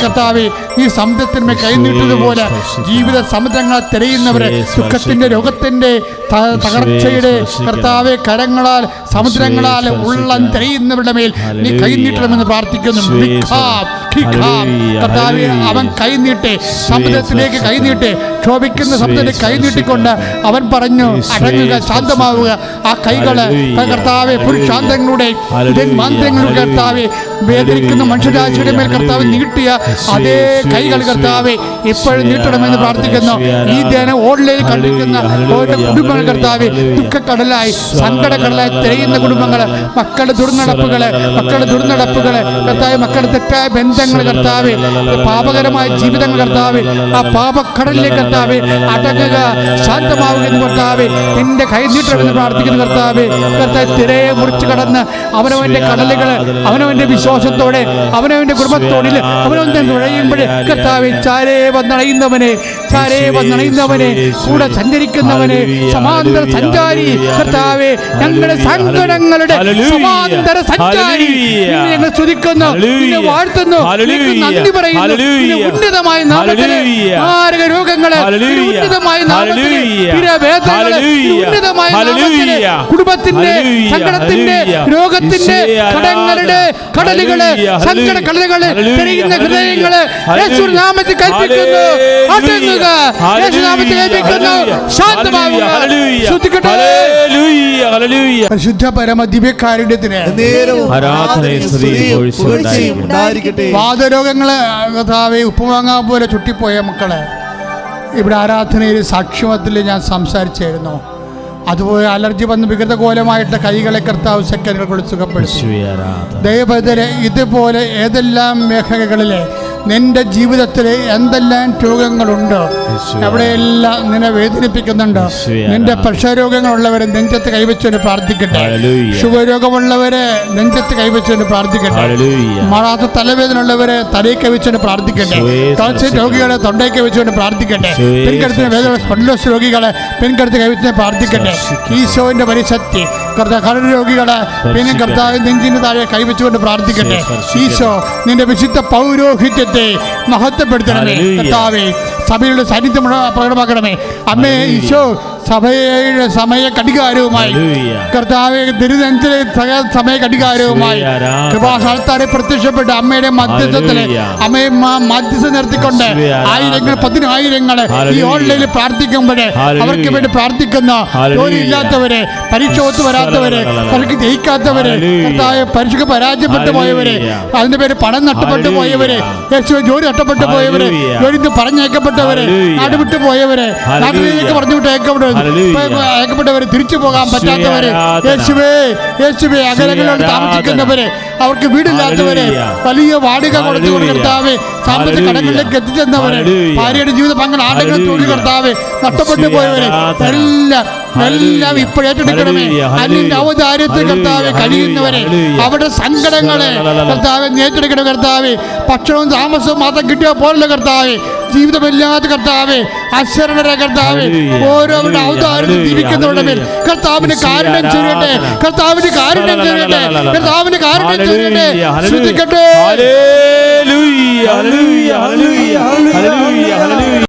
കർത്താവെ, ഈ സമുദ്രത്തിന്മേൽ കൈ നീട്ടുന്നതുപോലെ ജീവിത സമുദ്രങ്ങളെ തിരയുന്നവരെ, ദുഃഖത്തിന്റെ, രോഗത്തിന്റെ, തകർച്ചയുടെ കർത്താവെ കരങ്ങളാൽ, സമുദ്രങ്ങളാൽ ഉള്ളം തിരയുന്നവരുടെ മേൽ നീ കൈ നീട്ടണമെന്ന് പ്രാർത്ഥിക്കുന്നു. കർത്താവെ, അവൻ കൈ നീട്ടെ, സമുദ്രത്തിലേക്ക് കൈ നീട്ടെ, ക്ഷോഭിക്കുന്ന സമുദ്രത്തിൽ കൈ നീട്ടിക്കൊണ്ട് അവൻ പറഞ്ഞു, അടങ്ങുക, ശാന്തമാവുക. ആ കൈകള് കർത്താവെ പുരുഷാന്തങ്ങളുടെ മാന്ത്രങ്ങളുടെ കർത്താവെ വേദനിക്കുന്ന മനുഷ്യരാശിയുടെ മേൽ കർത്താവ് നീട്ടിയ അതേ കൈകൾ കർത്താവെ ഇപ്പോഴും നീട്ടണമെന്ന് പ്രാർത്ഥിക്കുന്നു. ഈ ധ്യാനം ഓൺലൈനിൽ കണ്ടിരിക്കുന്ന ഓരോ കുടുംബങ്ങൾ കർത്താവെ ദുഃഖക്കടലായി സങ്കടക്കടലായി തിരയുന്ന കുടുംബങ്ങള്, മക്കളുടെ ദുർനടപ്പുകള് കർത്താവ്, മക്കളുടെ തെറ്റായ ബന്ധങ്ങൾ കർത്താവ്, പാപകരമായ ജീവിതങ്ങൾ കർത്താവ്, ആ പാപക്കടലിലേക്ക് കർത്താവ് അടങ്ങുക, ശാന്തമാവുക എന്ന് കർത്താവ് നിന്റെ കൈ നീട്ടണമെന്ന് പ്രാർത്ഥിക്കുന്നു. കർത്താവ് തിരയെ മുറിച്ചു കടന്ന് അവനവന്റെ കടലുകള് അവനവന്റെ വിശ്വാസത്തോടെ അവനവന്റെ കുടുംബത്തോടിൽ അവനവന്റെ നുഴയുമ്പോഴേ കർത്താവ് ചാരേ വന്നണയുന്നവനെ കൂടെ സഞ്ചരിക്കുന്നവനെ, സമാന്തര സഞ്ചാരി കർത്താവെ, ഞങ്ങളുടെ സങ്കടങ്ങളുടെ സമാന്തര സഞ്ചാരി, ഞങ്ങൾ സ്തുതിക്കുന്നു, വാഴ്ത്തുന്നു, നന്ദി പറയുന്നു. ഉന്നതമായ നാമത്തിലെ മാരക രോഗങ്ങളെ, ഉന്നതമായ നാമത്തിലെ വേദനകളെ, ഉന്നതമായ നാമത്തിലെ കുടുംബത്തിന്റെ സങ്കടത്തിന്റെ രോഗത്തിന്റെ കടങ്ങളുടെ കടലുകളെ, സങ്കട കടലുകളെ, തെരയുന്ന ഹൃദയങ്ങളെ യേശുവിന്റെ നാമത്തിൽ കൽപ്പിക്കുന്നു, അടങ്ങുക, യേശുവിന്റെ നാമത്തിൽ കൽപ്പിക്കുന്നു, ശാന്തമാവുക. ശ്രദ്ധിക്കട്ടെ. പരിശുദ്ധ പരമ ദിവ്യകാരുണ്യത്തിന് വാതരോഗങ്ങളെ കർത്താവേ ഉപ്പുമാങ്ങാ പോലെ ചുട്ടിപ്പോയ മക്കളെ ഇവിടെ ആരാധനയിൽ സാക്ഷ്യത്തിൽ ഞാൻ സംസാരിച്ചായിരുന്നു. അതുപോലെ അലർജി വന്ന് വികൃതകോലമായിട്ട് കൈകളെ കർത്താവ് സെക്കൻഡുകൾ കൊണ്ട് സുഖപ്പെടുത്തി. ദൈവത്തിലെ ഇതുപോലെ ഏതെല്ലാം മേഖലകളിലെ നിന്റെ ജീവിതത്തിൽ എന്തെല്ലാം രോഗങ്ങളുണ്ട്, എവിടെയെല്ലാം നിന്നെ വേദനിപ്പിക്കുന്നുണ്ട്, നിന്റെ പ്രഷർ രോഗങ്ങളുള്ളവരെ നെഞ്ചത്ത് കൈവച്ചുകൊണ്ട് പ്രാർത്ഥിക്കട്ടെ. ശുഭരോഗമുള്ളവരെ നെഞ്ചത്ത് കൈവച്ചുകൊണ്ട് പ്രാർത്ഥിക്കട്ടെ. മാറാത്ത തലവേദന ഉള്ളവരെ തലയിൽ കൈവച്ചുകൊണ്ട് പ്രാർത്ഥിക്കട്ടെ. ടോൺസിൽ രോഗികളെ തൊണ്ടയിൽ കൈവച്ചുകൊണ്ട് പ്രാർത്ഥിക്കട്ടെ. പിൻകടത്തിന് വേദന സ്പോണ്ടിലോസിസ് രോഗികളെ പിൻകടത്ത് കൈവച്ചുകൊണ്ട് പ്രാർത്ഥിക്കട്ടെ. ഈശോന്റെ പരിശക്തി കടൽ രോഗികളെ പിന്നെ കർത്താവ് നെഞ്ചിന് താഴെ കൈവച്ചുകൊണ്ട് പ്രാർത്ഥിക്കട്ടെ. ഈശോ നിന്റെ വിശുദ്ധ പൗരോഹിത്യത്തെ മഹത്വപ്പെടുത്തണമേ കർത്താവേ. സഭയുടെ സാന്നിധ്യം പ്രകടമാക്കണമേ അമ്മേ. ഈശോ സഭയുടെ സമയ കടികാരവുമായി കർത്താവെ തിരുനെഞ്ചിലെ സമയ കടികാരവുമായി കൃപാസ്ഥാനത്താരെ പ്രത്യക്ഷപ്പെട്ട് അമ്മയുടെ മധ്യസ്ഥത്തില് അമ്മയെ മധ്യസ്ഥ നിർത്തിക്കൊണ്ട് ആയിരങ്ങൾ പതിനായിരങ്ങള് ഈ ഓൺലൈനിൽ പ്രാർത്ഥിക്കുമ്പോഴേ അവർക്ക് വേണ്ടി പ്രാർത്ഥിക്കുന്ന ജോലിയില്ലാത്തവരെ, പരീക്ഷ ഒത്തു വരാത്തവരെ, പരീക്ഷ ജയിക്കാത്തവരെ, കർത്താവെ പരീക്ഷയ്ക്ക് പരാജയപ്പെട്ടു പോയവരെ, അതിന്റെ പേര് പണം നഷ്ടപ്പെട്ടു പോയവരെ, ജോലി നഷ്ടപ്പെട്ടു പോയവരെ, ജോലി പറഞ്ഞയക്കപ്പെട്ടവരെ, നാടുവിട്ടു പോയവരെ, നാട്ടിലേക്ക് പറഞ്ഞു വിട്ട് അയക്കപ്പെട്ടവരെ, തിരിച്ചു പോകാൻ പറ്റാത്തവരെ, യേശുവേ അകലങ്ങളിലോട് താമസിക്കുന്നവരെ, അവർക്ക് വീടില്ലാത്തവരെ, വലിയ വാടക കൊടുത്തു കർത്താവെ, സാമ്പത്തിക കടങ്ങളിലേക്ക് എത്തിച്ചെന്നവരെ, ഭാര്യയുടെ ജീവിത പങ്ക് ആളുകൾ തൊഴിൽ കർത്താവെ നഷ്ടപ്പെട്ടു പോയവരെ എല്ലാം ഇപ്പോൾ ഏറ്റെടുക്കണമേ. അതിന്റെ ഔദാര്യത്തിൽ കർത്താവെ കഴിയുന്നവരെ അവരുടെ സങ്കടങ്ങളെ കർത്താവെ ഏറ്റെടുക്കണം കർത്താവെ. ഭക്ഷണവും താമസവും മാത്രം കിട്ടിയ പോലുള്ള കർത്താവെ, ജീവിതമില്ലാത്ത കർത്താവെ, അശരണരെ കർത്താവെ, ഓരോരുടെ ഔദാര്യത്തിൽ ജീവിക്കുന്നവരുടെ മേൽ കർത്താവിന് കാരുണ്യം ചെയ്യട്ടെ, കർത്താവിന് കാരുണ്യം ചെയ്യട്ടെ, കർത്താവിന് കാരുണ്യം ചെയ്യട്ടെ. ശ്രദ്ധിക്കട്ടെ.